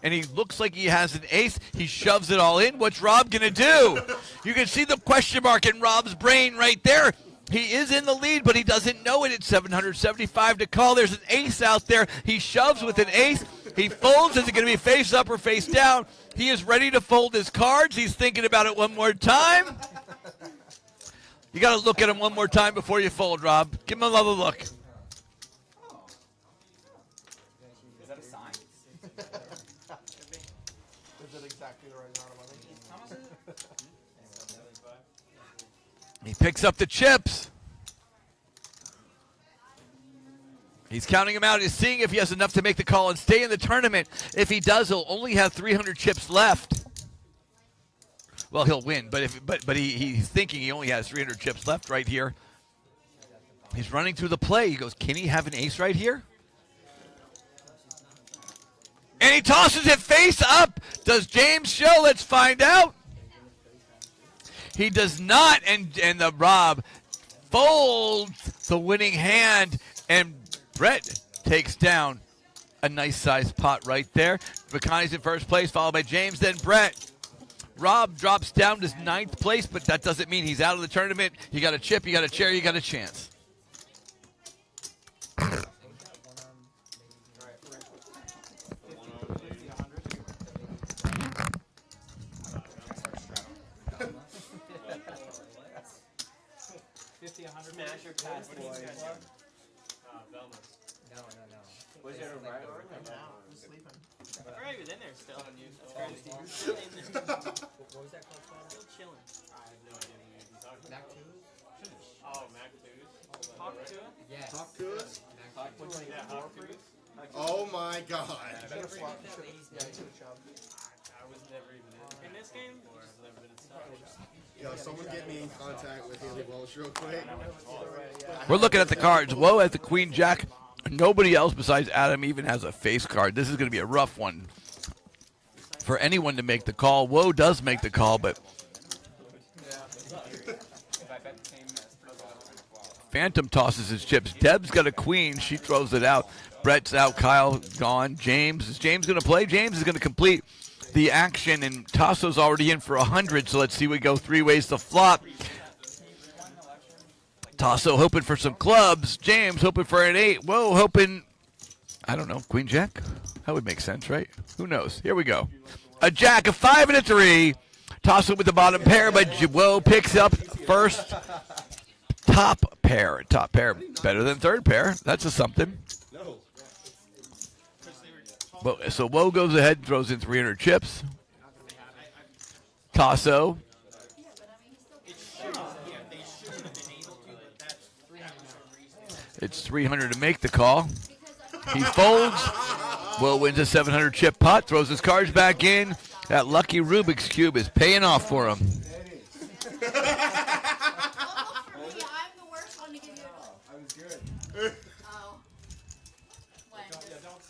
and he looks like he has an ace. He shoves it all in. What's Rob going to do? You can see the question mark in Rob's brain right there. He is in the lead, but he doesn't know it. It's 775 to call. There's an ace out there. He shoves with an ace. He folds. Is it going to be face up or face down? He is ready to fold his cards. He's thinking about it one more time. You got to look at him one more time before you fold, Rob. Give him another look. Is that a sign? Is it exactly the right amount of money? How much is it? 75. He picks up the chips. He's counting them out. He's seeing if he has enough to make the call and stay in the tournament. If he does, he'll only have 300 chips left. Well, he'll win, but he's thinking he only has 300 chips left right here. He's running through the play. He goes, can he have an ace right here? And he tosses it face up. Does James show? Let's find out. He does not, and the Rob folds the winning hand, and Brett takes down a nice sized pot right there. McConaughey's in first place, followed by James, then Brett. Rob drops down to 9th place, but that doesn't mean he's out of the tournament. You got a chip, you got a chair, you got a chance. Smash your pass, boys. Was there a right order? No, I'm sleeping. We're not even in there still. That's crazy. We're still in there. What was that called? Still chilling. I have no idea what you're talking Mac about. 2s? Oh, Mac 2s. Talk to him. Yes. Hawk Goods? Yeah, Hawk 2s. Oh my god. Better flop. Yeah, too, Chubb. I was never even In this game, I've never been in Stop. Yo, someone get me in contact with Haley Welsh real quick. We're looking at the cards. Woe has the Queen Jack. Nobody else besides Adam even has a face card. This is going to be a rough one for anyone to make the call. Woe does make the call, but Phantom tosses his chips. Deb's got a queen. She throws it out. Brett's out. Kyle gone. James. Is James going to play? James is going to complete the action, and Tasso's already in for 100, so let's see. We go 3 ways to flop. Tasso hoping for some clubs. James hoping for an 8. Whoa, hoping, I don't know, Queen Jack? That would make sense, right? Who knows? Here we go. A Jack, a 5, and a 3. Tasso with the bottom pair, but Whoa picks up first top pair. Top pair better than third pair. That's a something. No. Well, so Woe goes ahead and throws in 300 chips. Tasso. It's 300 to make the call. He folds. Will wins a 700 chip pot, throws his cards back in. That lucky Rubik's Cube is paying off for him. Almost for me, I'm the worst one to give you a call. I was good. Oh. When?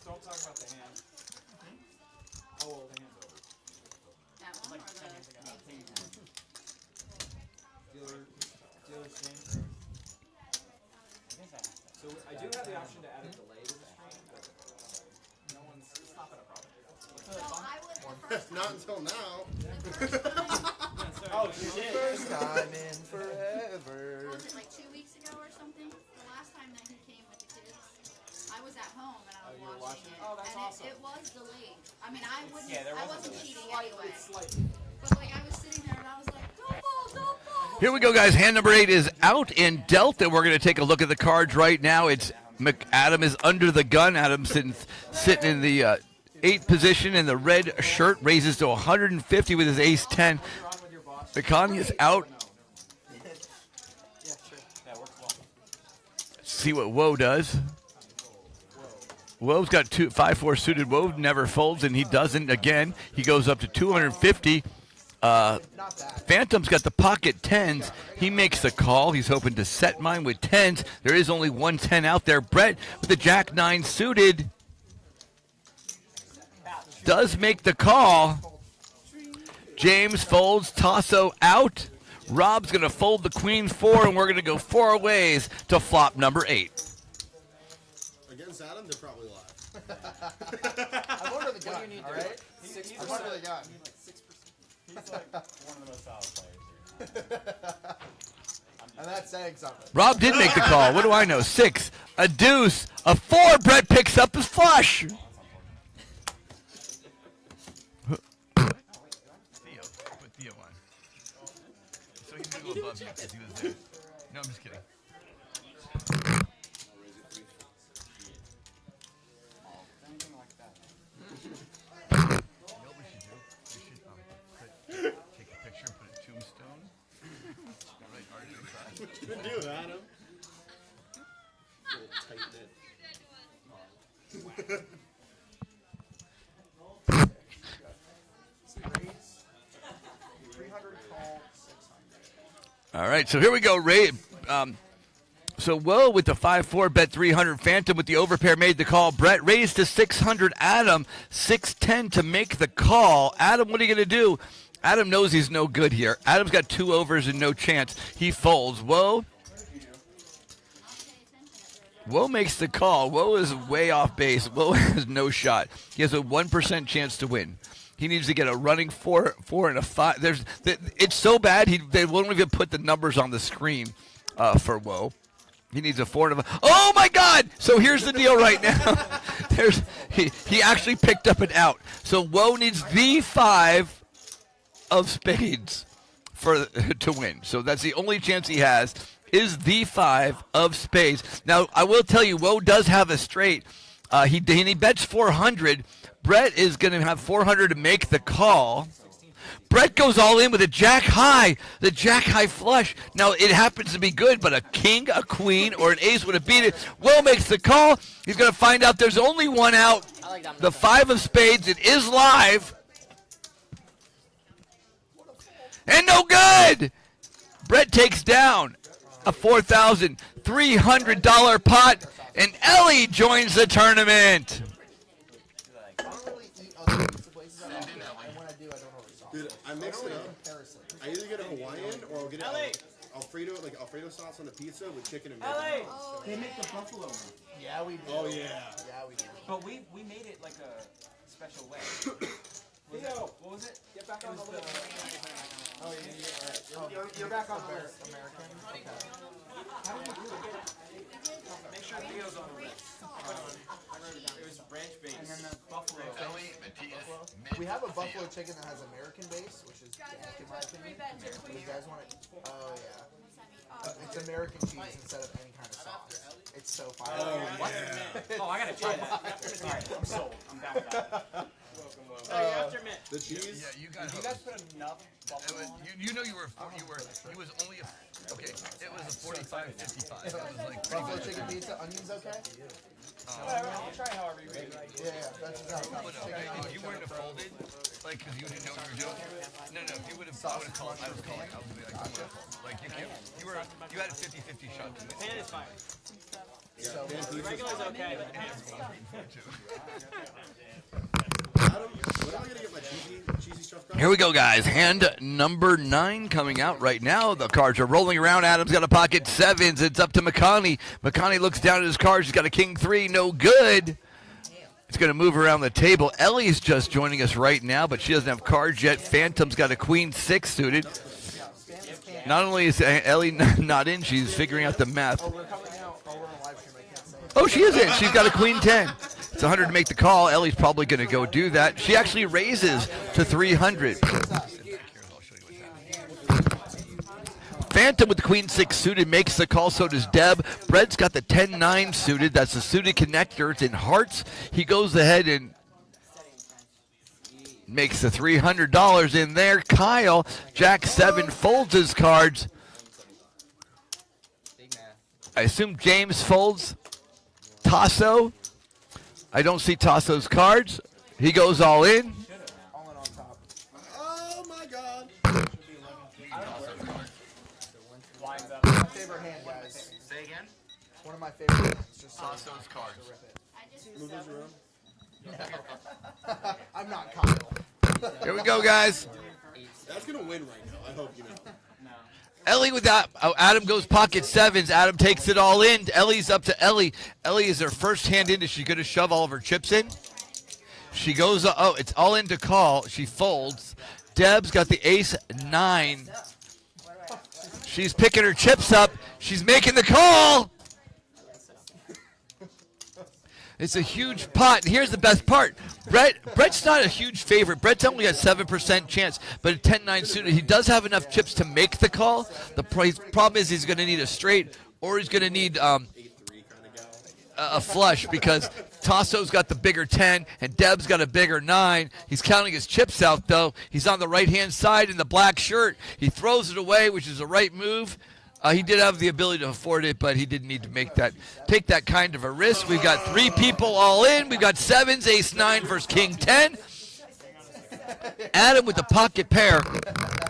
Don't talk about the hand. How old the hand's over? That one or the Dealer's change. So I do have the option to add a delay to the stream, but no one's. It's not been a problem. So I was the first Not until now. Oh, you did. First time in forever. was it like 2 weeks ago or something? The last time that he came with the kids, I was at home and I was you were watching watching? it. Oh, that's and awesome. it was delayed. I mean, I wouldn't. Yeah, there I wasn't wasn't a cheating slight- anyway. It's slight. But like I was sitting there and I was like, don't fall, don't fall. Here we go, guys. Hand number 8 is out in Delta. We're going to take a look at the cards right now. It's Adam is under the gun. Adam's sitting in the 8th position in the red shirt. Raises to 150 with his ace 10. McConaughey is out. See what Woe does. Woe's got 5-4 suited. Woe never folds, and he doesn't again. He goes up to 250. Phantom's got the pocket 10s. He makes the call. He's hoping to set mine with 10s. There is only 1 10 out there. Brett with the Jack 9 suited does make the call. James folds. Tasso out. Rob's going to fold the Queen 4, and we're going to go 4 ways to flop number 8. Against Adam, they're probably live. I'm under the gun, alright? I'm under the gun. He's like one of the most solid players here. And that's saying something. Rob did make the call. What do I know? 6, a deuce, a 4. Brett picks up his flush. Put Theo on. So he knew above you because he was there. No, I'm just kidding. Anything like that. You know what we should do? We should take a picture and put a tombstone. Right, RJ side. What you gonna do, Adam? Little tight knit. All right, so here we go. Ray, so Woe with the 5-4 bet 300. Phantom with the overpair made the call. Brett raised to 600. Adam 610 to make the call. Adam, what are you going to do? Adam knows he's no good here. Adam's got 2 overs and no chance. He folds. Woe makes the call. Woe is way off base. Woe has no shot. He has a 1% chance to win. He needs to get a running 4 and a 5. It's so bad they won't even put the numbers on the screen for Woe. He needs a 4 and a 5. Oh my God! So here's the deal right now. He actually picked up an out. So Woe needs the 5 of spades to win. So that's the only chance he has. Is the 5 of spades. Now I will tell you, Woe does have a straight. He bets 400. Brett is going to have 400 to make the call. Brett goes all in with a jack high, the jack high flush. Now, it happens to be good, but a king, a queen, or an ace would have beat it. Will makes the call. He's going to find out there's only one out. The 5 of spades. It is live. And no good. Brett takes down a $4,300 pot, and Ellie joins the tournament. I don't really eat other pizza places at all, and when I do, I don't order sauce. Dude, I mix it up. Comparison. I either get a Hawaiian or I'll get Alfredo, like Alfredo sauce on the pizza with chicken and bacon. They make the buffalo one. Yeah, we do. Oh yeah. Yeah, we do. But we made it like a special way. Theo, what was it? Get back on the list. Oh yeah, alright. You're back on the list. American. Okay. How did you do it? Make sure Theo's on the list. It was ranch base. And then the buffalo. We have a buffalo chicken that has American base, which is jack in my opinion. You guys want it? Oh yeah. It's American cheese instead of any kind of sauce. It's so fire. What? Oh, I gotta try that. Alright, I'm sold. I'm down with that. After mint. The cheese? Yeah, you got Did you guys put enough buffalo on it? You know he was only it was a 45-55. It was like Buffalo chicken pizza, onions okay? I'll try however you read. Yeah, that's just how it comes. If you weren't have folded, like, because you didn't know what you were doing. No, if you would have called, I was calling. I was gonna be like, I'm gonna fold. Like, you had a 50-50 shot to win. Pan is fine. So, Regular's okay. Adam, when am I gonna get my cheesy stuff card? Here we go, guys. Hand number 9 coming out right now. The cards are rolling around. Adam's got a pocket 7s. It's up to McConney. McConney looks down at his cards. He's got a king 3. No good. It's going to move around the table. Ellie's just joining us right now, but she doesn't have cards yet. Phantom's got a queen 6 suited. Not only is Ellie not in, she's figuring out the math. Oh, she is in. She's got a queen 10. It's 100 to make the call. Ellie's probably going to go do that. She actually raises to 300. Phantom with the queen 6 suited makes the call, so does Deb. Brett's got the 10-9 suited. That's the suited connector. It's in hearts. He goes ahead and makes the $300 in there. Kyle, Jack 7, folds his cards. I assume James folds. Tasso. I don't see Tasso's cards. He goes all in. Oh my God! my favorite hand, guys. Say again? One of my favorite hands. Just so Tasso's cards. to rip it. Move those around. No. I'm not Kyle. Here we go, guys. That's gonna win right now. I hope you know. Ellie with that. Oh, Adam goes pocket 7s. Adam takes it all in. Ellie's up to Ellie. Ellie is her first hand in. Is she going to shove all of her chips in? She goes, oh, it's all in to call. She folds. Deb's got the ace 9. She's picking her chips up. She's making the call. It's a huge pot. And here's the best part. Brett's not a huge favorite. Brett's only got 7% chance, but at 10-9 suited, he does have enough chips to make the call. The problem is he's going to need a straight, or he's going to need a flush, because Tasso's got the bigger 10 and Deb's got a bigger 9. He's counting his chips out, though. He's on the right-hand side in the black shirt. He throws it away, which is the right move. He did have the ability to afford it, but he didn't need to take that kind of a risk. We've got 3 people all in. We've got 7s, ace 9 versus king 10. Adam with the pocket pair,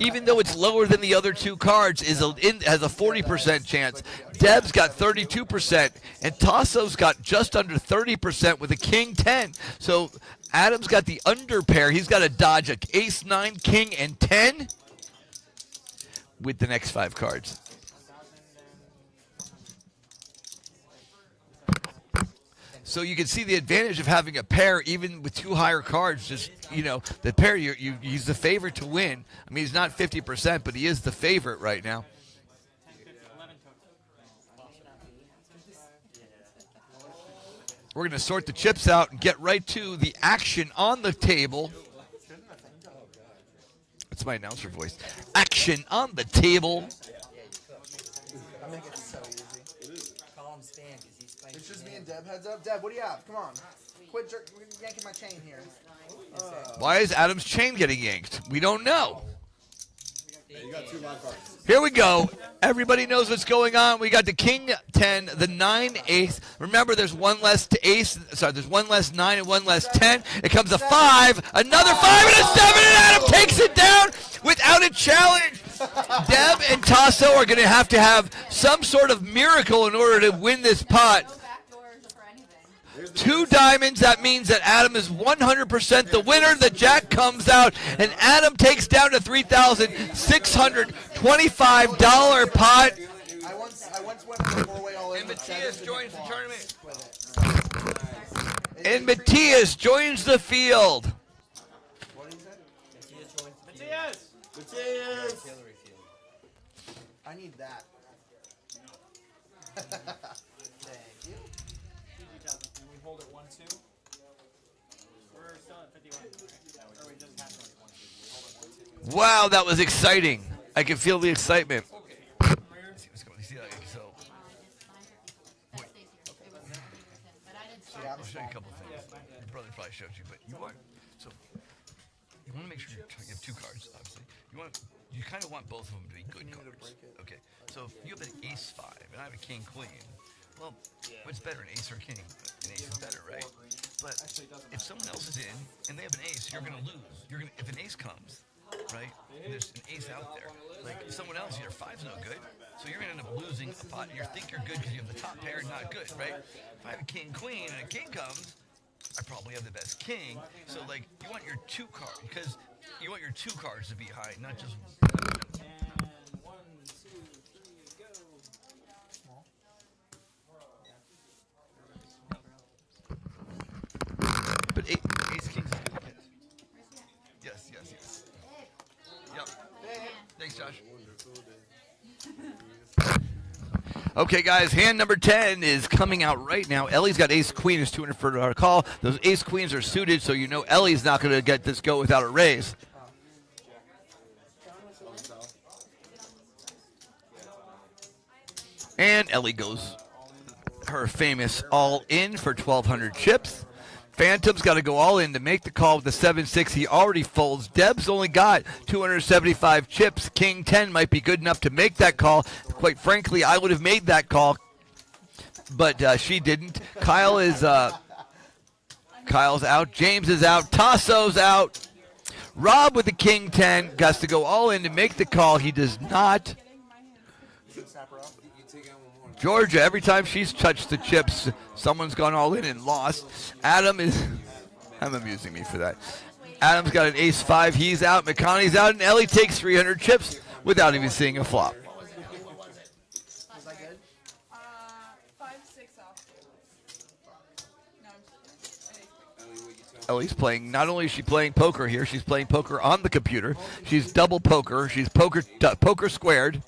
even though it's lower than the other 2 cards, has a 40% chance. Deb's got 32%, and Tasso's got just under 30% with a king 10. So Adam's got the under pair. He's got to dodge a ace 9, king, and 10 with the next 5 cards. So you can see the advantage of having a pair, even with 2 higher cards. Just, the pair, he's the favorite to win. I mean, he's not 50%, but he is the favorite right now. We're going to sort the chips out and get right to the action on the table. That's my announcer voice. Action on the table. I make it so easy. It's just me and Deb. Heads up. Deb, what do you have? Come on. Quit yanking my chain here. Why is Adam's chain getting yanked? We don't know. You got 2 live cards. Here we go. Everybody knows what's going on. We got the king 10, the 9 ace. Remember, there's one less to ace. Sorry, there's one less 9 and one less 10. It comes a 5, another 5 and a 7, and Adam takes it down without a challenge. Deb and Tasso are going to have some sort of miracle in order to win this pot. 2 diamonds, that means that Adam is 100% the winner. The jack comes out, and Adam takes down a $3,625 pot. I once went on a 4-way all in. And Matthias joins the tournament. And Matthias joins the field. What did he say? Matthias! I need that. Thank you. And we hold it 1-2. We're still at 51. Or we just had 1-2. We hold it 1-2. Wow, that was exciting. I can feel the excitement. I'll show you a couple things. Your brother probably showed you, but you want to make sure you have 2 cards. Obviously, you kind of want both of them to be good cards. Okay, so if you have an ace 5 and I have a king queen, Well, what's better, an ace or a king? An ace is better, right? But if someone else is in and they have an ace, you're going to lose. If an ace comes, right, and there's an ace out there, like someone else, your five's no good, so you're going to end up losing a pot. And you think you're good because you have the top pair, not good, right? If I have a king, queen, and a king comes, I probably have the best king. So, like, you want your two cards, because you want your two cards to be high, not just And 1, 2, 3, go. But ace kings is good. Yes. Yep. Thanks, Josh. Okay, guys, hand number 10 is coming out right now. Ellie's got ace queen is $200 for our call. Those ace queens are suited, so you know Ellie's not going to get this go without a raise. And Ellie goes her famous all in for 1,200 chips. Phantom's got to go all in to make the call with the 7-6. He already folds. Deb's only got 275 chips. King 10 might be good enough to make that call. Quite frankly, I would have made that call, but she didn't. Kyle's out. James is out. Tasso's out. Rob with the King 10 has to go all in to make the call. He does not. Georgia, every time she's touched the chips, someone's gone all in and lost. Adam is, I'm amusing me for that. Adam's got an ace 5. He's out. McConaughey's out. And Ellie takes 300 chips without even seeing a flop. Was that good? 5-6 off. No, I'm just Ellie's playing, not only is she playing poker here, she's playing poker on the computer. She's double poker. She's poker squared.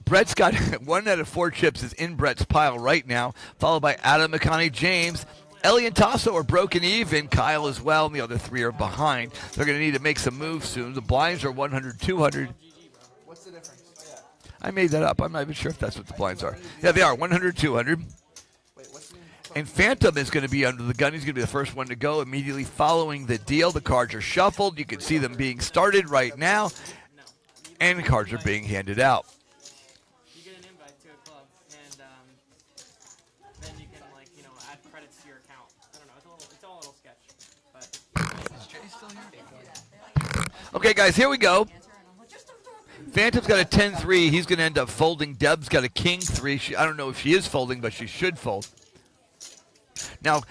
Brett's got 1 out of 4 chips is in Brett's pile right now, followed by Adam, McConaughey, James. Ellie and Tasso are broken even. Kyle as well, and the other 3 are behind. They're going to need to make some moves soon. The blinds are 100, 200. What's the difference? I made that up. I'm not even sure if that's what the blinds are. Yeah, they are 100, 200. And Phantom is going to be under the gun. He's going to be the first one to go immediately following the deal. The cards are shuffled. You can see them being started right now, and the cards are being handed out. Okay, guys, here we go. Phantom's got a 10-3. He's going to end up folding. Deb's got a king 3. I don't know if she is folding, but she should fold. Now,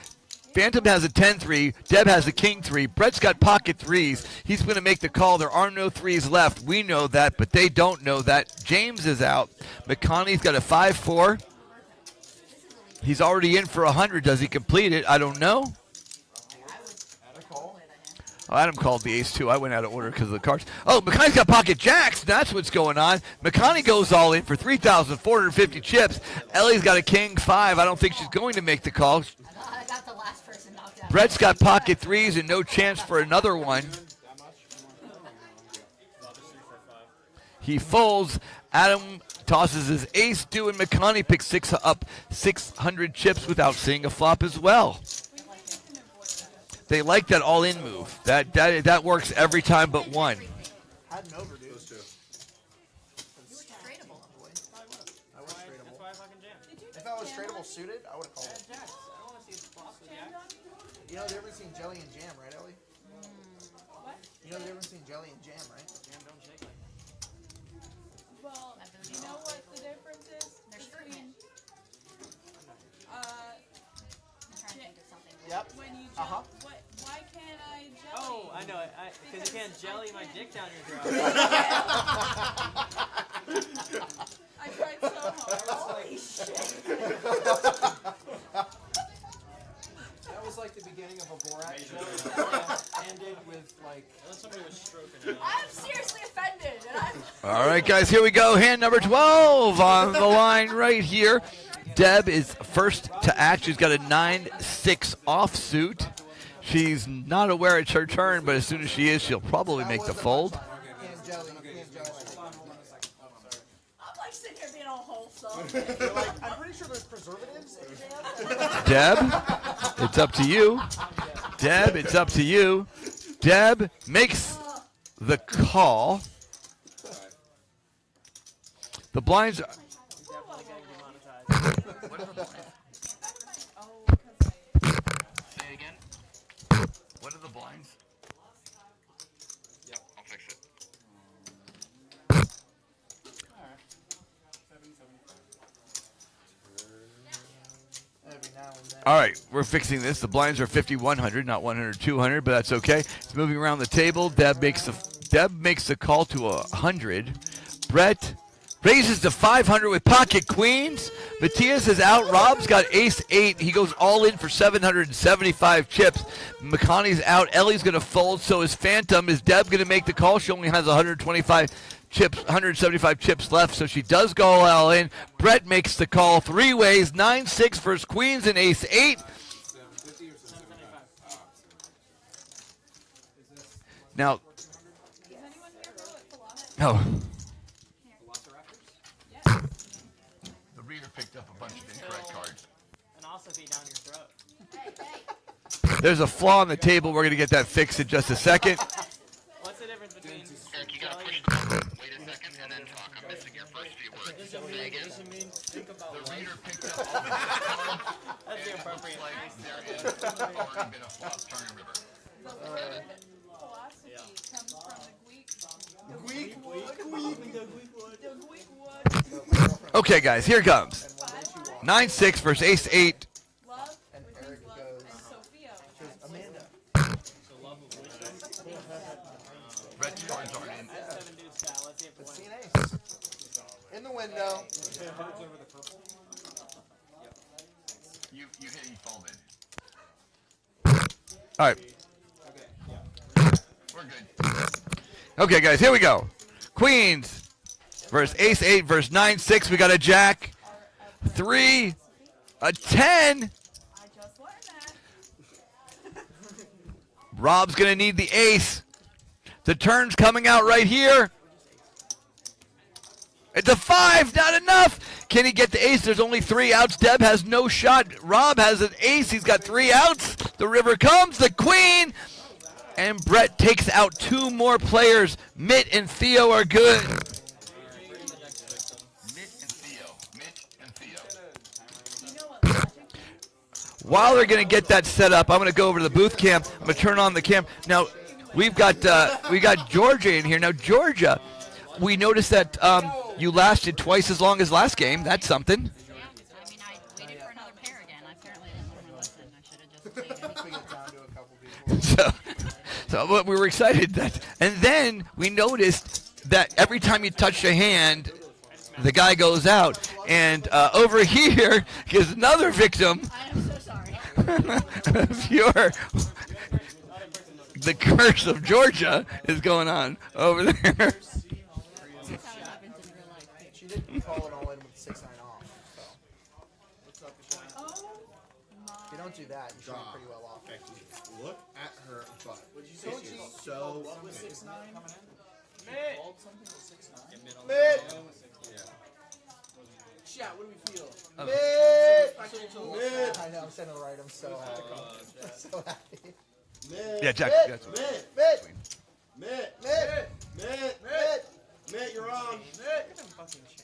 Phantom has a 10-3. Deb has a king 3. Brett's got pocket 3s. He's going to make the call. There are no 3s left. We know that, but they don't know that. James is out. McConaughey's got a 5-4. He's already in for 100. Does he complete it? I don't know. Oh, Adam called the ace 2. I went out of order because of the cards. Oh, McConaughey's got pocket jacks. That's what's going on. McConaughey goes all in for 3,450 chips. Ellie's got a king 5. I don't think she's going to make the call. I got the last person knocked out. Brett's got pocket 3s and no chance for another one. He folds. Adam tosses his ace 2, and McConaughey picks up 600 chips without seeing a flop as well. They like that all-in move. That works every time but one. Had an over, dude. You were tradable. I was tradable. If I was tradable suited, I would have called it. You know the difference between jelly and jam, right, Ellie? What? You know the difference between jelly and jam, right? Well, you know what the difference is? Between, Yep. when you Uh-huh. why can't I jelly? Oh, I know it. Because you can't jelly my dick down your throat. I tried so hard. Holy shit. That was like the beginning of a Borat show. Ended with like. Unless somebody was stroking it. I'm seriously offended. And I'm All right, guys, here we go. Hand number 12 on the line right here. Deb is first to act. She's got a 9-6 offsuit. She's not aware it's her turn, but as soon as she is, she'll probably make the fold. Can't jelly. like sitting here being all wholesome. You're like, I'm pretty sure there's preservatives in jam. Deb, it's up to you. Deb, it's up to you. Deb makes the call. The blinds are... What are the blinds? Say it again. What are the blinds? Yep. I'll fix it. Every now and then. All right, we're fixing this. The blinds are 5,100, not 100, 200, but that's okay. It's moving around the table. Deb makes the call to 100. Brett raises to 500 with pocket queens. Matthias is out. Rob's got ace 8. He goes all in for 775 chips. McConaughey's out. Ellie's going to fold. So is Phantom. Is Deb going to make the call? She only has 175 chips left, so she does go all in. Brett makes the call 3 ways. 9-6 versus queens and ace 8. Now, oh. The reader picked up a bunch of incorrect cards. And also be down your throat. There's a flaw on the table. We're going to get that fixed in just a second. What's the difference between Eric, you got to push the button. Wait a second and then talk. I'm missing your first few words. Say again. The reader picked up all the cards. That's the appropriate like there has already been a flop. Turn and river. Philosophy comes from the Greek word. Okay, guys, here it comes. 9-6 versus ace 8. Love, And which Eric means love, goes, and Sophia. Amanda. Red cards aren't in. seven deuce style? Let's see if Let's it see wins. an ace. In the window. You hit, he folded. All right. We're good. Okay, guys, here we go. Queens versus ace 8 versus 9-6. We got a jack. 3, a 10. I just learned that. Rob's going to need the ace. The turn's coming out right here. It's a 5, not enough. Can he get the ace? There's only 3 outs. Deb has no shot. Rob has an ace. He's got 3 outs. The river comes, the queen. And Brett takes out 2 more players. Mitt and Theo are good. While they're going to get that set up, I'm going to go over to the booth cam. I'm going to turn on the cam. Now, we got Georgia in here. Now, Georgia, we noticed that you lasted twice as long as last game. That's something. Yeah, I mean, I waited for another pair again. I apparently didn't learn my lesson. I should have just played We get down to a couple people. So but we were excited that, and then we noticed that every time you touch a hand, the guy goes out. And over here is another victim. I am so sorry. The curse of Georgia is going on over there. That's how it happens in real life. She did call it all in with 6-9 off. So. Oh If you don't do that, you should be pretty well off. Look at her butt. What'd you say? She's so With 6-9 coming in. Mid. Called something with 6-9. Mid. Yeah, what do we feel? Mid. I know, I'm sending it right. I'm so happy. I'm so happy. Mid. Yeah, Jack. Mid. That's what- Mid. Mid. Mid. Mid. Mid. Mid. You're on. Look at them fucking change.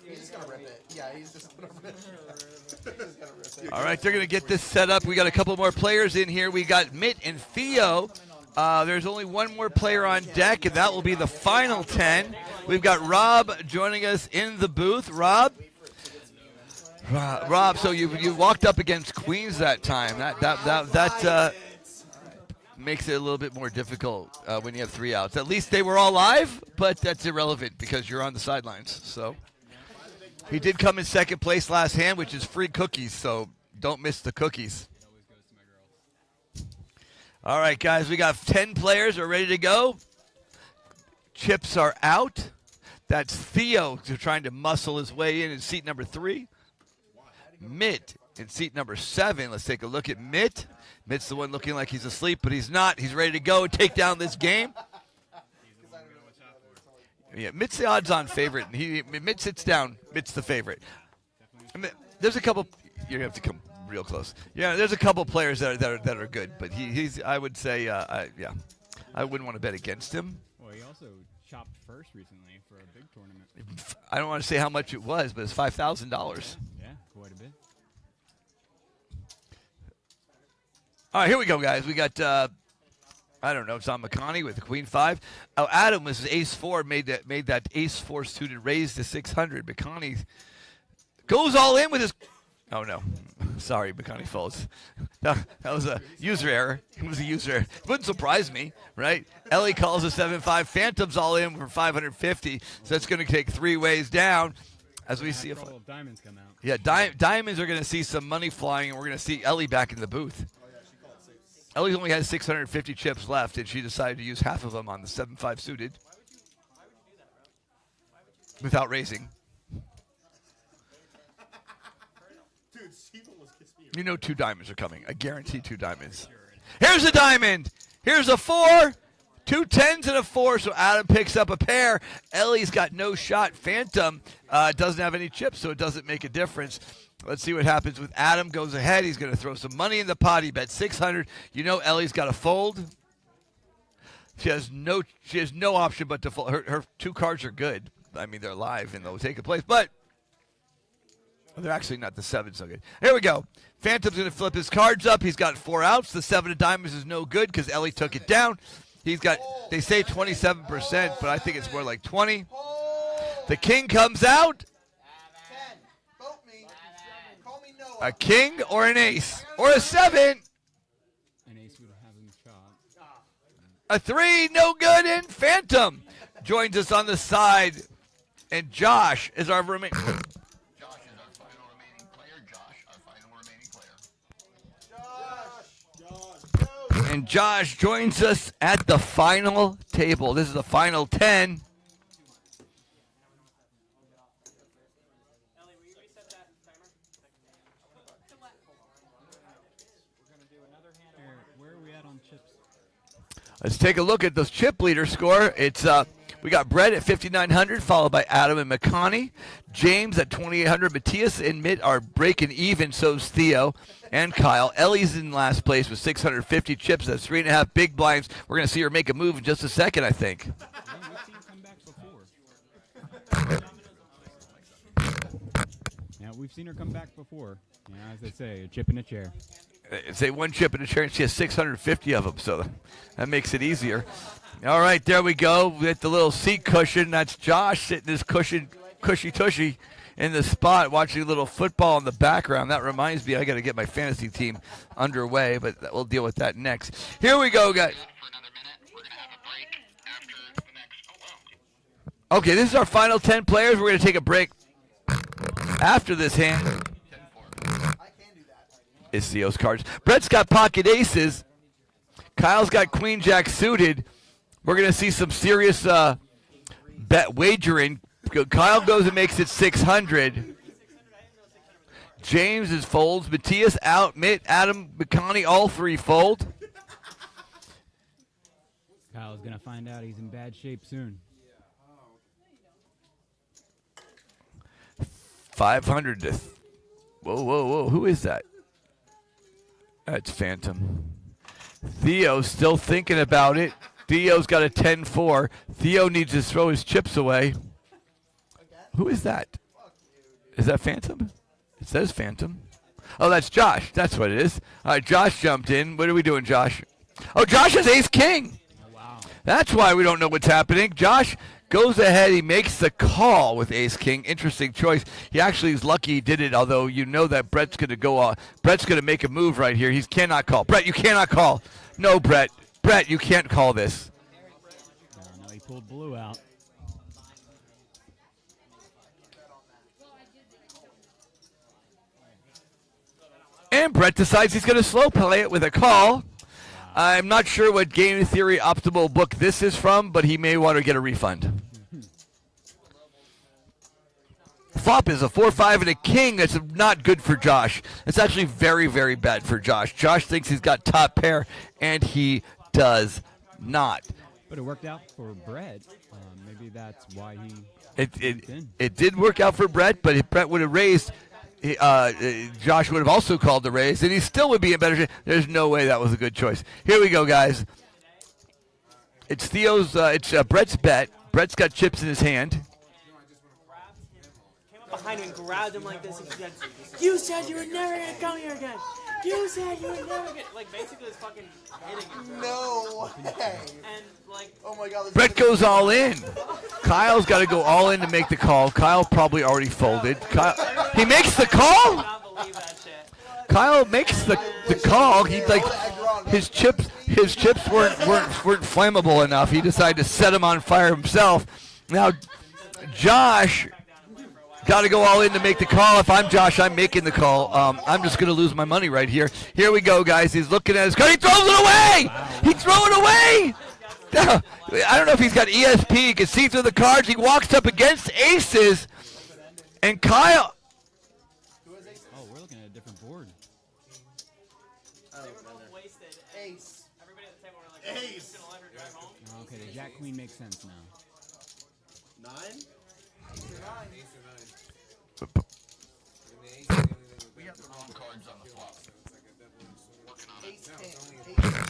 He's just gonna rip it. Yeah, he's just gonna rip it. He's just gonna rip it. All right, they're going to get this set up. We got a couple more players in here. We got Mitt and Theo. There's only one more player on deck, and that will be the final 10. We've got Rob joining us in the booth. Rob, so you walked up against queens that time. That makes it a little bit more difficult when you have 3 outs. At least they were all live, but that's irrelevant because you're on the sidelines. So he did come in second place last hand, which is free cookies. So don't miss the cookies. All right, guys, we got 10 players are ready to go. Chips are out. That's Theo trying to muscle his way in seat number 3. Mitt in seat number 7. Let's take a look at Mitt. Mitt's the one looking like he's asleep, but he's not. He's ready to go take down this game. Yeah, Mitt's the odds-on favorite. And Mitt sits down. Mitt's the favorite. There's a couple. You have to come real close. Yeah, there's a couple players that are good, but he's. I would say, yeah, I wouldn't want to bet against him. Well, he also chopped first recently for a big tournament. I don't want to say how much it was, but it's $5,000. Yeah. All right, here we go, guys. We got, I don't know, it's on McConney with the queen 5. Oh, Adam was ace 4, made that ace 4 suited raise to 600. McConney goes all in with his. Oh, no. Sorry, McConney folds. That was a user error. It was a user error. It wouldn't surprise me, right? Ellie calls a 7-5. Phantom's all in for 550. So that's going to take 3 ways down as we see. Diamonds come out. Yeah, diamonds are going to see some money flying, and we're going to see Ellie back in the booth. Ellie only has 650 chips left, and she decided to use half of them on the 7-5 suited without raising. You know 2 diamonds are coming. I guarantee 2 diamonds. Here's a diamond. Here's a 4. 2 10s and a 4, so Adam picks up a pair. Ellie's got no shot. Phantom doesn't have any chips, so it doesn't make a difference. Let's see what happens with Adam. Goes ahead. He's going to throw some money in the pot. He bet 600. You know Ellie's got to fold. She has no option but to fold. Her 2 cards are good. I mean, they're live and they'll take a place, but they're actually not the 7 so good. Here we go. Phantom's going to flip his cards up. He's got 4 outs. The 7 of diamonds is no good because Ellie took it down. He's got, they say 27%, but I think it's more like 20. The king comes out. A king or an ace or a 7. An ace would have him shot. A 3, no good, and Phantom joins us on the side. And Josh is our remaining. Josh is our final remaining player. Josh, our final remaining player. And Josh joins us at the final table. This is the final 10. Where are we at on chips? Let's take a look at the chip leader score. It's we got Brett at 5,900, followed by Adam and McConney. James at 2,800. Matthias and Mitt are breaking even, so's Theo and Kyle. Ellie's in last place with 650 chips. That's 3.5 big blinds. We're going to see her make a move in just a second, I think. Yeah, we've seen her come back before. Yeah, we've seen her come back before. Yeah, as they say, a chip in a chair. Say 1 chip in a chair, and she has 650 of them, so that makes it easier. All right, there we go. We got the little seat cushion. That's Josh sitting his cushy-tushy in the spot, watching a little football in the background. That reminds me, I got to get my fantasy team underway, but we'll deal with that next. Here we go, guys. Okay, this is our final 10 players. We're going to take a break after this hand. Is Theo's cards. Brett's got pocket aces. Kyle's got queen jack suited. We're going to see some serious bet wagering. Kyle goes and makes it 600. James is folds. Matthias out. Mitt, Adam, McConney, all 3 fold. Kyle's going to find out he's in bad shape soon. 500 to. Whoa. Who is that? That's Phantom. Theo's still thinking about it. Theo's got a 10-4. Theo needs to throw his chips away. Who is that? Is that Phantom? It says Phantom. Oh, that's Josh. That's what it is. All right, Josh jumped in. What are we doing, Josh? Oh, Josh is ace-king. Oh, wow. That's why we don't know what's happening. Josh goes ahead. He makes the call with ace-king. Interesting choice. He actually is lucky he did it, although you know that Brett's going to go. Brett's going to make a move right here. He cannot call. Brett, you cannot call. No, Brett. Brett, you can't call this. No, he pulled blue out. And Brett decides he's going to slow play it with a call. I'm not sure what Game Theory Optimal book this is from, but he may want to get a refund. Flop is a 4-5 and a king. That's not good for Josh. It's actually very, very bad for Josh. Josh thinks he's got top pair, and he does not. But it worked out for Brett. Maybe that's why he. It did work out for Brett, but if Brett would have raised, Josh would have also called the raise, and he still would be in better shape. There's no way that was a good choice. Here we go, guys. It's Theo's. It's Brett's bet. Brett's got chips in his hand. Behind him and grabbed him like this and said, "You said you were never gonna come here again. You said you would never get like basically it's fucking hitting him. No way. And like, oh my god. Brett goes all in. Kyle's got to go all in to make the call. Kyle probably already folded. Kyle, he makes the call. Kyle makes the call. He like his chips weren't flammable enough. He decided to set them on fire himself. Now Josh got to go all in to make the call. If I'm Josh, I'm making the call. I'm just going to lose my money right here. Here we go, guys. He's looking at his card. He throws it away. He threw it away. I don't know if he's got ESP. He can see through the cards. He walks up against aces, and Kyle. Oh, we're looking at a different board. Ace. everybody at the table were like, Ace. gonna let her drive home. Oh, okay, the Jack Queen makes sense now. 9?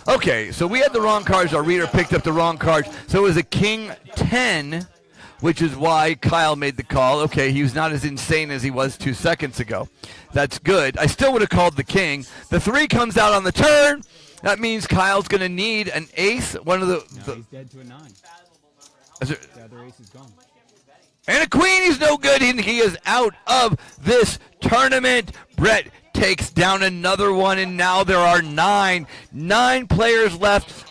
Okay, so we had the wrong cards. Our reader picked up the wrong cards. So it was a King 10, which is why Kyle made the call. Okay, he was not as insane as he was 2 seconds ago. That's good. I still would have called the King. The 3 comes out on the turn. That means Kyle's going to need an ace. One of the. No, he's dead to a 9. Is it, The other ace is gone. and a queen, he's no good. He is out of this tournament. Brett takes down another one, and now there are 9 players left.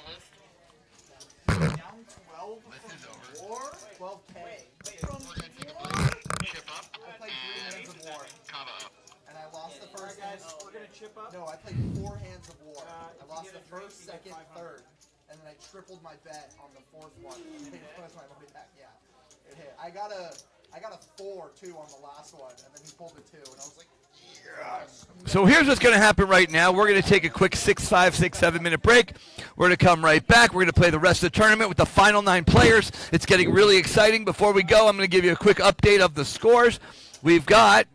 Down 12 from war? 12K. I played 3 hands of war. And I lost the first hand. We're gonna chip up. No, I played 4 hands of war. I lost the first, second, third. And then I tripled my bet on the 4th one. And it was my money back, yeah. It hit. I got a 4 too on the last one, and then he pulled a 2, and I was like, yes. So here's what's going to happen right now. We're going to take a quick 7 minute break. We're going to come right back. We're going to play the rest of the tournament with the final 9 players. It's getting really exciting. Before we go, I'm going to give you a quick update of the scores. We've got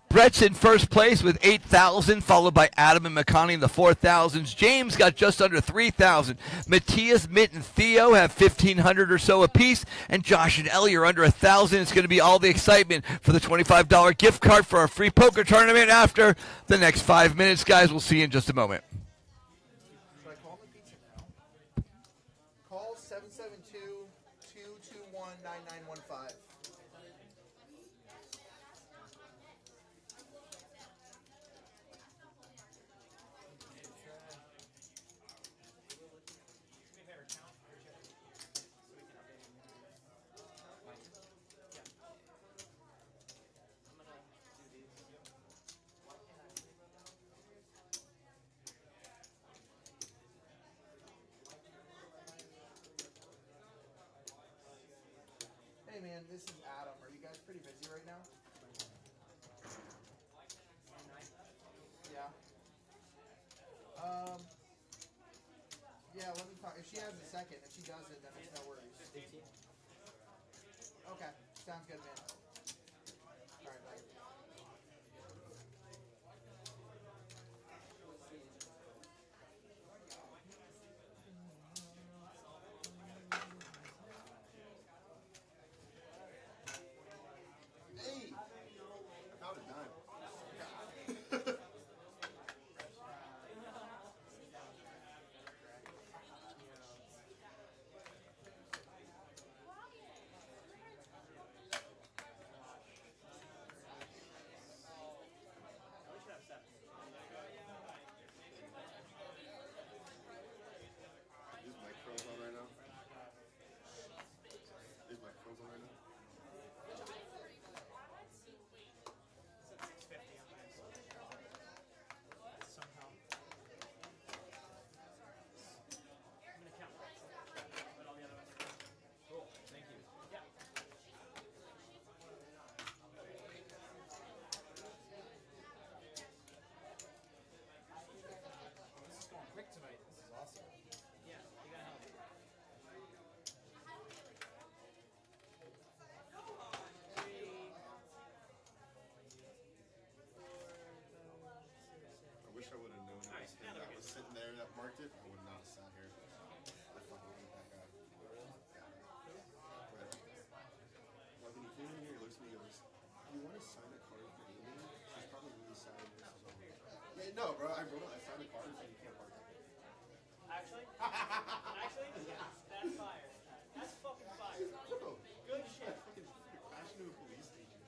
Brett's in first place with 8,000, followed by Adam and McConaughey in the 4,000s. James got just under 3,000. Matthias, Mitt, and Theo have 1,500 or so apiece. And Josh and Ellie are under 1,000. It's going to be all the excitement for the $25 gift card for our free poker tournament after the next 5 minutes. Guys, we'll see you in just a moment. Should I call the pizza now? Call 772-221-9915. Hey man, this is Adam. Are you guys pretty busy right now? Yeah. Yeah, let me talk. If she has a second, if she doesn't, then it's no worries. Okay, sounds good, man. Alright, bye. Hey! I found a dime. Is my pros on right now? Is my pros on right now? Quick tonight. This is awesome. Yeah, you gotta help. I wish I would have known it was him that was sitting there that marked it. I would not have sat here. I fucking hate that guy. But, like when he came in here, he looks at me and goes, "You want to sign a card for Amy?" She's probably really sad. No, bro. I wrote it. I signed a card and said you can't park. Actually, that's fire. That's fucking fire. Bro, Good shit. fucking crash into a police station.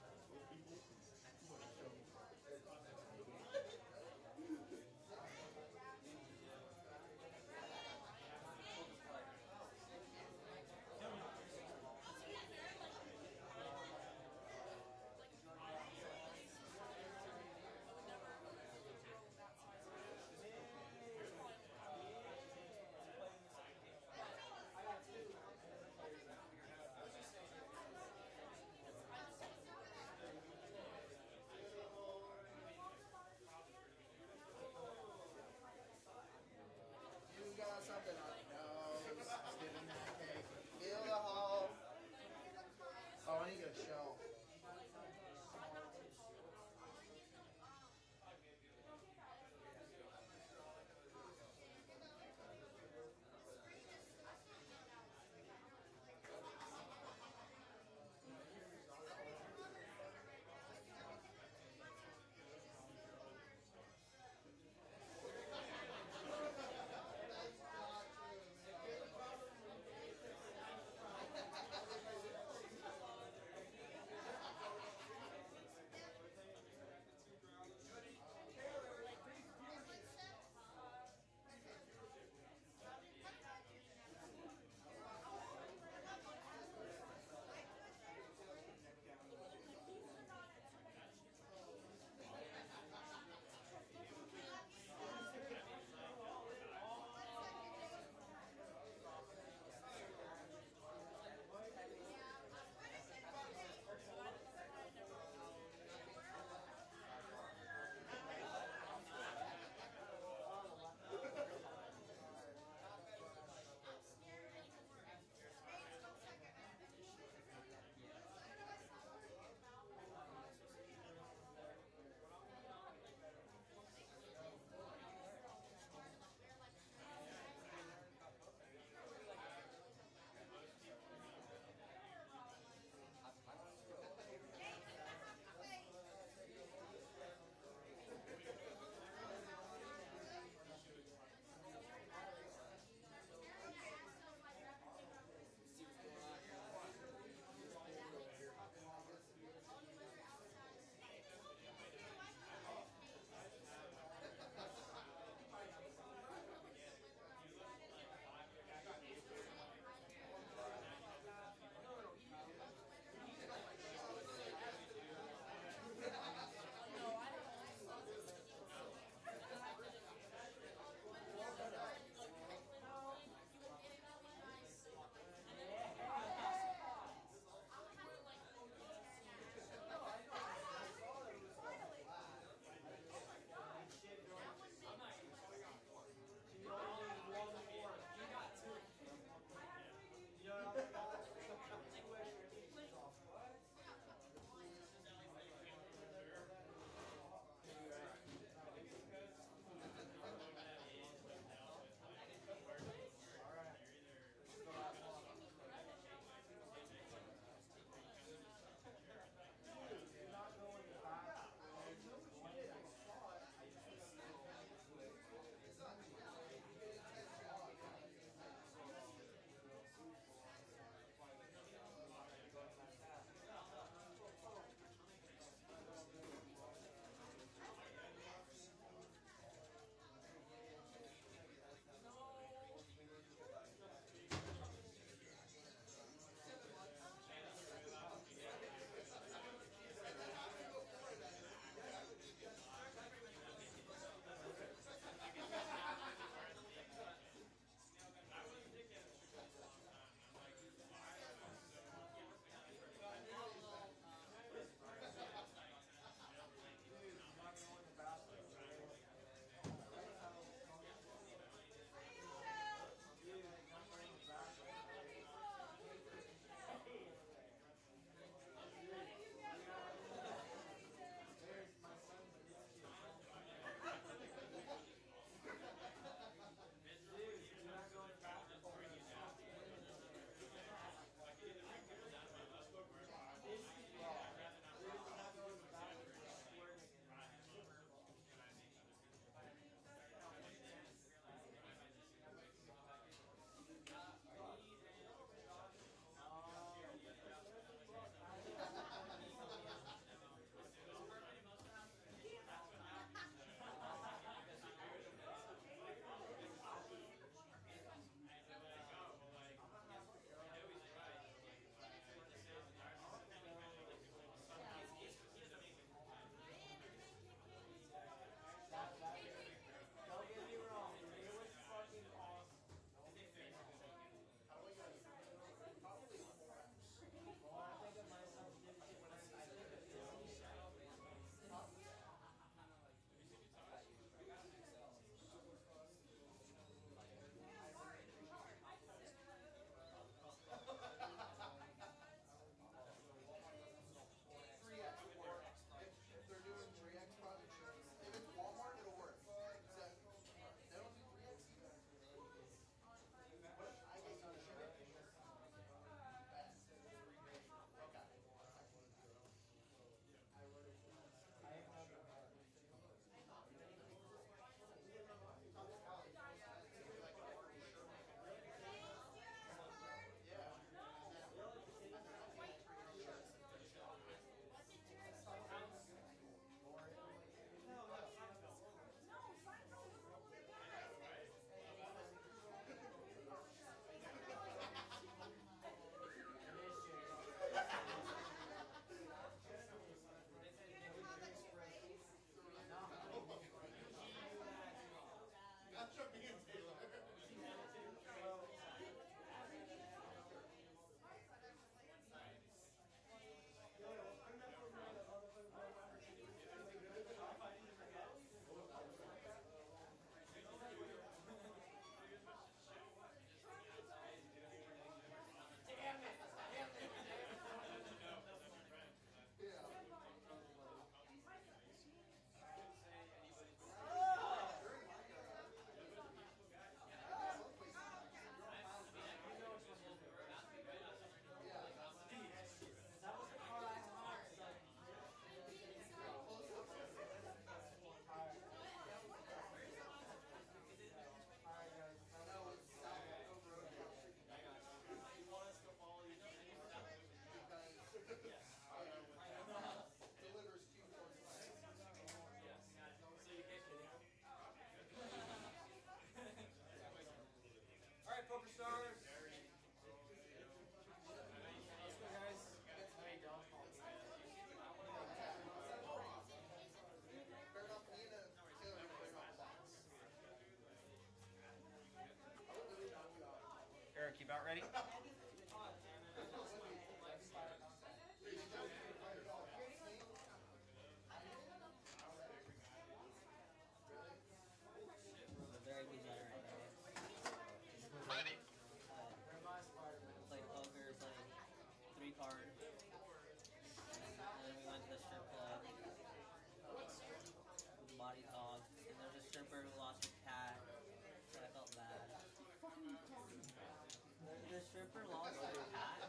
stripper lost her hat,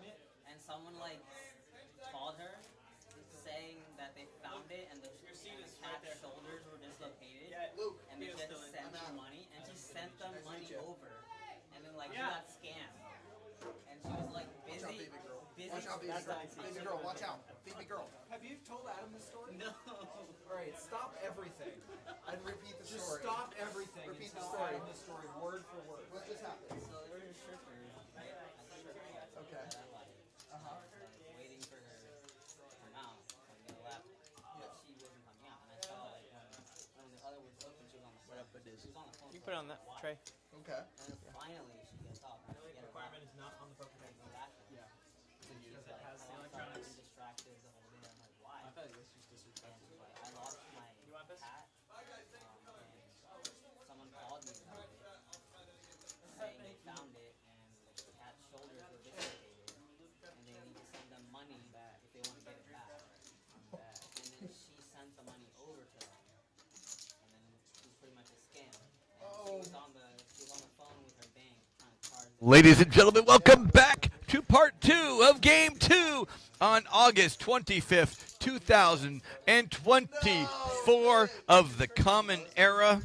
and someone like called her, saying that they found it and the cat's shoulders were dislocated, and they just sent her money, and she sent them money over, and then like she got scammed, and she was like busy. Watch out, baby girl. Baby girl, watch out. Baby girl. Have you told Adam this story? No. Alright, stop everything. And repeat the Just story. stop everything. Repeat and the tell story. Adam the story word for word. What just happened? So there was a stripper at the strip club. Okay. That I liked. Waiting for her to come out from the left. But she wasn't coming out, and I saw like when the other was open, she was on the phone. She was on the phone. You can put it on that tray. Okay. And then finally she gets off. The requirement is not on the poker table. Yeah. She's like, has the "Oh, I'm electronics." sorry, I'm distracted the whole day. I'm like, why? I thought it was just disrespectful. And she's like, I lost my hat. And someone called me about it, saying they found it, and the cat's shoulders were dislocated, and they need to send them money if they want to get it back. And then she sent the money over to them, and then it was pretty much a scam. And she was on the phone with her bank trying to charge them. Ladies and gentlemen, welcome back to part 2 of Game 2 on August 25th, 2024 of the Common Era.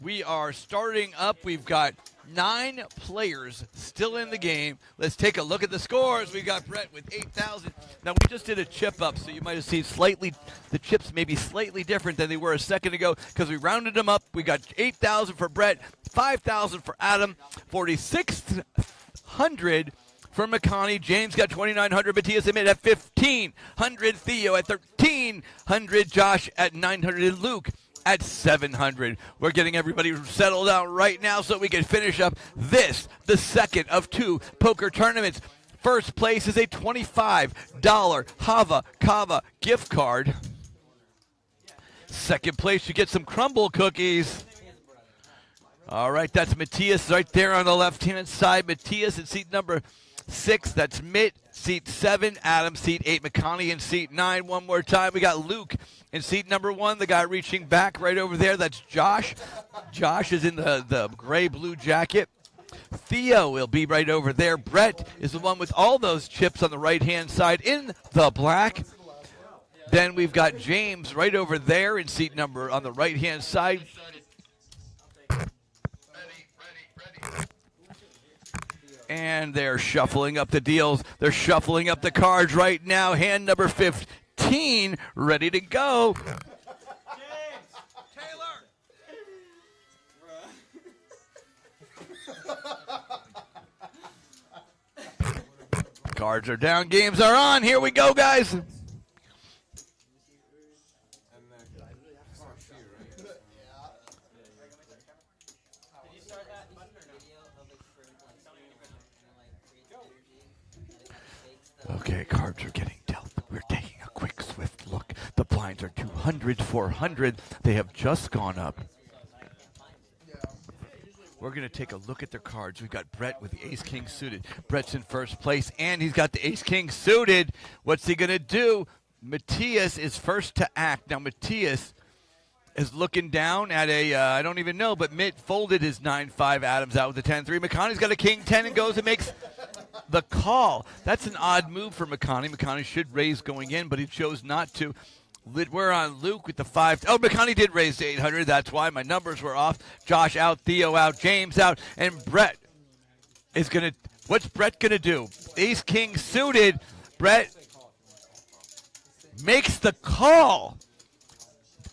We are starting up. We've got 9 players still in the game. Let's take a look at the scores. We've got Brett with 8,000. Now, we just did a chip up, so you might have seen the chips may be slightly different than they were a second ago because we rounded them up. We got 8,000 for Brett, 5,000 for Adam, 4,600 for McConney. James got 2,900. Matthias Emmett at 1,500. Theo at 1,300. Josh at 900. And Luke at 700. We're getting everybody settled down right now so we can finish up the second of 2 poker tournaments. First place is a $25 Hava Kava gift card. Second place, you get some crumble cookies. All right, that's Matthias right there on the left-hand side. Matthias in seat number 6. That's Mitt, seat 7. Adam, seat 8. McConney in seat 9. One more time, we got Luke in seat number 1, the guy reaching back right over there. That's Josh. Josh is in the gray-blue jacket. Theo will be right over there. Brett is the one with all those chips on the right-hand side in the black. Then we've got James right over there in seat number on the right-hand side. And they're shuffling up the deals. They're shuffling up the cards right now. Hand number 15, ready to go. Cards are down, games are on. Here we go, guys. Okay, cards are getting dealt. We're taking a quick, swift look. The blinds are 200, 400. They have just gone up. We're going to take a look at their cards. We've got Brett with the ace-king suited. Brett's in first place, and he's got the ace-king suited. What's he going to do? Matthias is first to act. Now, Matthias is looking down at I don't even know, but Mitt folded his 9-5. Adams out with the 10-3. McConney's got a king-10 and goes and makes the call. That's an odd move for McConney. McConney should raise going in, but he chose not to. We're on Luke with the 5. Oh, McConney did raise to 800. That's why my numbers were off. Josh out, Theo out, James out, and Brett is going to. What's Brett going to do? Ace King suited. Brett makes the call.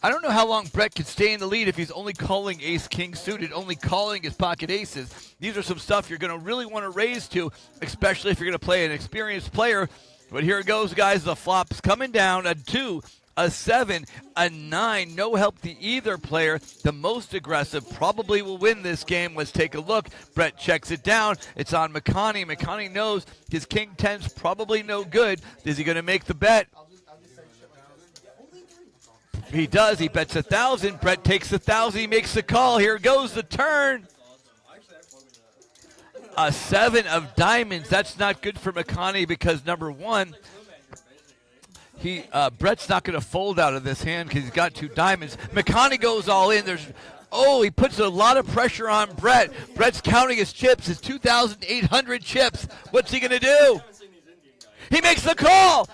I don't know how long Brett can stay in the lead if he's only calling Ace King suited, only calling his pocket aces. These are some stuff you're going to really want to raise to, especially if you're going to play an experienced player. But here it goes, guys. The flop's coming down. A 2, a 7, a 9. No help to either player. The most aggressive probably will win this game. Let's take a look. Brett checks it down. It's on McConney. McConney knows his king 10's probably no good. Is he going to make the bet? He does. He bets 1,000. Brett takes 1,000. He makes the call. Here goes the turn. A 7 of diamonds. That's not good for McConney because, number one, Brett's not going to fold out of this hand because he's got 2 diamonds. McConney goes all in. There's Oh, he puts a lot of pressure on Brett. Brett's counting his chips, his 2,800 chips. What's he going to do? He makes the call.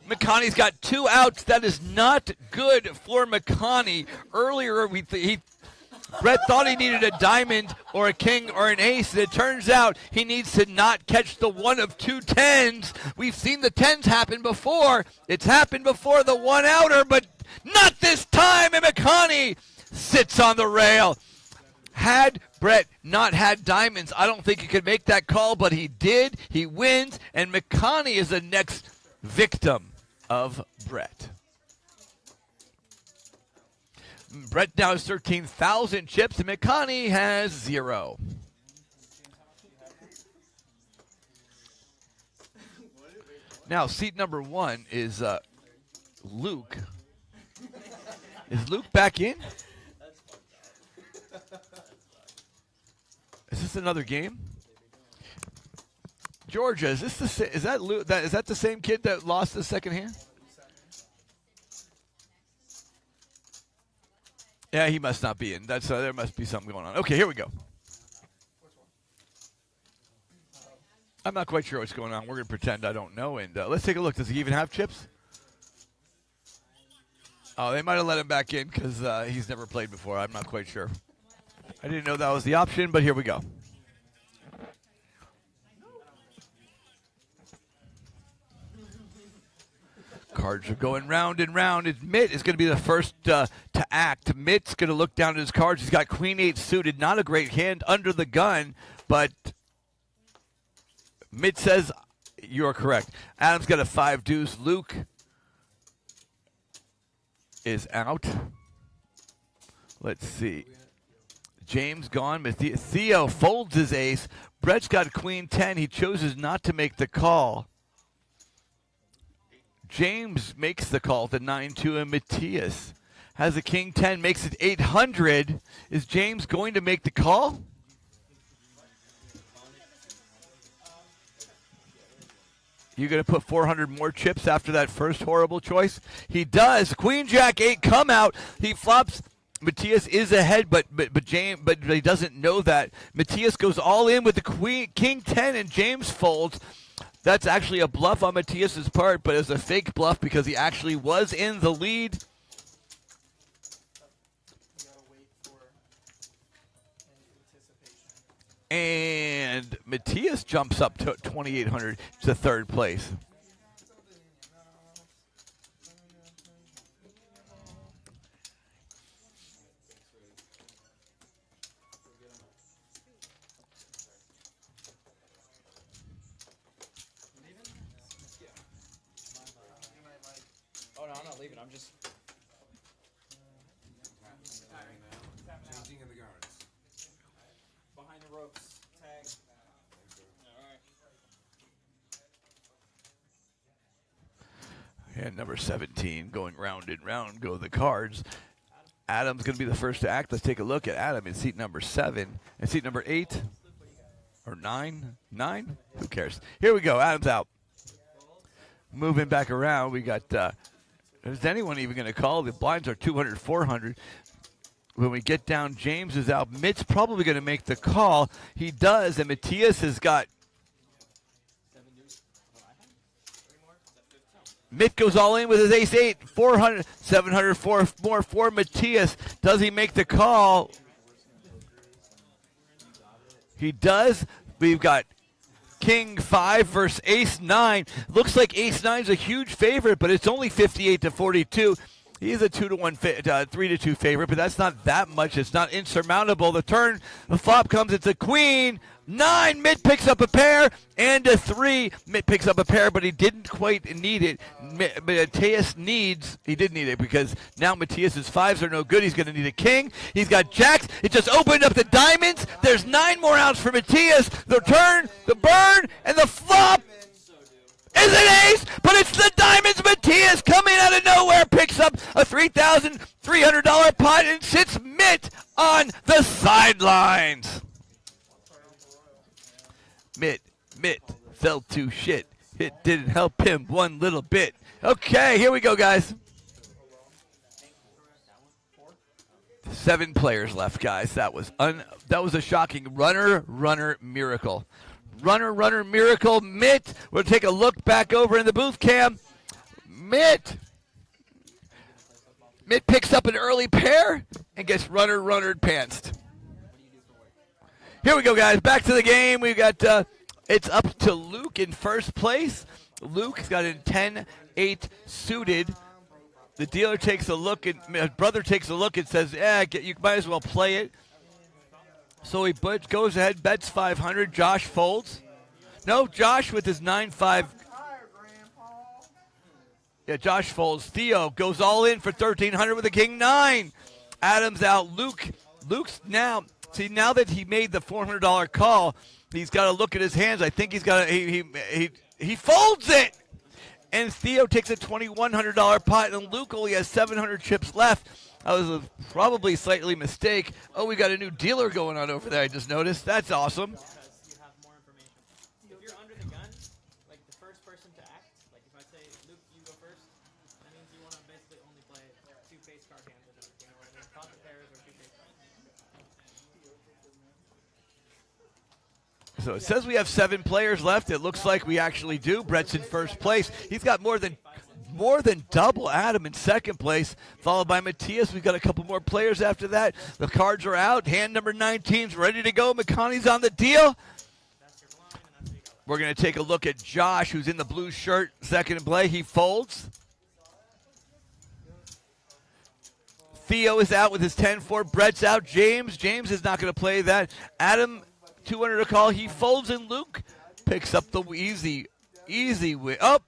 McConaughey's got 2 outs. That is not good for McConaughey. Earlier, Brett thought he needed a diamond or a king or an ace, and it turns out he needs to not catch the one of 2 tens. We've seen the tens happen before. It's happened before, the 1-outer, but not this time, and McConaughey sits on the rail. Had Brett not had diamonds, I don't think he could make that call, but he did. He wins, and McConaughey is the next victim of Brett. Brett now has 13,000 chips, and McConaughey has 0. Now, seat number 1 is Luke. Is Luke back in? Is this another game? Georgia, is that the same kid that lost the second hand? Yeah, he must not be in. There must be something going on. Okay, here we go. I'm not quite sure what's going on. We're going to pretend I don't know, and let's take a look. Does he even have chips? Oh, they might have let him back in because he's never played before. I'm not quite sure. I didn't know that was the option, but here we go. Cards are going round and round. Mitt is going to be the first to act. Mitt's going to look down at his cards. He's got Queen 8 suited. Not a great hand under the gun, but Mitt says you're correct. Adam's got a 5 deuce. Luke is out. Let's see. James gone. Theo folds his ace. Brett's got Queen 10. He chooses not to make the call. James makes the call to 9-2, and Matthias has a King 10, makes it 800. Is James going to make the call? You going to put 400 more chips after that first horrible choice? He does. Queen Jack 8 come out. He flops. Matthias is ahead, but he doesn't know that. Matthias goes all in with the King 10, and James folds. That's actually a bluff on Matthias's part, but it's a fake bluff because he actually was in the lead. And Matthias jumps up to 2,800 to third place. Oh no, I'm not leaving. I'm just Changing of the guards. behind the ropes. Tag. And number 17 going round and round go the cards. Adam's going to be the first to act. Let's take a look at Adam in seat number 7. And seat number 8 or 9? 9? Who cares? Here we go. Adam's out. Moving back around, we got is anyone even going to call? The blinds are 200, 400. When we get down, James is out. Mitt's probably going to make the call. He does, and Matthias has got. Mitt goes all in with his ace 8, 400, 700, 4 more for Matthias. Does he make the call? He does. We've got King 5 versus Ace 9. Looks like Ace 9 is a huge favorite, but it's only 58-42. He's a 2-1, 3-2 favorite, but that's not that much. It's not insurmountable. The flop comes. It's a Queen 9. Mitt picks up a pair and a 3. Mitt picks up a pair, but he didn't quite need it. Matthias he did need it because now Matthias's 5s are no good. He's going to need a king. He's got jacks. It just opened up the diamonds. There's 9 more outs for Matthias. The turn, the burn, and the flop is an ace, but it's the diamonds. Matthias coming out of nowhere picks up a $3,300 pot and sits Mitt on the sidelines. Mitt fell to shit. It didn't help him one little bit. Okay, here we go, guys. 7 players left, guys. That was a shocking runner miracle. Runner miracle. Mitt, we'll take a look back over in the booth cam. Mitt picks up an early pair and gets runner pantsed. Here we go, guys. Back to the game. We've got it's up to Luke in first place. Luke's got a 10-8 suited. The dealer takes a look, and his brother takes a look and says, you might as well play it. So he goes ahead, bets 500. Josh folds. No, Josh with his 9-5. Yeah, Josh folds. Theo goes all in for 1,300 with a king 9. Adam's out. Luke's now, see, now that he made the $400 call, he's got to look at his hands. I think he's got to, he folds it. And Theo takes a $2,100 pot, and Luke only has 700 chips left. That was probably slightly mistake. Oh, we got a new dealer going on over there, I just noticed. That's awesome. Because you have more information. If you're under the gun, like the first person to act, like if I say, Luke, you go first, that means you want to basically only play 2 face card hands or something. You know what I mean? Pocket pairs or 2 face cards. So it says we have 7 players left. It looks like we actually do. Brett's in first place. He's got more than double Adam in second place, followed by Matthias. We've got a couple more players after that. The cards are out. Hand number 19's ready to go. McConaughey's on the deal. We're going to take a look at Josh, who's in the blue shirt, second in play. He folds. Theo is out with his 10-4. Brett's out. James is not going to play that. Adam, 200 to call. He folds, and Luke picks up the easy win. Oh,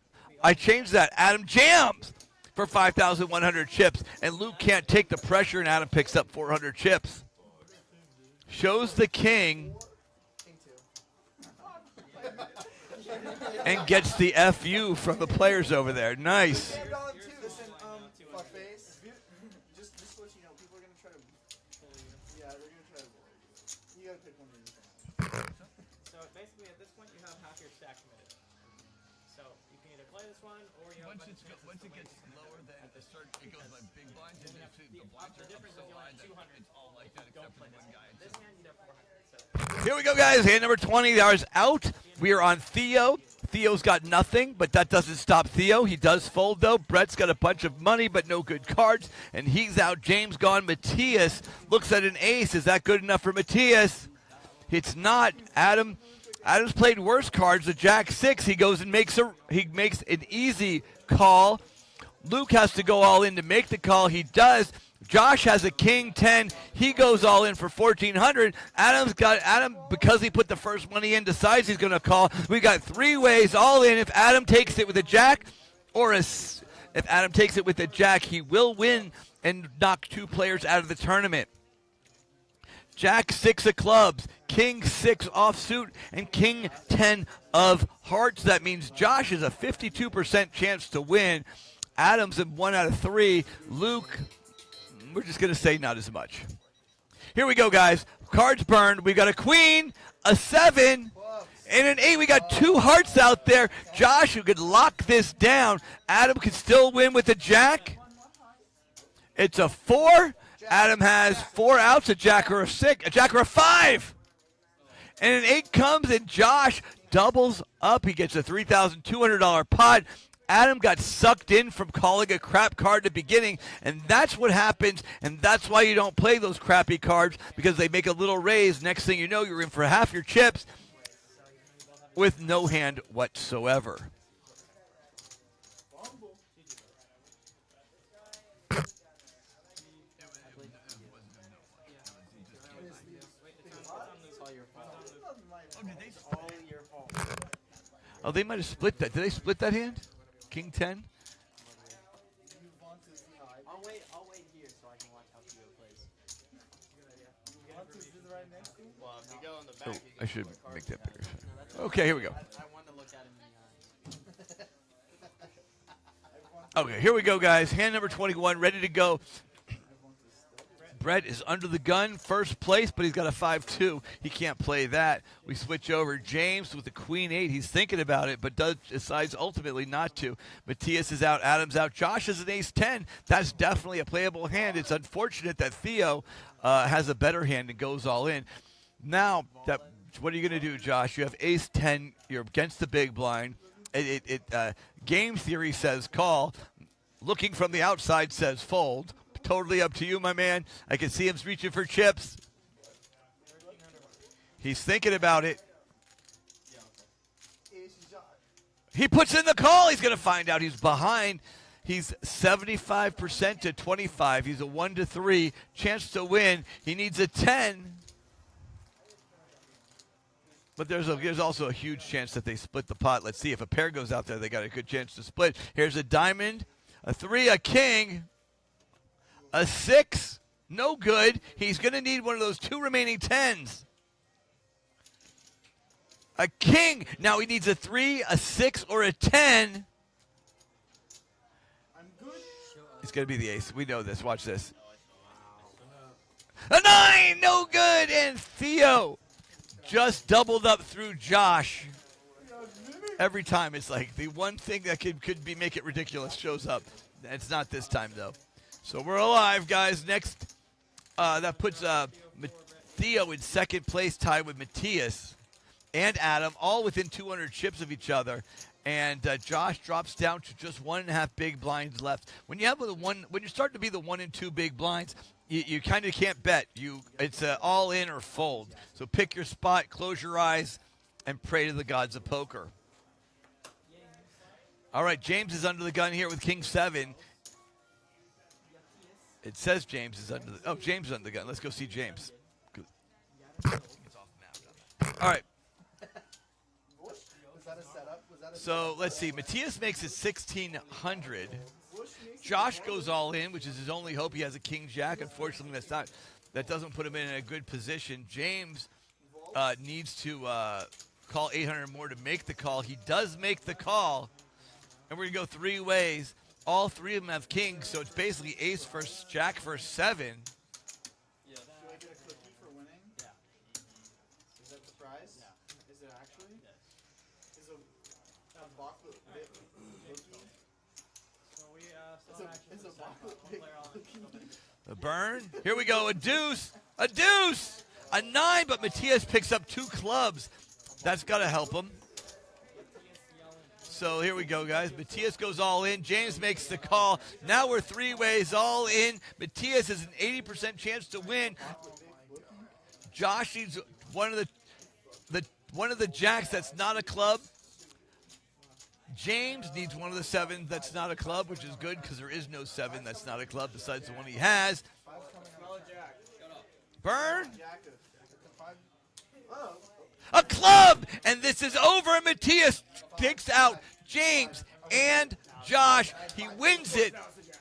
I changed that. Adam jams for 5,100 chips, and Luke can't take the pressure, and Adam picks up 400 chips. Shows the king and gets the FU from the players over there. Nice. Listen, fuckface. Just to let you know, people are gonna try to. Yeah, they're gonna try to. You gotta pick one of these. So basically, at this point, you have half your stack committed. So you can either play this one, or you have. Once it gets lower than a certain, it goes by big blinds. And the difference is you only have 200. It's all like that except for one guy. This hand, you have 400. So. Here we go, guys. Hand number 20. Ours out. We are on Theo. Theo's got nothing, but that doesn't stop Theo. He does fold, though. Brett's got a bunch of money, but no good cards, and he's out. James gone. Matthias looks at an ace. Is that good enough for Matthias? It's not. Adam's played worse cards. The Jack 6. He goes and makes an easy call. Luke has to go all in to make the call. He does. Josh has a king 10. He goes all in for 1,400. Adam, because he put the first money in, decides he's going to call. We got 3 ways all in. If Adam takes it with a jack, if Adam takes it with a jack, he will win and knock 2 players out of the tournament. Jack 6 of clubs, king 6 offsuit, and king 10 of hearts. That means Josh has a 52% chance to win. Adam's in 1 out of 3. Luke, we're just going to say not as much. Here we go, guys. Cards burned. We got a queen, a 7, and an 8. We got 2 hearts out there. Josh, who could lock this down. Adam could still win with a jack. It's a 4. Adam has 4 outs, a jack or a 6, a jack or a 5. And an 8 comes, and Josh doubles up. He gets a $3,200 pot. Adam got sucked in from calling a crap card at the beginning, and that's what happens, and that's why you don't play those crappy cards, because they make a little raise. Next thing you know, you're in for half your chips with no hand whatsoever. Oh, they might have split that. Did they split that hand? King 10? I'll wait here so I can watch how Theo plays. Well, if you go in the back, Oh, I should make that bigger. Okay, here we go. I want to look at him in the eye. Okay, here we go, guys. Hand number 21, ready to go. Brett is under the gun, first place, but he's got a 5-2. He can't play that. We switch over. James with the queen 8. He's thinking about it, but decides ultimately not to. Matthias is out. Adam's out. Josh is an ace 10. That's definitely a playable hand. It's unfortunate that Theo has a better hand and goes all in. Now, what are you going to do, Josh? You have ace 10. You're against the big blind. Game theory says call. Looking from the outside says fold. Totally up to you, my man. I can see him reaching for chips. He's thinking about it. He puts in the call. He's going to find out he's behind. He's 75% to 25. He's a 1-3 chance to win. He needs a 10. But there's also a huge chance that they split the pot. Let's see if a pair goes out there. They got a good chance to split. Here's a diamond, a 3, a king. A 6, no good. He's going to need one of those 2 remaining 10s. A king. Now he needs a 3, a 6, or a 10. It's going to be the ace. We know this. Watch this. A 9, no good. And Theo just doubled up through Josh. Every time it's like the one thing that could be make it ridiculous shows up. It's not this time, though. So we're alive, guys. Next, that puts Theo in second place, tied with Matthias and Adam, all within 200 chips of each other. And Josh drops down to just 1.5 big blinds left. When you have when you start to be the 1 and 2 big blinds, you kind of can't bet. It's all in or fold. So pick your spot, close your eyes, and pray to the gods of poker. All right, James is under the gun here with King 7. It says James is under the... Oh, James is under the gun. Let's go see James. All right. So, let's see. Matthias makes it 1,600. Josh goes all in, which is his only hope. He has a king-jack. Unfortunately, that doesn't put him in a good position. James needs to call 800 more to make the call. He does make the call. And we're going to go 3 ways. All 3 of them have kings, so it's basically ace versus jack versus 7. Yeah. Do I get a cookie for winning? Yeah. Is that the prize? Yeah. Is it actually? Yes. Is a chocolate bit cookie? So we still Is a chocolate bit cookie? The burn. Here we go. A deuce. A deuce. A 9, but Matthias picks up 2 clubs. That's got to help him. So here we go, guys. Matthias goes all in. James makes the call. Now we're 3 ways all in. Matthias has an 80% chance to win. Josh needs one of the jacks that's not a club. James needs one of the 7 that's not a club, which is good because there is no 7 that's not a club besides the one he has. Burn. A club, and this is over. And Matthias takes out James and Josh. He wins it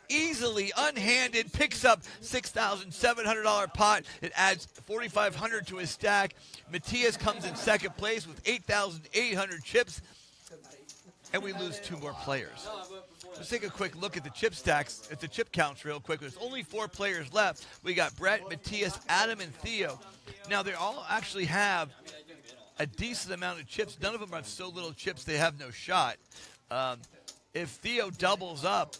easily, unhanded, picks up $6,700 pot. It adds $4,500 to his stack. Matthias comes in second place with 8,800 chips, and we lose 2 more players. Let's take a quick look at the chip stacks, at the chip counts real quick. There's only 4 players left. We got Brett, Matthias, Adam, and Theo. Now, they all actually have a decent amount of chips. None of them have so little chips they have no shot. If Theo doubles up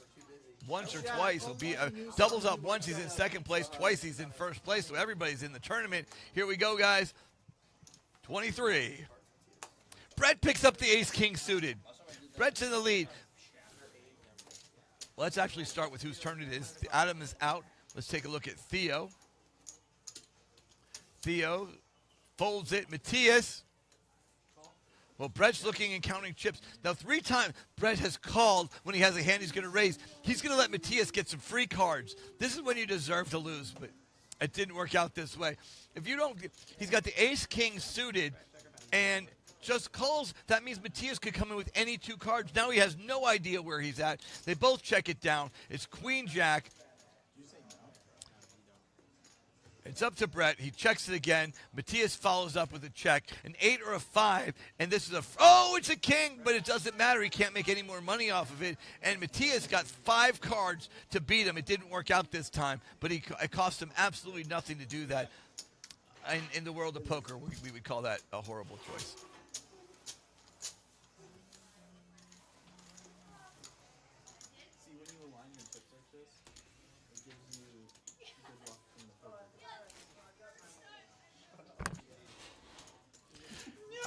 once or twice, he'll be doubles up once, he's in second place. Twice, he's in first place. So everybody's in the tournament. Here we go, guys. 23. Brett picks up the ace-king suited. Brett's in the lead. Let's actually start with whose turn it is. Adam is out. Let's take a look at Theo. Theo folds it. Matthias. Well, Brett's looking and counting chips. Now, 3 times Brett has called when he has a hand he's going to raise. He's going to let Matthias get some free cards. This is when you deserve to lose, but it didn't work out this way. If you don't, he's got the ace-king suited and just calls. That means Matthias could come in with any 2 cards. Now he has no idea where he's at. They both check it down. It's queen-jack. It's up to Brett. He checks it again. Matthias follows up with a check. An 8 or a 5. And this is it's a king, but it doesn't matter. He can't make any more money off of it. And Matthias got 5 cards to beat him. It didn't work out this time, but it cost him absolutely nothing to do that. In the world of poker, we would call that a horrible choice. See, when you align your chips like this, it gives you good luck from the poker.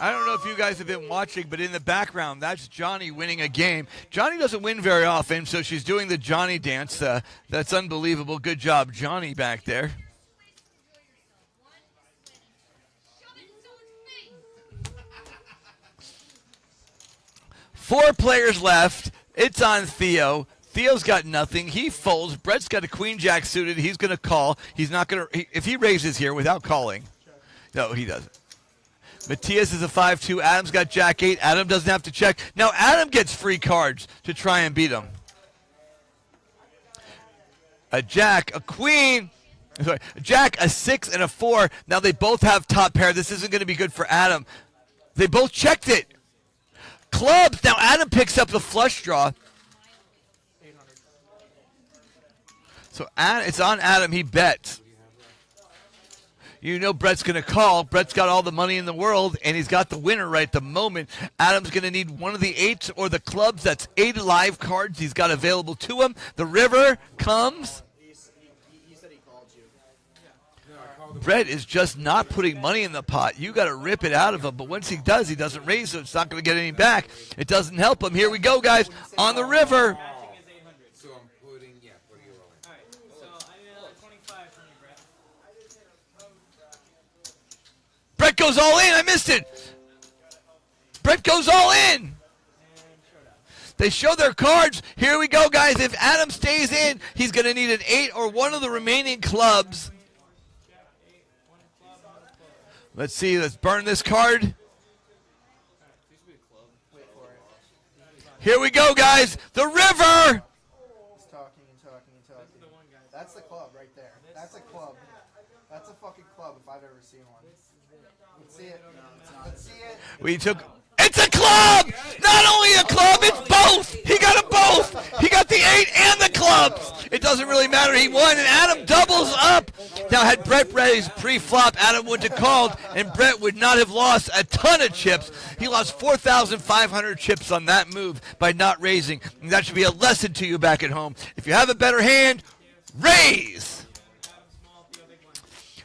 I don't know if you guys have been watching, but in the background, that's Johnny winning a game. Johnny doesn't win very often, so she's doing the Johnny dance. That's unbelievable. Good job, Johnny, back there. Four players left. It's on Theo. Theo's got nothing. He folds. Brett's got a queen jack suited. He's going to call. He's not going to. If he raises here without calling, no, he doesn't. Matthias is a 5-2. Adam's got jack 8. Adam doesn't have to check. Now Adam gets free cards to try and beat him. A jack, a queen. Sorry, a jack, a 6, and a 4. Now they both have top pair. This isn't going to be good for Adam. They both checked it. Clubs. Now Adam picks up the flush draw. So it's on Adam. He bets. You know Brett's going to call. Brett's got all the money in the world, and he's got the winner right at the moment. Adam's going to need one of the 8s or the clubs. That's 8 live cards he's got available to him. The river comes. He said he called you. Brett is just not putting money in the pot. You got to rip it out of him. But once he does, he doesn't raise, so it's not going to get any back. It doesn't help him. Here we go, guys, on the river. So I'm putting, what are you rolling? Alright, so I need 25 from you, Brett. Brett goes all in. I missed it. Brett goes all in. They show their cards. Here we go, guys. If Adam stays in, he's going to need an 8 or one of the remaining clubs. Let's see. Let's burn this card. Here we go, guys. The river. He's talking and talking and talking. That's the club right there. That's a club. That's a fucking club if I've ever seen one. Let's see it. Let's see it. We took. It's a club! Not only a club, it's both! He got them both! He got the 8 and the clubs! It doesn't really matter. He won, and Adam doubles up. Now, had Brett raised pre-flop, Adam would have called, and Brett would not have lost a ton of chips. He lost 4,500 chips on that move by not raising. And that should be a lesson to you back at home. If you have a better hand, raise!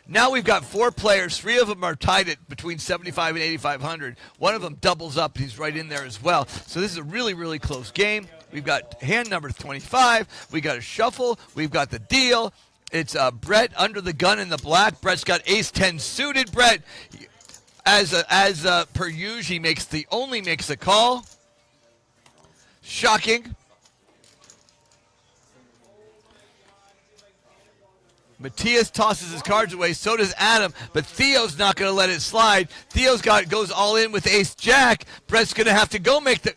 Now we've got 4 players. 3 of them are tied at between 75 and 8,500. One of them doubles up. He's right in there as well. So this is a really, really close game. We've got hand number 25. We got a shuffle. We've got the deal. It's Brett under the gun in the black. Brett's got ace-10 suited. Brett, as per usual, he only makes a call. Shocking. Matthias tosses his cards away. So does Adam. But Theo's not going to let it slide. Goes all in with ace-jack. Brett's going to have to go make the...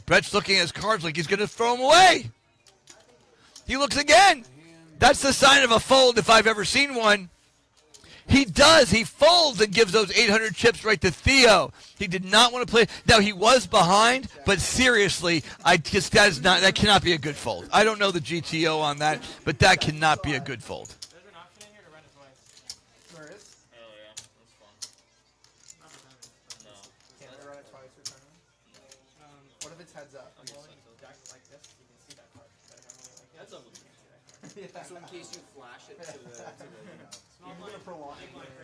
Brett's looking at his cards like he's going to throw them away. He looks again. That's the sign of a fold if I've ever seen one. He does. He folds and gives those 800 chips right to Theo. He did not want to play. Now, he was behind, but seriously, that cannot be a good fold. I don't know the GTO on that, but that cannot be a good fold. There's an option in here to run it twice. There is? Hell yeah, that's fun. No. Can't I run it twice or something? What if it's heads up? Jack like this, you can see that card. That's unbelievable. So in case you flash it to the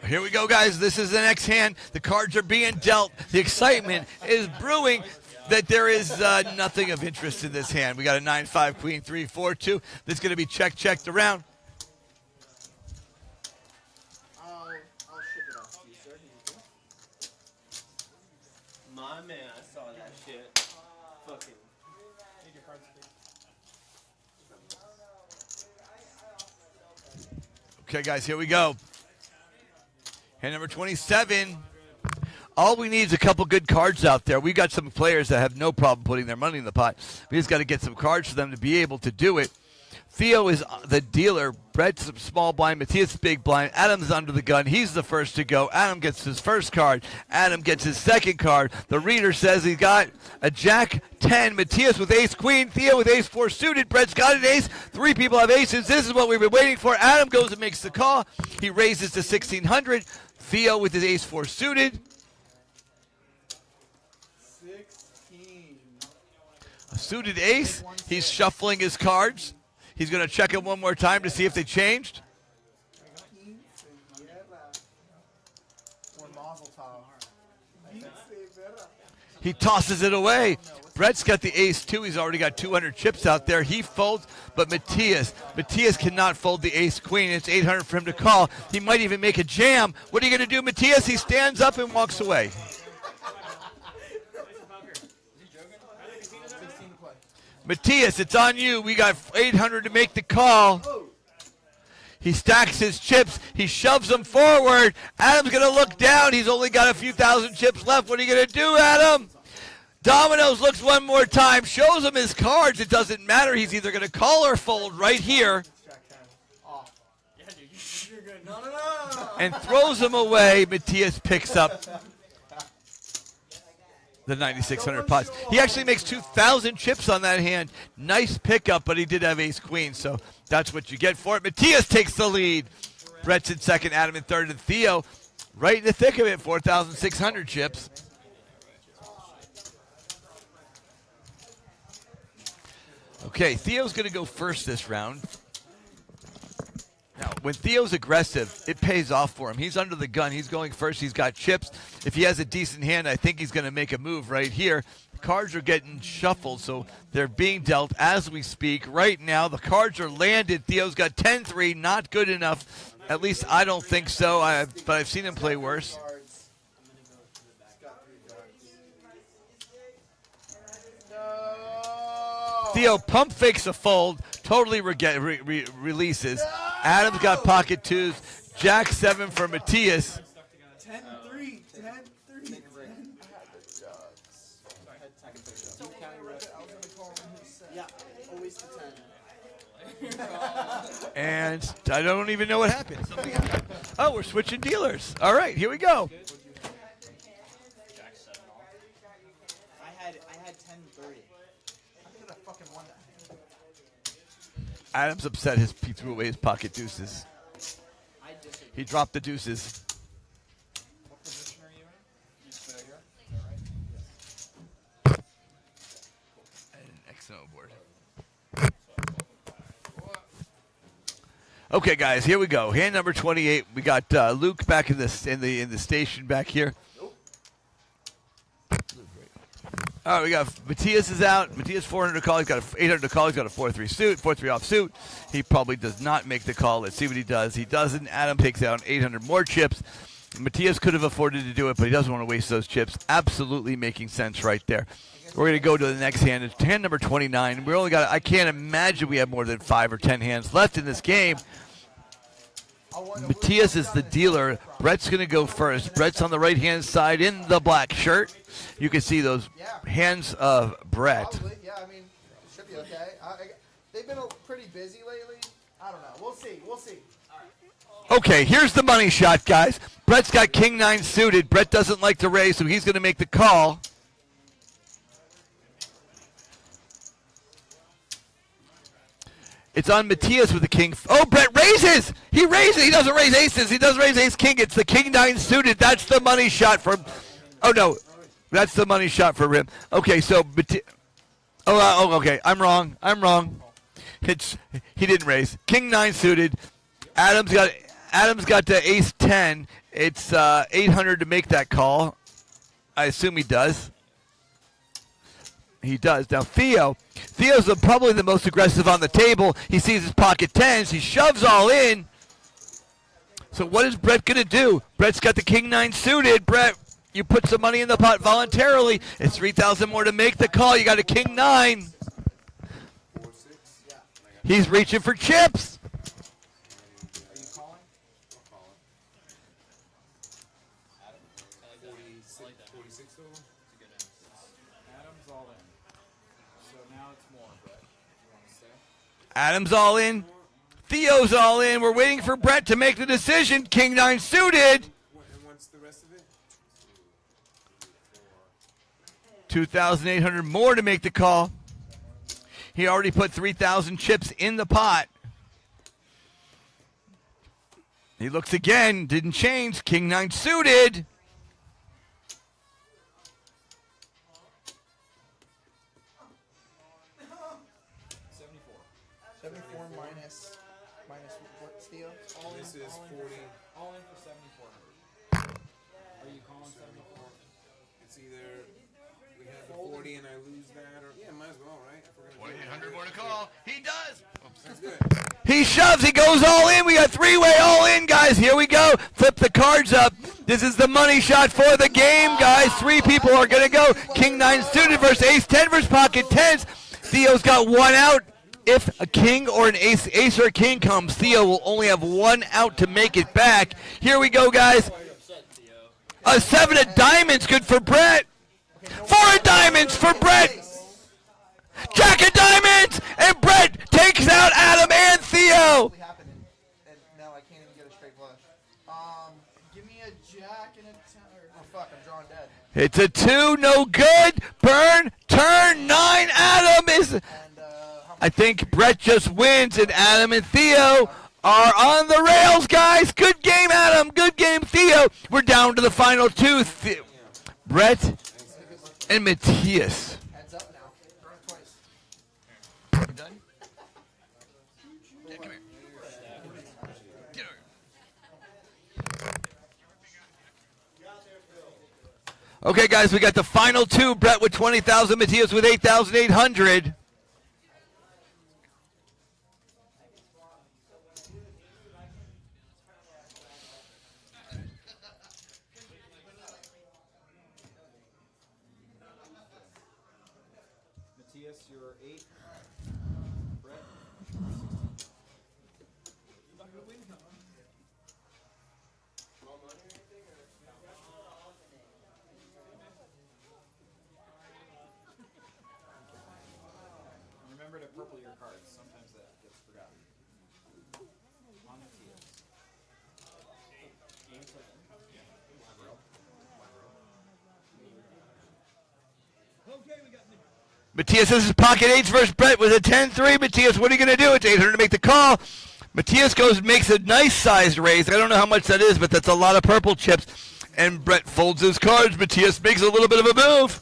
Here we go, guys. This is the next hand. The cards are being dealt. The excitement is brewing that there is nothing of interest in this hand. We got a 9-5, queen, 3, 4, 2. This is going to be checked around. I'll ship it off to you, sir. My man, I saw that shit. Fucking. Need your cards, please. Okay, guys, here we go. Hand number 27. All we need is a couple good cards out there. We got some players that have no problem putting their money in the pot. We just got to get some cards for them to be able to do it. Theo is the dealer. Brett's small blind. Matthias big blind. Adam's under the gun. He's the first to go. Adam gets his first card. Adam gets his second card. The reader says he got a Jack 10. Matthias with ace queen. Theo with ace 4 suited. Brett's got an ace. 3 people have aces. This is what we've been waiting for. Adam goes and makes the call. He raises to 1,600. Theo with his ace 4 suited. 16. A suited ace. He's shuffling his cards. He's going to check it one more time to see if they changed. Or Mazel Tov. He tosses it away. Brett's got the ace 2. He's already got 200 chips out there. He folds, but Matthias cannot fold the ace queen. It's 800 for him to call. He might even make a jam. What are you going to do, Matthias? He stands up and walks away. Matthias, it's on you. We got 800 to make the call. He stacks his chips. He shoves them forward. Adam's going to look down. He's only got a few thousand chips left. What are you going to do, Adam? Dominoes looks one more time, shows him his cards. It doesn't matter. He's either going to call or fold right here. And throws them away. Matthias picks up the 9,600 pots. He actually makes 2,000 chips on that hand. Nice pickup, but he did have ace queen, so that's what you get for it. Matthias takes the lead. Brett's in second, Adam in third, and Theo right in the thick of it, 4,600 chips. Okay, Theo's going to go first this round. Now, when Theo's aggressive, it pays off for him. He's under the gun. He's going first. He's got chips. If he has a decent hand, I think he's going to make a move right here. The cards are getting shuffled, so they're being dealt as we speak. Right now, the cards are landed. Theo's got 10-3, not good enough. At least I don't think so, but I've seen him play worse. Theo pump fakes a fold, totally releases. Adam's got pocket twos. Jack 7 for Matthias. 10-3. 10-3. Yeah, always the 10. And I don't even know what happened. Something happened. Oh, we're switching dealers. All right, here we go. I had 10-3. How could I fucking won that? Adam's upset. He threw away his pocket deuces. He dropped the deuces. What position are you in? You stay here? Is that right? Yes. An XO board. Okay, guys, here we go. Hand number 28. We got Luke back in the station back here. All right, we got Matthias is out. Matthias 400 to call. He's got a 800 to call. He's got a 4-3 suit, 4-3 off suit. He probably does not make the call. Let's see what he does. He doesn't. Adam takes out 800 more chips. Matthias could have afforded to do it, but he doesn't want to waste those chips. Absolutely making sense right there. We're going to go to the next hand. It's hand number 29. We only got. I can't imagine we have more than 5 or 10 hands left in this game. Matthias is the dealer. Brett's going to go first. Brett's on the right-hand side in the black shirt. You can see those hands of Brett. Probably, yeah, I mean, it should be okay. They've been pretty busy lately. I don't know. We'll see. We'll see. Okay, here's the money shot, guys. Brett's got King 9 suited. Brett doesn't like to raise, so he's going to make the call. It's on Matthias with the king. Oh, Brett raises! He raises! He doesn't raise aces. He doesn't raise ace king. It's the King 9 suited. That's the money shot for... Oh, no. That's the money shot for him. Okay, so... okay. I'm wrong. He didn't raise. King 9 suited. Adam's got the ace 10. It's 800 to make that call. I assume he does. He does. Now, Theo's probably the most aggressive on the table. He sees his pocket tens. He shoves all in. So what is Brett going to do? Brett's got the King 9 suited. Brett, you put some money in the pot voluntarily. It's 3,000 more to make the call. You got a King 9. He's reaching for chips. Are you calling? I'm calling. 46 total? Adam's all in. So now it's more, Brett. You want to stay? Adam's all in. Theo's all in. We're waiting for Brett to make the decision. King 9 suited. And what's the rest of it? 2,800 more to make the call. He already put 3,000 chips in the pot. He looks again. Didn't change. King 9 suited. 74 minus what, Theo? This is 40. All in for 7,400. Are you calling 74? It's either we have the 40 and I lose that, or yeah, might as well, right? If we're gonna 2,800 more to call. He does. That's good. He shoves. He goes all in. We got three-way all in, guys. Here we go. Flip the cards up. This is the money shot for the game, guys. Three people are going to go. King 9 suited versus Ace 10 versus Pocket 10s. Theo's got one out. If a king or an ace or a king comes, Theo will only have one out to make it back. Here we go, guys. A 7 of diamonds, good for Brett. 4 of diamonds for Brett. Jack of diamonds, and Brett takes out Adam and Theo. And now I can't even get a straight flush. Give me a jack and a 10. Oh fuck, I'm drawing dead. It's a 2, no good. Burn, turn, 9. Adam is. I think Brett just wins, and Adam and Theo are on the rails, guys. Good game, Adam. Good game, Theo. We're down to the final two. Brett and Matthias. Heads up now. Burn it twice. You done? Yeah, come here. Get over. Okay, guys, we got the final two. Brett with 20,000, Matthias with 8,800. Matthias, you're 8. Brett, remember to purple your cards. Sometimes that gets forgotten. On Matthias. Matthias, this is pocket 8s versus Brett with a 10-3. Matthias, what are you going to do? It's 800 to make the call. Matthias makes a nice sized raise. I don't know how much that is, but that's a lot of purple chips. And Brett folds his cards. Matthias makes a little bit of a move.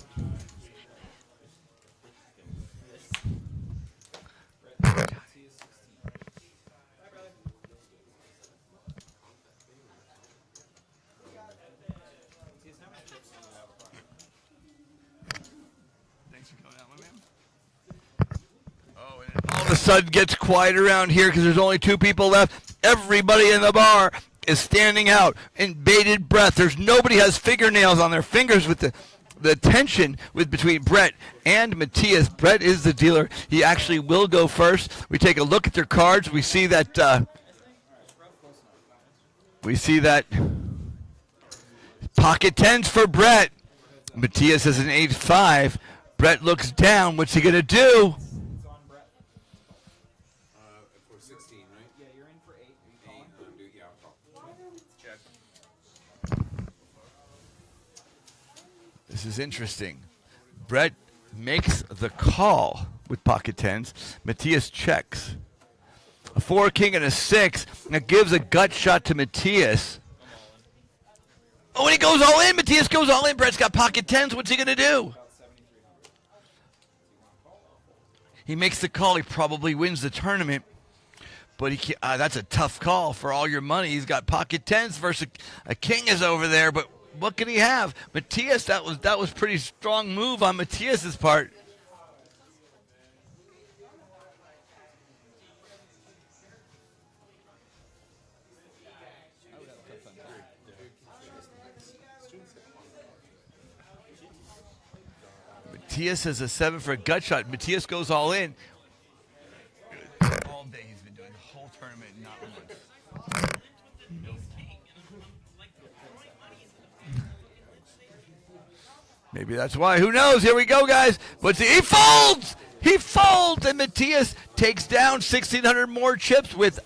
All of a sudden gets quiet around here because there's only 2 people left. Everybody in the bar is standing out in bated breath. There's nobody has fingernails on their fingers with the tension between Brett and Matthias. Brett is the dealer. He actually will go first. We take a look at their cards. We see that pocket 10s for Brett. Matthias has an 8-5. Brett looks down. What's he gonna do? For 16, right? Yeah, you're in for 8. Are you calling? Yeah, I'll call. Check. This is interesting. Brett makes the call with pocket 10s. Matthias checks. A 4 king and a 6. That gives a gut shot to Matthias. Oh, and he goes all in. Matthias goes all in. Brett's got pocket 10s. What's he going to do? He makes the call. He probably wins the tournament. But that's a tough call for all your money. He's got pocket 10s versus a king is over there. But what can he have? Matthias, that was pretty strong move on Matthias's part. Matthias has a 7 for a gut shot. Matthias goes all in. All day he's been doing the whole tournament, not once. Maybe that's why. Who knows? Here we go, guys. He folds! He folds, and Matthias takes down 1,600 more chips with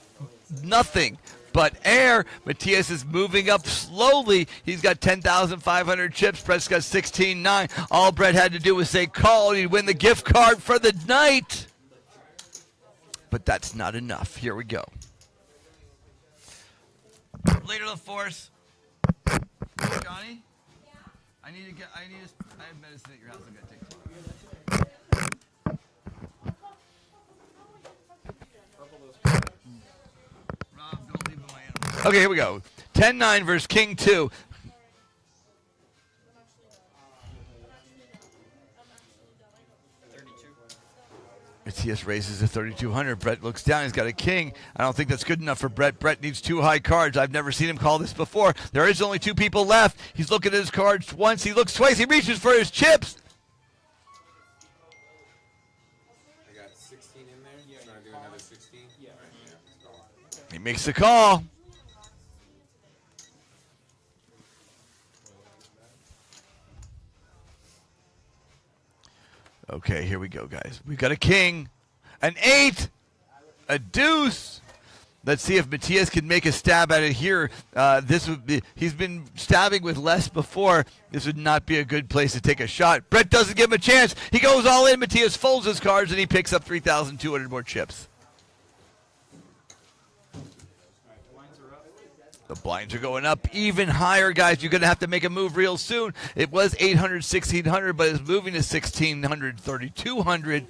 nothing but air. Matthias is moving up slowly. He's got 10,500 chips. Brett's got 16,900. All Brett had to do was say call, and he'd win the gift card for the night. But that's not enough. Here we go. Leader of the force. Johnny? I have medicine at your house. I'm going to take Rob, don't leave with my animals. Okay, here we go. 10-9 versus King 2. Matthias raises to 3,200. Brett looks down. He's got a king. I don't think that's good enough for Brett. Brett needs 2 high cards. I've never seen him call this before. There is only 2 people left. He's looking at his cards once. He looks twice. He reaches for his chips. I got 16 in there. You trying to do another 16? Yeah. He makes the call. Okay, here we go, guys. We've got a king, an 8, a deuce. Let's see if Matthias can make a stab at it here. This would be. He's been stabbing with less before. This would not be a good place to take a shot. Brett doesn't give him a chance. He goes all in. Matthias folds his cards, and he picks up 3,200 more chips. The blinds are going up even higher, guys. You're going to have to make a move real soon. It was 800, 1,600, but it's moving to 1,600, 3,200.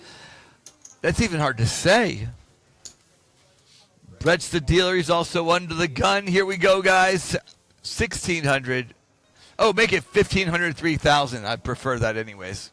That's even hard to say. Brett's the dealer. He's also under the gun. Here we go, guys. 1,600. Oh, make it 1,500, 3,000. I'd prefer that anyways.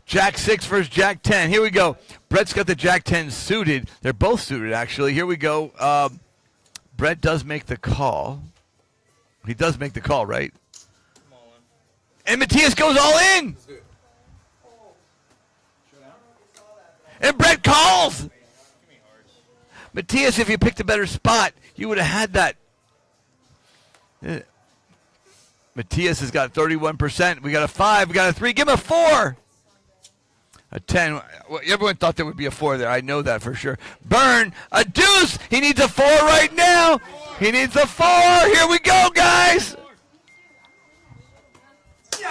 Jack 6 versus Jack 10. Here we go. Brett's got the Jack 10 suited. They're both suited, actually. Here we go. Brett does make the call. He does make the call, right? And Matthias goes all in. And Brett calls. Matthias, if you picked a better spot, you would have had that. Matthias has got 31%. We got a 5. We got a 3. Give him a 4. A 10. Well, everyone thought there would be a 4 there. I know that for sure. Burn. A deuce. He needs a 4 right now. He needs a 4. Here we go, guys.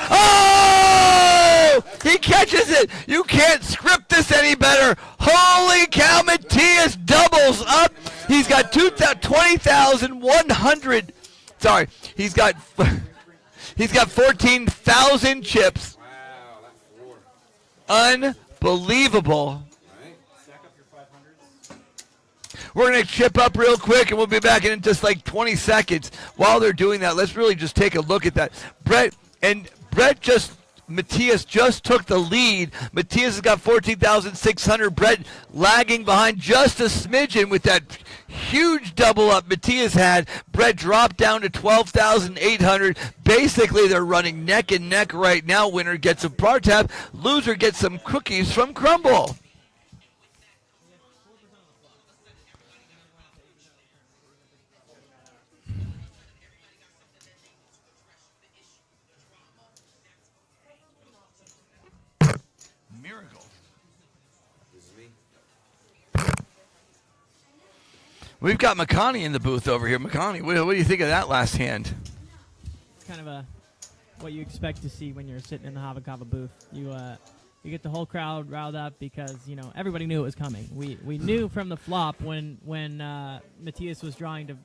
Oh! He catches it. You can't script this any better. Holy cow, Matthias doubles up. He's got 20,100. Sorry. He's got 14,000 chips. Unbelievable. We're going to chip up real quick, and we'll be back in just like 20 seconds. While they're doing that, let's really just take a look at that. Matthias just took the lead. Matthias has got 14,600. Brett lagging behind just a smidgen with that huge double up Matthias had. Brett dropped down to 12,800. Basically, they're running neck and neck right now. Winner gets a bar tab. Loser gets some cookies from Crumble. We've got McConney in the booth over here. McConney, what do you think of that last hand? It's kind of what you expect to see when you're sitting in the Hava booth. You get the whole crowd riled up because everybody knew it was coming. We knew from the flop when Matthias was drawing to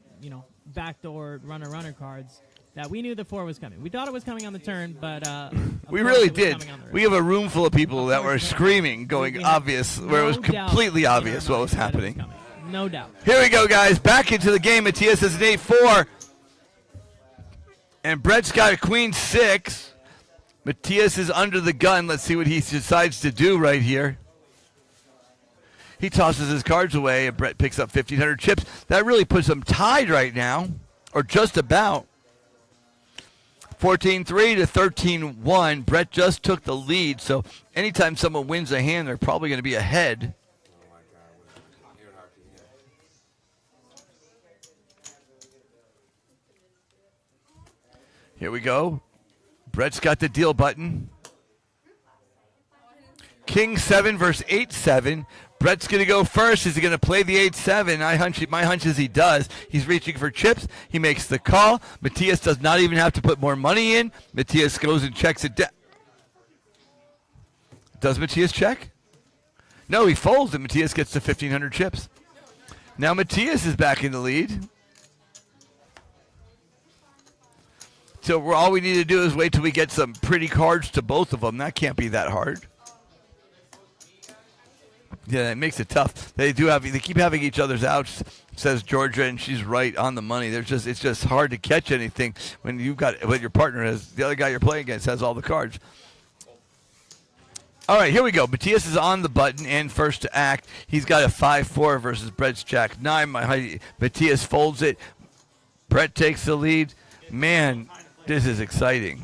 backdoor runner cards that we knew the 4 was coming. We thought it was coming on the turn, but we really did. We have a room full of people that were screaming, going obvious, where it was completely obvious what was happening. No doubt. Here we go, guys. Back into the game. Matthias has an 8-4. And Brett's got a queen 6. Matthias is under the gun. Let's see what he decides to do right here. He tosses his cards away, and Brett picks up 1,500 chips. That really puts them tied right now, or just about. 14-3 to 13-1. Brett just took the lead, so anytime someone wins a hand, they're probably going to be ahead. Here we go. Brett's got the deal button. King 7 versus 8-7. Brett's going to go first. Is he going to play the 8-7? My hunch is he does. He's reaching for chips. He makes the call. Matthias does not even have to put more money in. Matthias goes and checks it down. Does Matthias check? No, he folds, and Matthias gets to 1,500 chips. Now Matthias is back in the lead. So all we need to do is wait till we get some pretty cards to both of them. That can't be that hard. Yeah, it makes it tough. They keep having each other's outs, says Georgia, and she's right on the money. It's just hard to catch anything when your partner has, the other guy you're playing against has all the cards. All right, here we go. Matthias is on the button and first to act. He's got a 5-4 versus Brett's Jack 9. Matthias folds it. Brett takes the lead. Man, this is exciting.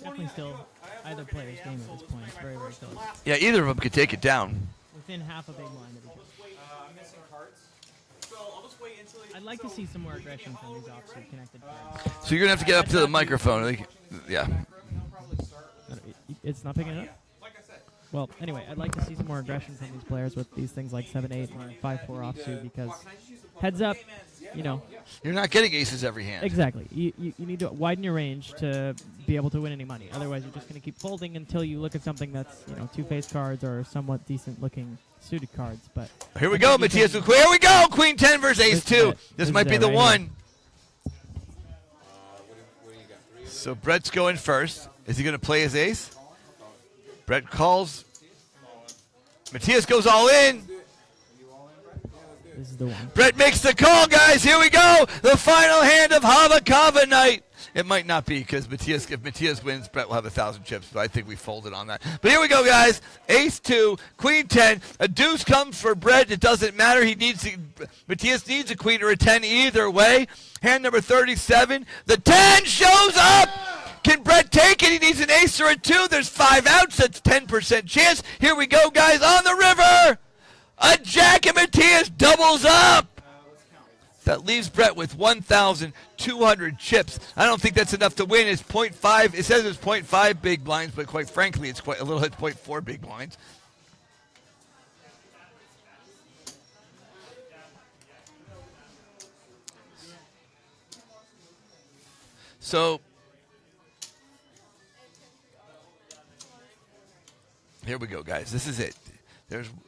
Definitely still either player's game at this point. It's very, very close. Yeah, either of them could take it down. Within half a big line of each other. I'd like to see some more aggression from these offsuit connected cards. So you're going to have to get up to the microphone. Yeah. It's not picking it up? Well, anyway, I'd like to see some more aggression from these players with these things like 7-8 and 5-4 offsuit because heads up, You're not getting aces every hand. Exactly. You need to widen your range to be able to win any money. Otherwise, you're just going to keep folding until you look at something that's, two-face cards or somewhat decent-looking suited cards. But here we go, Matthias. Here we go. Queen 10 versus Ace 2. This might be the one. So Brett's going first. Is he going to play his ace? Brett calls. Matthias goes all in. This is the one. Brett makes the call, guys. Here we go. The final hand of Hava night. It might not be because if Matthias wins, Brett will have 1,000 chips. But I think we folded on that. But here we go, guys. Ace 2, Queen 10. A deuce comes for Brett. It doesn't matter. Matthias needs a queen or a 10 either way. Hand number 37. The 10 shows up. Can Brett take it? He needs an ace or a 2. There's 5 outs. That's 10% chance. Here we go, guys. On the river. A jack and Matthias doubles up. That leaves Brett with 1,200 chips. I don't think that's enough to win. It's 0.5. It says it's 0.5 big blinds, but quite frankly, it's quite a little. It's 0.4 big blinds. So here we go, guys. This is it.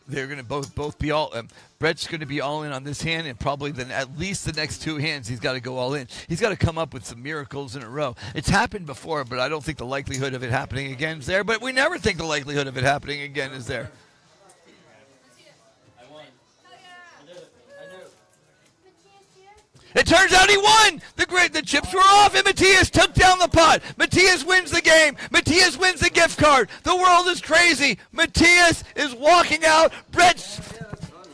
They're going to both be all. Brett's going to be all in on this hand, and probably at least the next 2 hands he's got to go all in. He's got to come up with some miracles in a row. It's happened before, but I don't think the likelihood of it happening again is there. But we never think the likelihood of it happening again is there. It turns out he won! The chips were off, and Matthias took down the pot. Matthias wins the game. Matthias wins the gift card. The world is crazy. Matthias is walking out. Brett's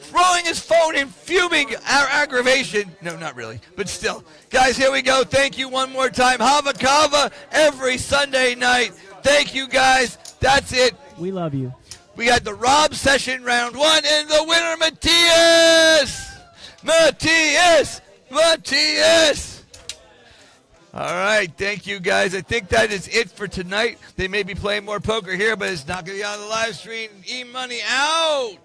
throwing his phone in fuming aggravation. No, not really, but still. Guys, here we go. Thank you one more time. Hava every Sunday night. Thank you, guys. That's it. We love you. We got the Rob session round 1, and the winner, Matthias! Matthias! All right, thank you, guys. I think that is it for tonight. They may be playing more poker here, but it's not going to be on the live stream. E-Money out!